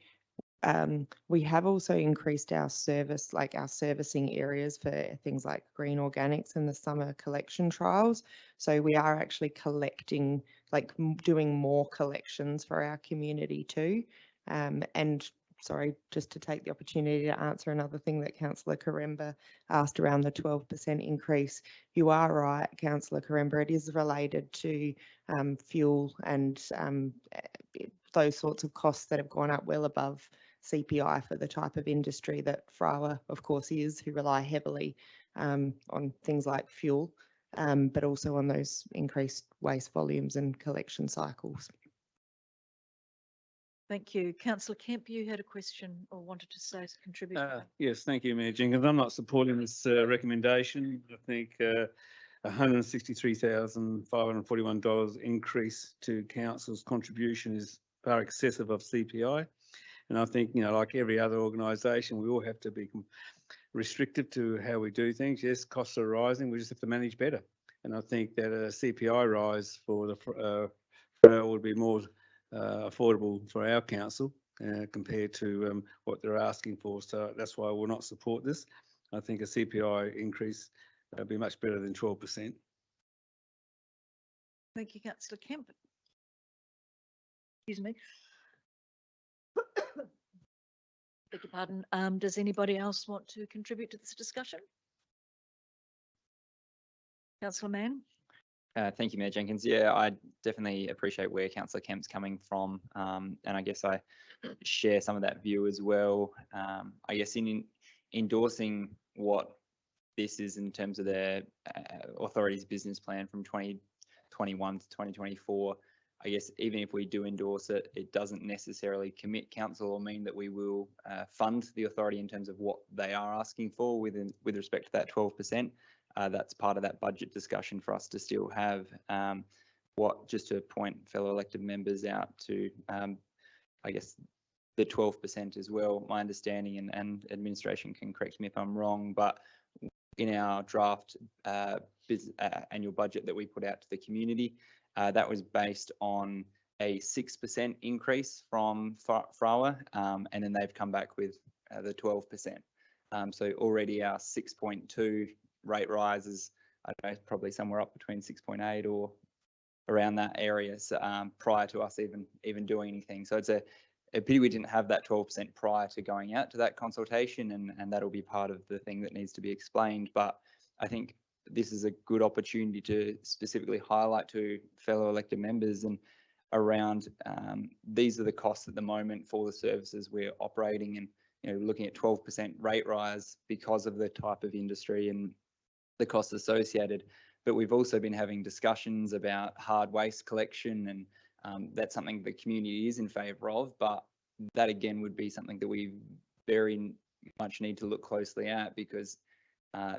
have also increased our service, like our servicing areas for things like green organics and the summer collection trials. So we are actually collecting, like doing more collections for our community too. And sorry, just to take the opportunity to answer another thing that Councillor Karemba asked around the 12% increase. You are right, Councillor Karemba, it is related to fuel and those sorts of costs that have gone up well above CPI for the type of industry that Frawa, of course, is, who rely heavily on things like fuel, but also on those increased waste volumes and collection cycles. Thank you. Councillor Kemp, you had a question or wanted to say, contribute. Yes, thank you, Mayor Jenkins. I'm not supporting this recommendation. I think $163,541 increase to council's contribution is far excessive of CPI. And I think, like every other organisation, we all have to be restrictive to how we do things. Yes, costs are rising. We just have to manage better. And I think that a CPI rise for the would be more affordable for our council compared to what they're asking for. So that's why I will not support this. I think a CPI increase would be much better than 12%. Thank you, Councillor Kemp. Excuse me. Beg your pardon. Does anybody else want to contribute to this discussion? Councillor Mann. Thank you, Mayor Jenkins. Yeah, I definitely appreciate where Councillor Kemp's coming from, and I guess I share some of that view as well. I guess in endorsing what this is in terms of their authority's business plan from 2021 to 2024, I guess even if we do endorse it, it doesn't necessarily commit council or mean that we will fund the authority in terms of what they are asking for with respect to that 12%. That's part of that budget discussion for us to still have. Just to point fellow elected members out to, I guess, the 12% as well. My understanding, and administration can correct me if I'm wrong, but in our draft annual budget that we put out to the community, that was based on a 6% increase from Frawa, and then they've come back with the 12%. So already our 6.2 rate rises, I don't know, probably somewhere up between 6.8 or around that area, so, prior to us even doing anything. So it's a pity we didn't have that 12% prior to going out to that consultation, and that'll be part of the thing that needs to be explained. But I think this is a good opportunity to specifically highlight to fellow elected members and around these are the costs at the moment for the services we're operating, and looking at 12% rate rise because of the type of industry and the costs associated. But we've also been having discussions about hard waste collection, and that's something the community is in favour of, but that again would be something that we very much need to look closely at, because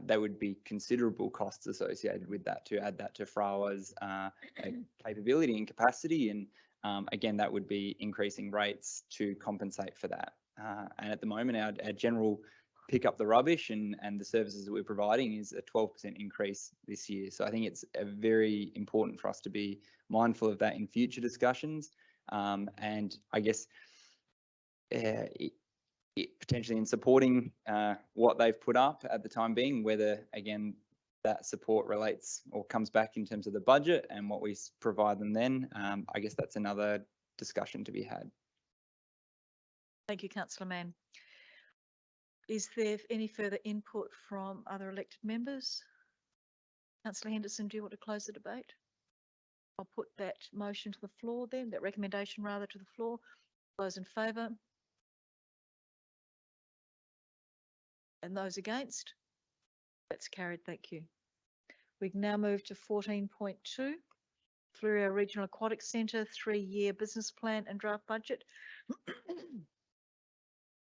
there would be considerable costs associated with that to add that to Frawa's capability and capacity, and again that would be increasing rates to compensate for that. And at the moment our general pick up the rubbish and the services that we're providing is a 12% increase this year. So I think it's very important for us to be mindful of that in future discussions, and I guess potentially in supporting what they've put up at the time being, whether again that support relates or comes back in terms of the budget and what we provide them then, I guess that's another discussion to be had. Thank you, Councillor Mann. Is there any further input from other elected members? Councillor Henderson, do you want to close the debate? I'll put that motion to the floor then, that recommendation rather to the floor. Those in favour? And those against? That's carried, thank you. We can now move to 14.2, Fleurieu Regional Aquatic Centre 3-year business plan and draft budget.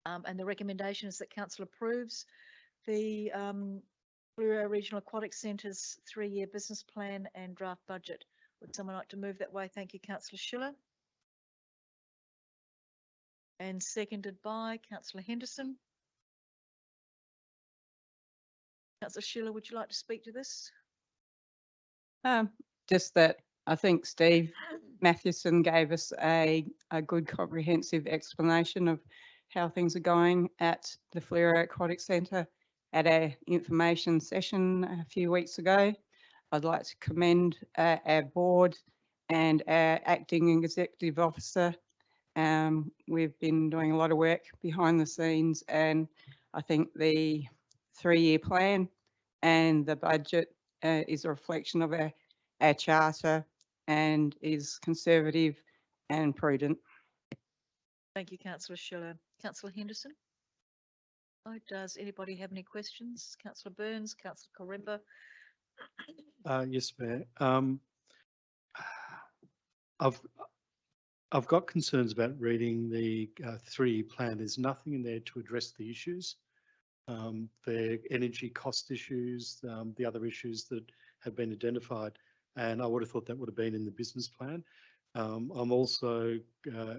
And the recommendation is that council approves the Fleurieu Regional Aquatic Centre's 3-year business plan and draft budget. Would someone like to move that way? Thank you, Councillor Schiller. And seconded by Councillor Henderson. Councillor Schiller, would you like to speak to this? Just that I think Steve Mathewson gave us a good comprehensive explanation of how things are going at the Fleurieu Aquatic Centre at our information session a few weeks ago. I'd like to commend our board and our acting executive officer. We've been doing a lot of work behind the scenes, and I think the 3-year plan and the budget is a reflection of our charter and is conservative and prudent. Thank you, Councillor Schiller. Councillor Henderson? Oh, does anybody have any questions? Councillor Burns, Councillor Corimba? Yes, Mayor. I've got concerns about reading the 3-year plan. There's nothing in there to address the issues, the energy cost issues, the other issues that have been identified, and I would have thought that would have been in the business plan. I'm also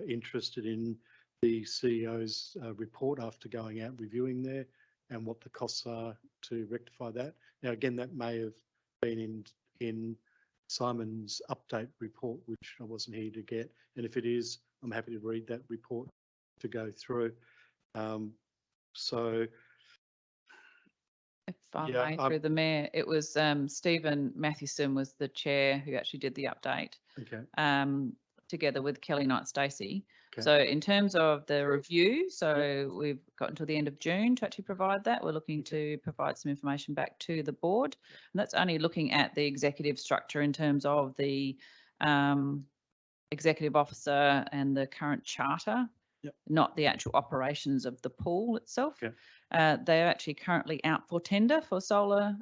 interested in the CEO's report after going out reviewing there and what the costs are to rectify that. Now, again, that may have been in Simon's update report, which I wasn't here to get. And if it is, I'm happy to read that report to go through. So, If I yeah, may, through the mayor, it was Stephen Mathewson was the chair who actually did the update. Okay. Together with Kelly Knight Stacey. Okay. So in terms of the review, so we've got until the end of June to actually provide that. We're looking to provide some information back to the board. And that's only looking at the executive structure in terms of the executive officer and the current charter, not the actual operations of the pool itself. They're actually currently out for tender for solar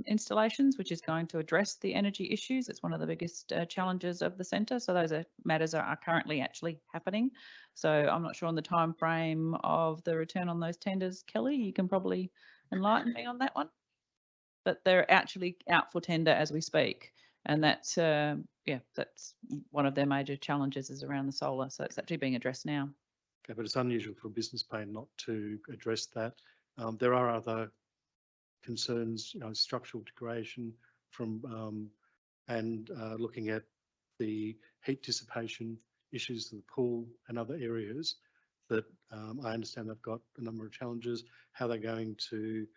installations, which is going to address the energy issues. It's one of the biggest challenges of the centre. So those matters are currently actually happening. So I'm not sure on the time frame of the return on those tenders. Kelly, you can probably enlighten me on that one. But they're actually out for tender as we speak. And that's, that's one of their major challenges is around the solar. So it's actually being addressed now. Okay, but it's unusual for a business plan not to address that. There are other concerns, structural degradation from and looking at the heat dissipation issues of the pool and other areas that I understand they've got a number of challenges, how they're going to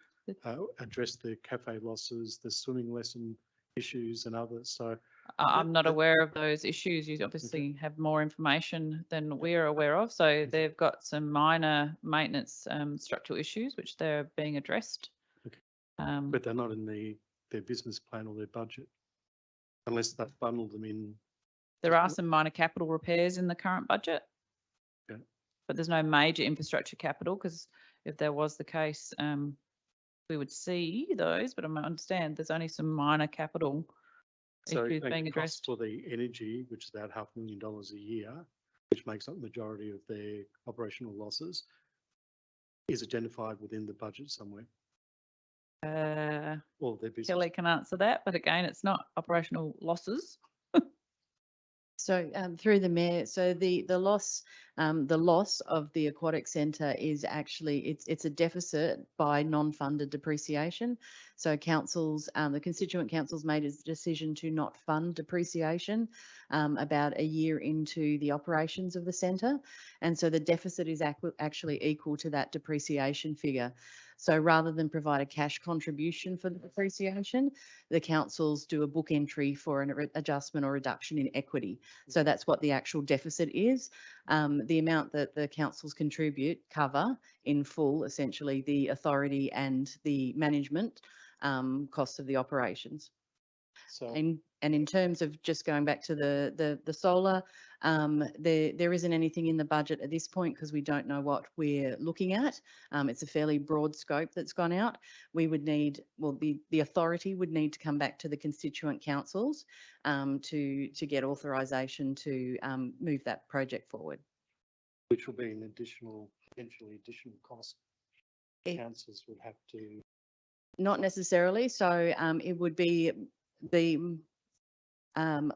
address the cafe losses, the swimming lesson issues and others. So I'm not aware of those issues. You obviously have more information than we're aware of. So they've got some minor maintenance structural issues which they're being addressed. But they're not in their business plan or their budget, unless they've bundled them in. There are some minor capital repairs in the current budget, but there's no major infrastructure capital, because if there was the case, we would see those, but I understand there's only some minor capital issues being addressed. For the energy, which is about $500,000 a year, which makes up the majority of their operational losses, is identified within the budget somewhere. Or their business. Kelly can answer that, but again, it's not operational losses. So through the mayor, so the loss of the aquatic centre is actually it's a deficit by non-funded depreciation. So councils, the constituent councils made a decision to not fund depreciation about a year into the operations of the centre, and so the deficit is actually equal to that depreciation figure. So rather than provide a cash contribution for the depreciation, the councils do a book entry for an adjustment or reduction in equity. So that's what the actual deficit is. The amount that the councils contribute cover in full, essentially, the authority and the management costs of the operations. So And in terms of just going back to the solar, there isn't anything in the budget at this point because we don't know what we're looking at. It's a fairly broad scope that's gone out. We would need, well, the authority would need to come back to the constituent councils to get authorisation to move that project forward. which will be an additional, potentially additional cost. It- Councils would have to. Not necessarily. So it would be the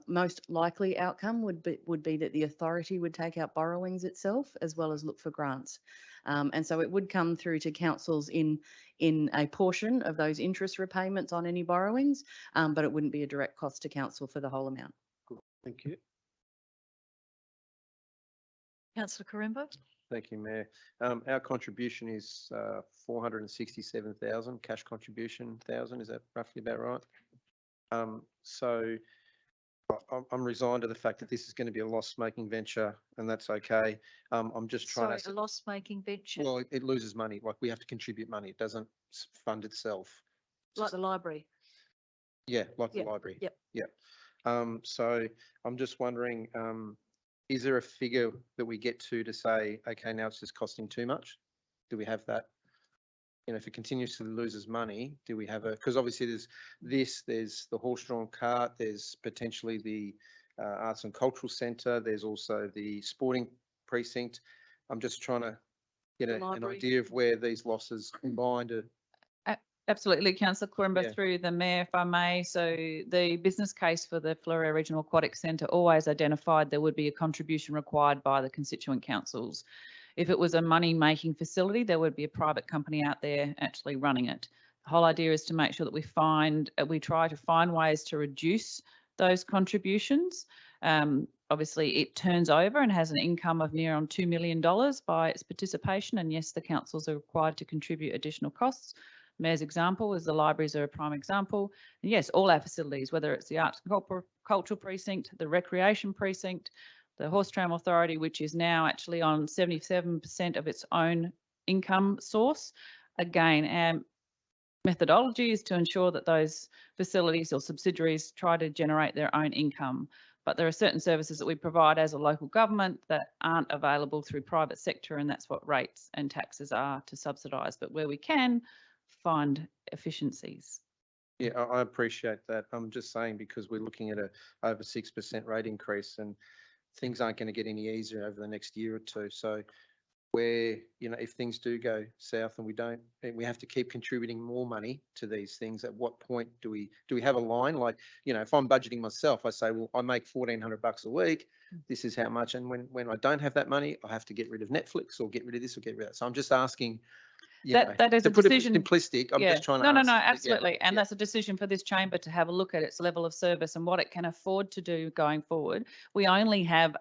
most likely outcome would be that the authority would take out borrowings itself as well as look for grants. And so it would come through to councils in a portion of those interest repayments on any borrowings, but it wouldn't be a direct cost to council for the whole amount. Good, thank you. Councillor Corimbo? Thank you, Mayor. Our contribution is 467,000, cash contribution 1,000. Is that roughly about right? So I'm resigned to the fact that this is going to be a loss-making venture, and that's okay. I'm just trying Sorry, a to. loss-making venture, Well, it loses money. Like, we have to contribute money. It doesn't fund itself. like the library. Yeah, like the Yep, library. yep. Yeah. So I'm just wondering, is there a figure that we get to say, okay, now it's just costing too much? Do we have that? You know, if it continuously loses money, do we have because obviously there's the horse-drawn cart, there's potentially the Arts and Cultural Centre, there's also the sporting precinct. I'm just trying to get an library. idea of where these losses combined are. Absolutely, Councillor Corimbo, Yeah. through the Mayor, if I may. So the business case for the Fleurieu Regional Aquatic Centre always identified there would be a contribution required by the constituent councils. If it was a money-making facility, there would be a private company out there actually running it. The whole idea is to make sure that we try to find ways to reduce those contributions. Obviously, it turns over and has an income of near on $2 million by its participation. And yes, the councils are required to contribute additional costs. Mayor's example is the libraries are a prime example. And yes, all our facilities, whether it's the Arts and Cultural Precinct, the Recreation Precinct, the Horse Tram Authority, which is now actually on 77% of its own income source. Again, our methodology is to ensure that those facilities or subsidiaries try to generate their own income. But there are certain services that we provide as a local government that aren't available through private sector, and that's what rates and taxes are to subsidise. But where we can, find efficiencies. Yeah, I appreciate that. I'm just saying because we're looking at a over 6% rate increase and things aren't going to get any easier over the next year or two. So where, you know, if things do go south and we have to keep contributing more money to these things, at what point do we have a line? Like, you know, if I'm budgeting myself, I say, well, I make $1,400 a week. This is how much. And when I don't have that money, I have to get rid of Netflix or get rid of this or get rid of that. So I'm just asking, That is to a put decision. it simplistic, I'm just trying to No, ask. absolutely. And that's a decision for this chamber to have a look at its level of service and what it can afford to do going forward. We only have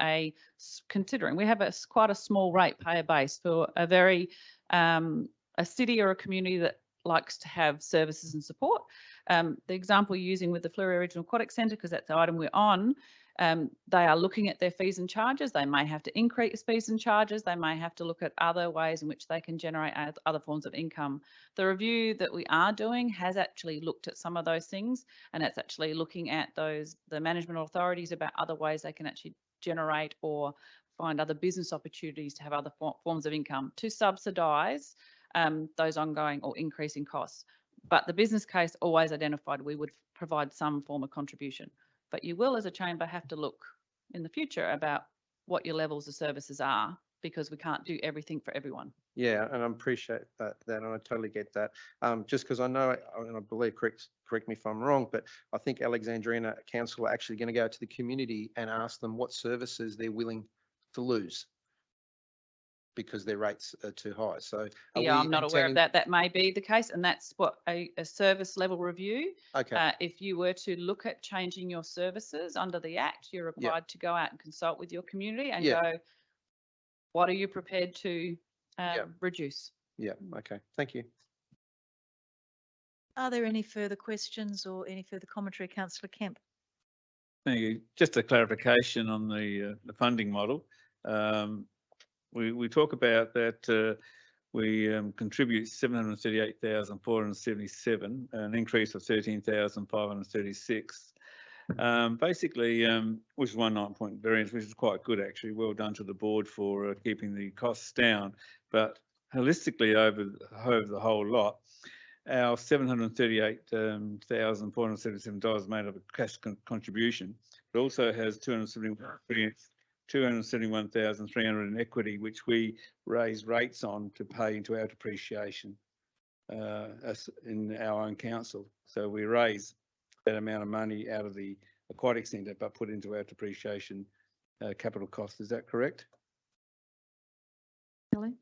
considering we have quite a small ratepayer base for a very, a city or a community that likes to have services and support. The example you're using with the Fleurieu Regional Aquatic Centre, because that's the item we're on, they are looking at their fees and charges. They may have to increase fees and charges. They may have to look at other ways in which they can generate other forms of income. The review that we are doing has actually looked at some of those things, and it's actually looking at the management authorities about other ways they can actually generate or find other business opportunities to have other forms of income to subsidise those ongoing or increasing costs. But the business case always identified we would provide some form of contribution. But you will, as a chamber, have to look in the future about what your levels of services are, because we can't do everything for everyone. Yeah, and I appreciate that, and I totally get that. Just because I know, and I believe, correct me if I'm wrong, but I think Alexandrina Council are actually going to go to the community and ask them what services they're willing to lose because their rates are too high. So yeah, I'm not aware of that. That may be the case, and that's what a service level review. Okay. If you were to look at changing your services under the Act, you're required to go out and consult with your community and go, what are you prepared to reduce? Yeah. Okay. Thank you. Are there any further questions or any further commentary, councillor Kemp? Thank you. Just a clarification on the funding model. We talk about that we contribute 738,477, an increase of 13,536. Basically, which is 1.9-point variance, which is quite good actually. Well done to the board for keeping the costs down. But holistically over the whole lot, our $738,477 made up of cash contribution. It also has 271,300 in equity, which we raise rates on to pay into our depreciation as in our own council. So we raise that amount of money out of the aquatic centre, but put into our depreciation capital cost. Is that correct? Kelly?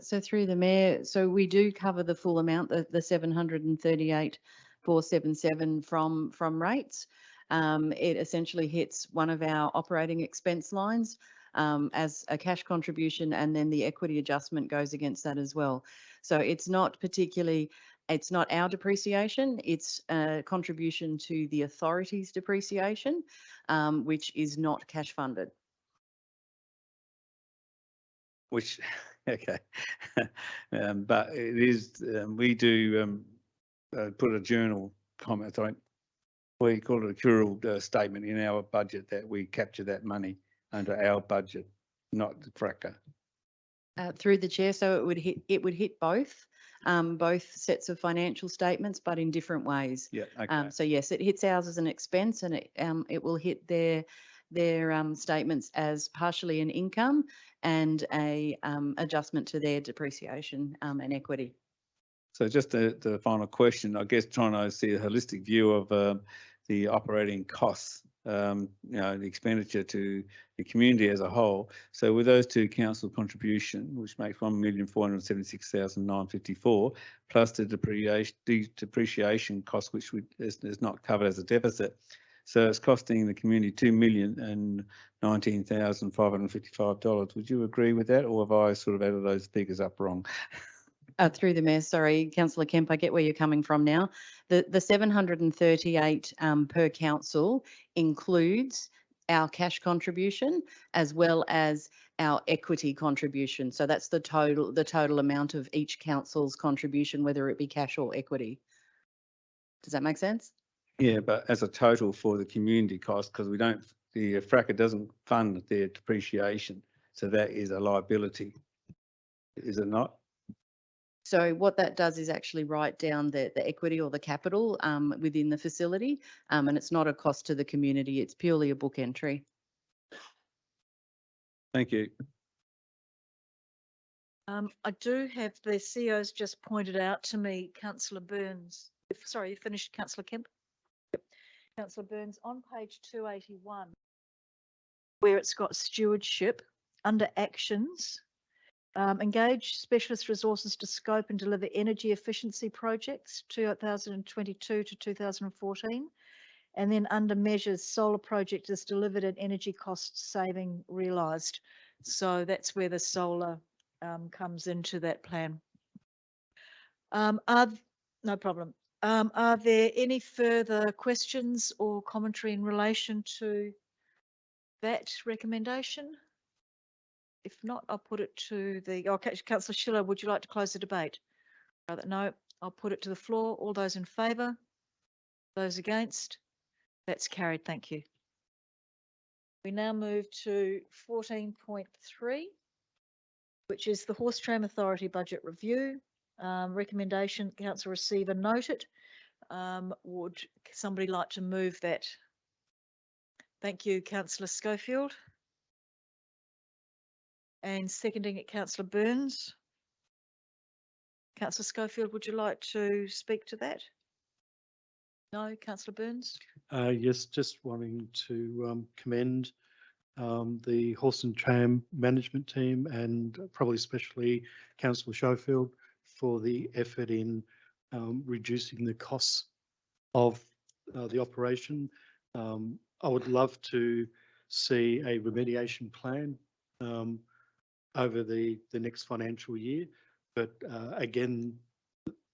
So through the Mayor, so we do cover the full amount, the 738,477 from rates. It essentially hits one of our operating expense lines as a cash contribution, and then the equity adjustment goes against that as well. So it's not our depreciation, it's a contribution to the authority's depreciation, which is not cash funded. Which, okay, but it is, we do put a journal comment, we call it a accrual statement in our budget that we capture that money under our budget, not the FRACA. Through the chair, so it would hit both sets of financial statements, but in different ways. Yeah. Okay. So yes, it hits ours as an expense, and it will hit their statements as partially an income and a adjustment to their depreciation and equity. So just the final question, I guess, trying to see a holistic view of the operating costs, the expenditure to the community as a whole. So with those two council contribution, which makes 1,476,954, plus the depreciation cost, which is not covered as a deficit. So it's costing the community $2,019,555. Would you agree with that, or have I sort of added those figures up wrong? Through the Mayor, sorry, Councillor Kemp, I get where you're coming from now. The 738 per council includes our cash contribution as well as our equity contribution. So that's the total amount of each council's contribution, whether it be cash or equity. Does that make sense? Yeah, but as a total for the community cost, because the FRACA doesn't fund their depreciation, so that is a liability, is it not? So what that does is actually write down the equity or the capital within the facility, and it's not a cost to the community. It's purely a book entry. Thank you. I do have the CEO's just pointed out to me, Councillor Burns. Sorry, you finished, Councillor Kemp? Yep. Councillor Burns, on page 281, where it's got stewardship, under actions, engage specialist resources to scope and deliver energy efficiency projects 2022 to 2014. And then under measures, solar project is delivered and energy cost saving realised. So that's where the solar comes into that plan. No problem. Are there any further questions or commentary in relation to that recommendation? If not, I'll put it to the, Councillor Schiller, would you like to close the debate? No, I'll put it to the floor. All those in favour? Those against? That's carried. Thank you. We now move to 14.3, which is the Horse Tram Authority Budget Review. Recommendation, Council Receiver noted. Would somebody like to move that? Thank you, Councillor Schofield. And seconding it, Councillor Burns. Councillor Schofield, would you like to speak to that? No, Councillor Burns? Yes, just wanting to commend the Horse and Tram management team and probably especially Councillor Schofield for the effort in reducing the costs of the operation. I would love to see a remediation plan over the next financial year, but again,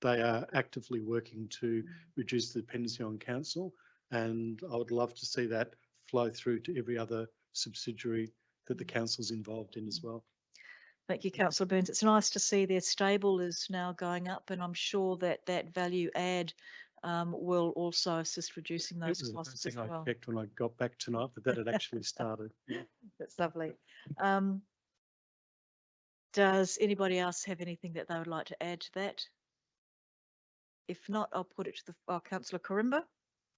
they are actively working to reduce the dependency on council, and I would love to see that flow through to every other subsidiary that the council's involved in as well. Thank you, Councillor Burns. It's nice to see their stable is now going up, and I'm sure that that value add will also assist reducing It those was the costs first as thing I well. checked when I got back tonight, that had actually started. Yeah. That's lovely. Does anybody else have anything that they would like to add to that? If not, I'll put it to the Councillor Corimba.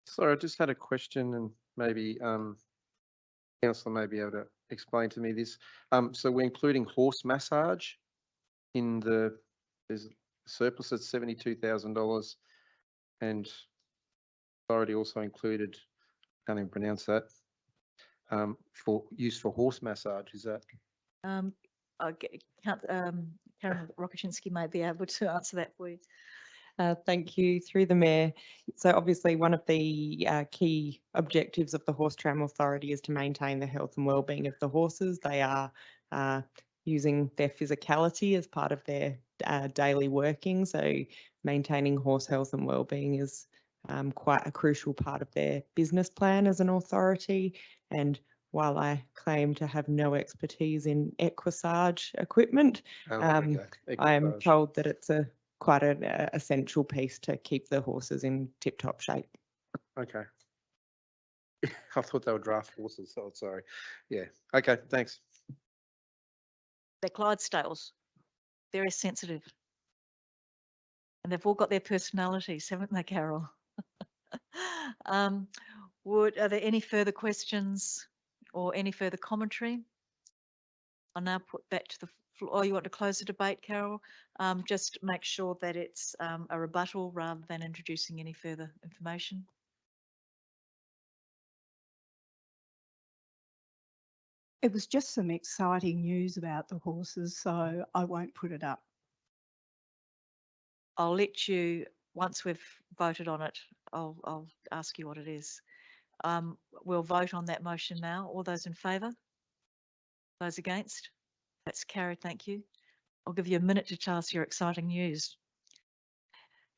Sorry, I just had a question and maybe councillor may be able to explain to me this. So we're including horse massage in there's a surplus at $72,000 and authority also included, can't even pronounce that, for use for horse massage, is that? Karen Rokaczynski may be able to answer that for you. Thank you. Through the Mayor. So obviously one of the key objectives of the Horse Tram Authority is to maintain the health and well-being of the horses. They are using their physicality as part of their daily working. So maintaining horse health and well-being is quite a crucial part of their business plan as an authority. And while I claim to have no expertise in equissage equipment, I am told that it's quite an essential piece to keep the horses in tip-top shape. Okay. I thought they were draft horses, so sorry. Yeah, okay, thanks. They're Clydesdales, very sensitive. And they've all got their personalities, haven't they, Carol? Are there any further questions or any further commentary? I'll now put back to the floor. Oh, you want to close the debate, Carol? Just make sure that it's a rebuttal rather than introducing any further information. It was just some exciting news about the horses, so I won't put it up. I'll let you, once we've voted on it, I'll ask you what it is. We'll vote on that motion now. All those in favour? Those against? That's carried, thank you. I'll give you a minute to tell us your exciting news.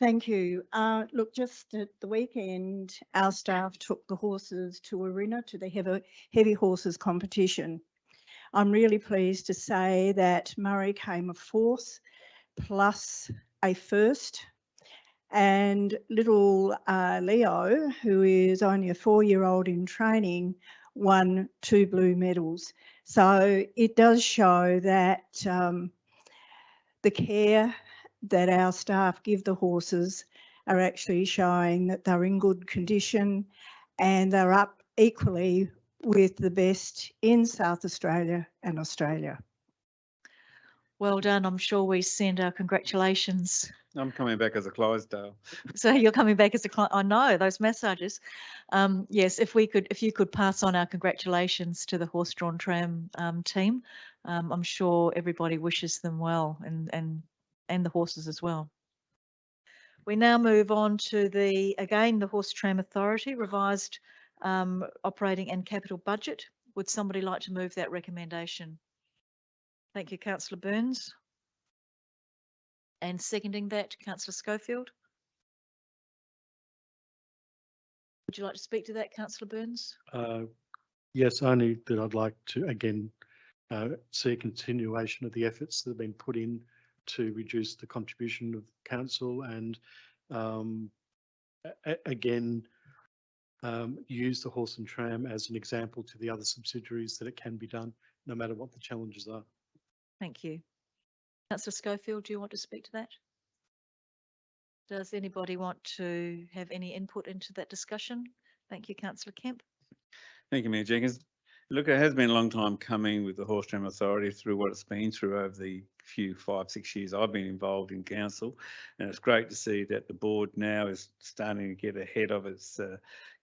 Thank you. Look, just at the weekend, our staff took the horses to Arena to the heavy horses competition. I'm really pleased to say that Murray came a fourth plus a first, and little Leo, who is only a 4-year-old in training, won 2 blue medals. So it does show that the care that our staff give the horses are actually showing that they're in good condition and they're up equally with the best in South Australia and Australia. Well done. I'm sure we send our congratulations. I'm coming back as a Clydesdale. So you're coming back as a client. I know those massages. Yes, if you could pass on our congratulations to the horse-drawn tram team. I'm sure everybody wishes them well, and the horses as well. We now move on to the Horse Tram Authority revised operating and capital budget. Would somebody like to move that recommendation? Thank you, Councillor Burns. And seconding that, Councillor Schofield. Would you like to speak to that, Councillor Burns? Yes, only that I'd like to again see a continuation of the efforts that have been put in to reduce the contribution of council and again use the horse and tram as an example to the other subsidiaries that it can be done no matter what the challenges are. Thank you. Councillor Schofield, do you want to speak to that? Does anybody want to have any input into that discussion? Thank you, Councillor Kemp. Thank you, Mayor Jenkins. Look, it has been a long time coming with the Horse Tram Authority through what it's been through over the few 5-6 years I've been involved in council, and it's great to see that the board now is starting to get ahead of its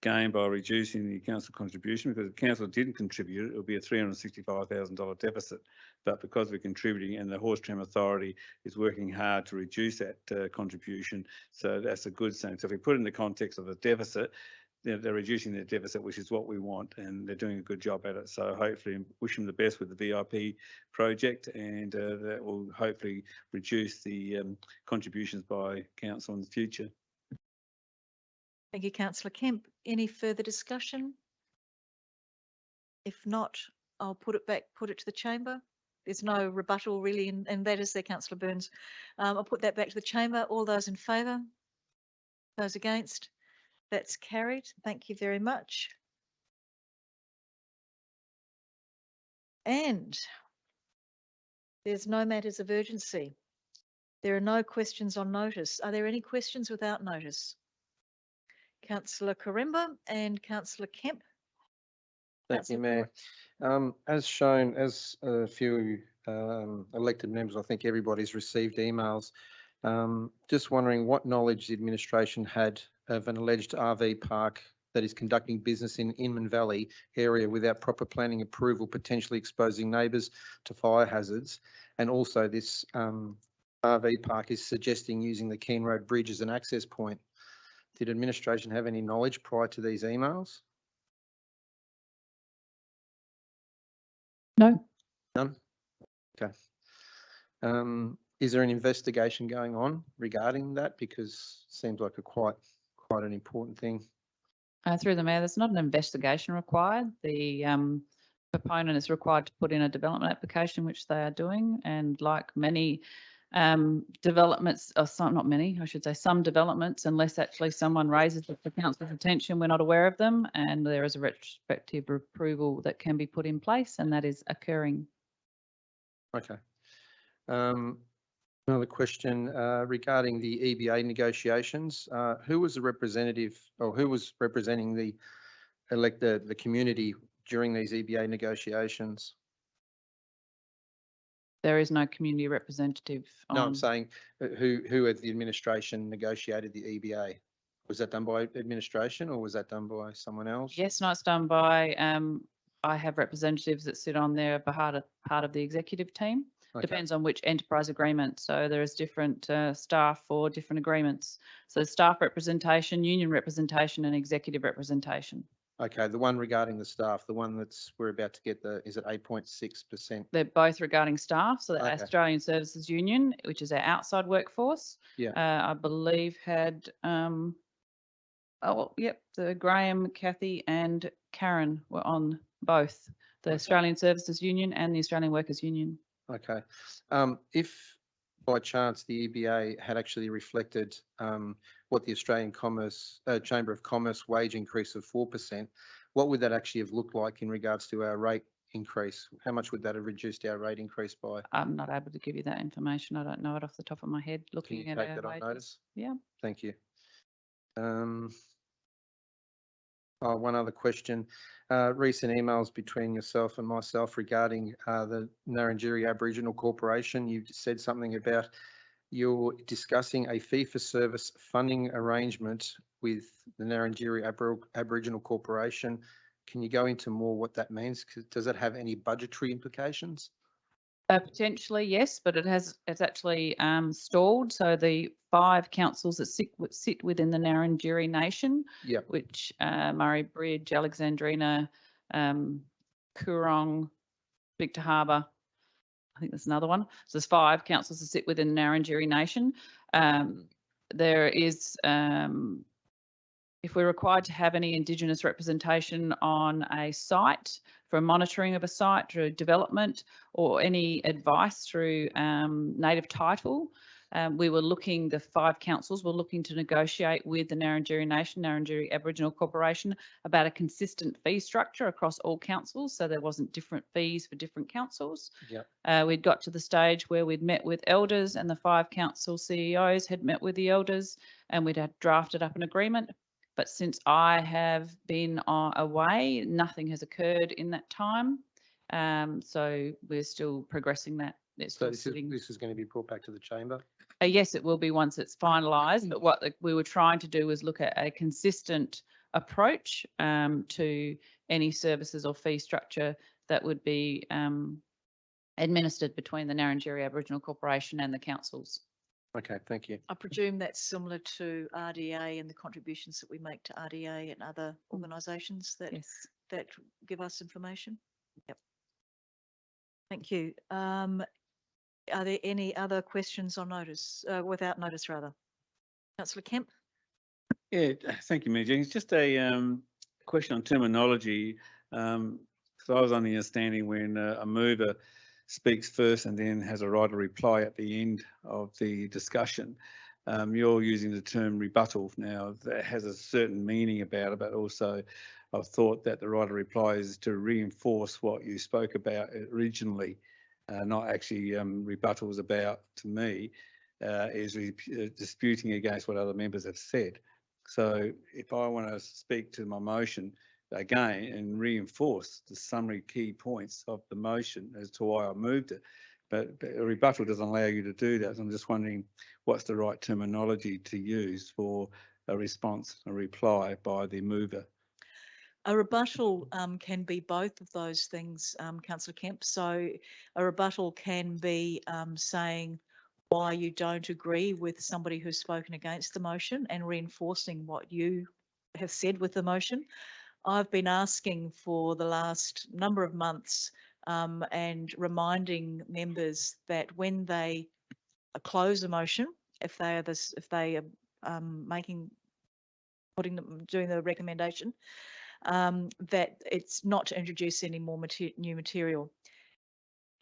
game by reducing the council contribution, because if council didn't contribute, it would be a $365,000 deficit. But because we're contributing and the Horse Tram Authority is working hard to reduce that contribution, so that's a good thing. So if we put it in the context of a deficit, they're reducing their deficit, which is what we want, and they're doing a good job at it. So hopefully wish them the best with the VIP project, and that will hopefully reduce the contributions by council in the future. Thank you, councillor Kemp. Any further discussion? If not, I'll put it to the chamber. There's no rebuttal really, and that is there, councillor Burns. I'll put that back to the chamber. All those in favour? Those against? That's carried. Thank you very much. And there's no matters of urgency. There are no questions on notice. Are there any questions without notice? Councillor Karemba and councillor Kemp. Thank you, Councillor Mayor. As shown, as a few elected members, I think everybody's received emails. Just wondering what knowledge the administration had of an alleged RV park that is conducting business in Inman Valley area without proper planning approval, potentially exposing neighbours to fire hazards. And also this RV park is suggesting using the Keene Road Bridge as an access point. Did administration have any knowledge prior to these emails? No. None? Okay. Is there an investigation going on regarding that? Because it seems like quite an important thing. Through the mayor, there's not an investigation required. The proponent is required to put in a development application, which they are doing. And like many developments, or some, not many, I should say, some developments, unless actually someone raises it for council's attention, we're not aware of them. And there is a retrospective approval that can be put in place, and that is occurring. Okay. Another question regarding the EBA negotiations. Who was the representative, or who was representing the community during these EBA negotiations? There is no community representative. No, I'm saying who at the administration negotiated the EBA? Was that done by administration or was that done by someone else? Yes, no, it's done by, I have representatives that sit on there, part of the executive team. Okay. Depends on which enterprise agreement. So there is different staff for different agreements. So staff representation, union representation and executive representation. Okay, the one regarding the staff, the one we're about to get is it 8.6%? They're both regarding staff. So the Okay. Australian Services Union, which is our outside workforce, Yeah. I believe had, the Graham, Kathy and Karen were on both the Australian Services Union and the Australian Workers Union. Okay. If by chance the EBA had actually reflected what the Australian Chamber of Commerce wage increase of 4%, what would that actually have looked like in regards to our rate increase? How much would that have reduced our rate increase by? I'm not able to give you that information. I don't know it off the top of my head. Can Looking you at take our that on wages. notice? Yeah. Thank you. One other question. Recent emails between yourself and myself regarding the Narrandjeri Aboriginal Corporation. You said something about you're discussing a fee-for-service funding arrangement with the Narrandjeri Aboriginal Corporation. Can you go into more what that means? Does it have any budgetary implications? Potentially, yes, but it's actually stalled. So the 5 councils that sit within the Narrandjeri Nation, Yep. which Murray Bridge, Alexandrina, Coorong, Victor Harbour, I think there's another one. So there's 5 councils that sit within the Narrandjeri Nation. There is, if we're required to have any Indigenous representation on a site for monitoring of a site through development or any advice through native title, the 5 councils were looking to negotiate with the Narrandjeri Nation, Narrandjeri Aboriginal Corporation, about a consistent fee structure across all councils, so there wasn't different fees for different councils. Yep. We'd got to the stage where we'd met with elders and the 5 council CEOs had met with the elders and we'd had drafted up an agreement. But since I have been away, nothing has occurred in that time. So we're still progressing that. It's So still this is going to be brought back to the chamber? Yes, it will be once it's finalised. But what we were trying to do was look at a consistent approach to any services or fee structure that would be administered between the Narrandjeri Aboriginal Corporation and the councils. Okay, thank you. I presume that's similar to RDA and the contributions that we make to RDA and other organisations that that give us information. Yep. Thank you. Are there any other questions on notice, without notice rather? Councillor Kemp? Yeah, thank you, Mayor Jenkins. Just a question on terminology. So I was on the understanding when a mover speaks first and then has a right of reply at the end of the discussion. You're using the term rebuttal now. That has a certain meaning about it, but also I've thought that the right of reply is to reinforce what you spoke about originally, not actually rebuttal was about, to me, is disputing against what other members have said. So if I want to speak to my motion again and reinforce the summary key points of the motion as to why I moved it, but a rebuttal doesn't allow you to do that. I'm just wondering what's the right terminology to use for a response, a reply by the mover. A rebuttal can be both of those things, Councillor Kemp. So a rebuttal can be saying why you don't agree with somebody who's spoken against the motion and reinforcing what you have said with the motion. I've been asking for the last number of months and reminding members that when they close a motion, if they are doing the recommendation, that it's not to introduce any more new material.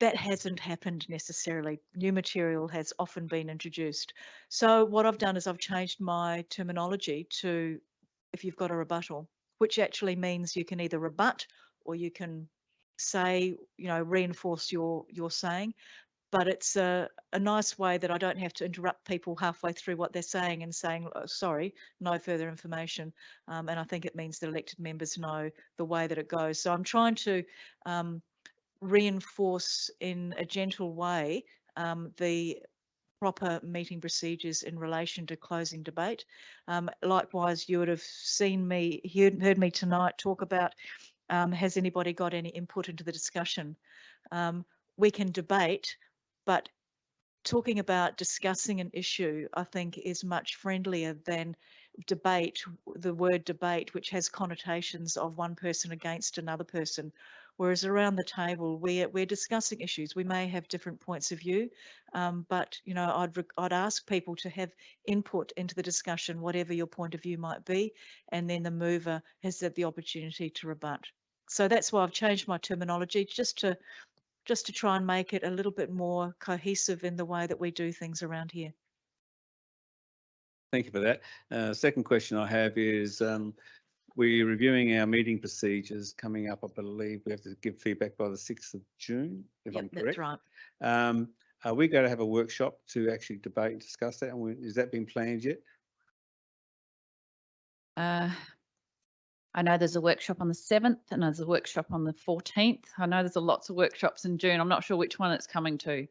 That hasn't happened necessarily. New material has often been introduced. So what I've done is I've changed my terminology to, if you've got a rebuttal, which actually means you can either rebut or you can say, reinforce your saying. But it's a nice way that I don't have to interrupt people halfway through what they're saying and saying, oh, sorry, no further information. And I think it means that elected members know the way that it goes. So I'm trying to reinforce in a gentle way the proper meeting procedures in relation to closing debate. Likewise, you would have seen me, heard me tonight talk about, has anybody got any input into the discussion? We can debate, but talking about discussing an issue, I think, is much friendlier than debate, the word debate, which has connotations of one person against another person. Whereas around the table, we're discussing issues. We may have different points of view, but I'd ask people to have input into the discussion, whatever your point of view might be, and then the mover has had the opportunity to rebut. So that's why I've changed my terminology, just to try and make it a little bit more cohesive in the way that we do things around here. Thank you for that. Second question I have is, we're reviewing our meeting procedures coming up. I believe we have to give feedback by the 6th of June, if I'm correct. That's right. Are we going to have a workshop to actually debate and discuss that? And is that been planned yet? I know there's a workshop on the 7th and there's a workshop on the 14th. I know there's lots of workshops in June. I'm not sure which one it's coming to.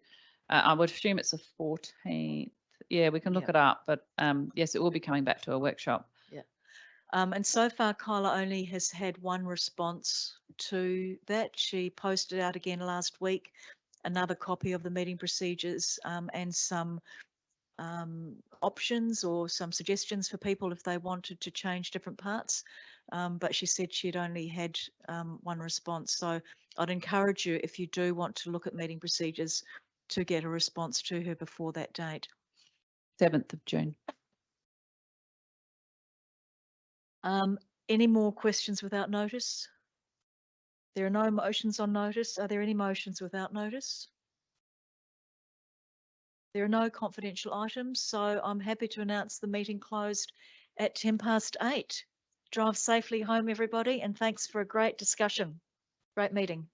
I would assume it's the 14th. Yeah, we can look it up, but yes, it will be coming back to a workshop. Yeah. And so far, Kyla only has had one response to that. She posted out again last week another copy of the meeting procedures and some options or some suggestions for people if they wanted to change different parts. But she said she'd only had one response. So I'd encourage you, if you do want to look at meeting procedures, to get a response to her before that date. 7th of June. Any more questions without notice? There are no motions on notice. Are there any motions without notice? There are no confidential items, so I'm happy to announce the meeting closed at 8:10. Drive safely home, everybody, and thanks for a great discussion. Great meeting.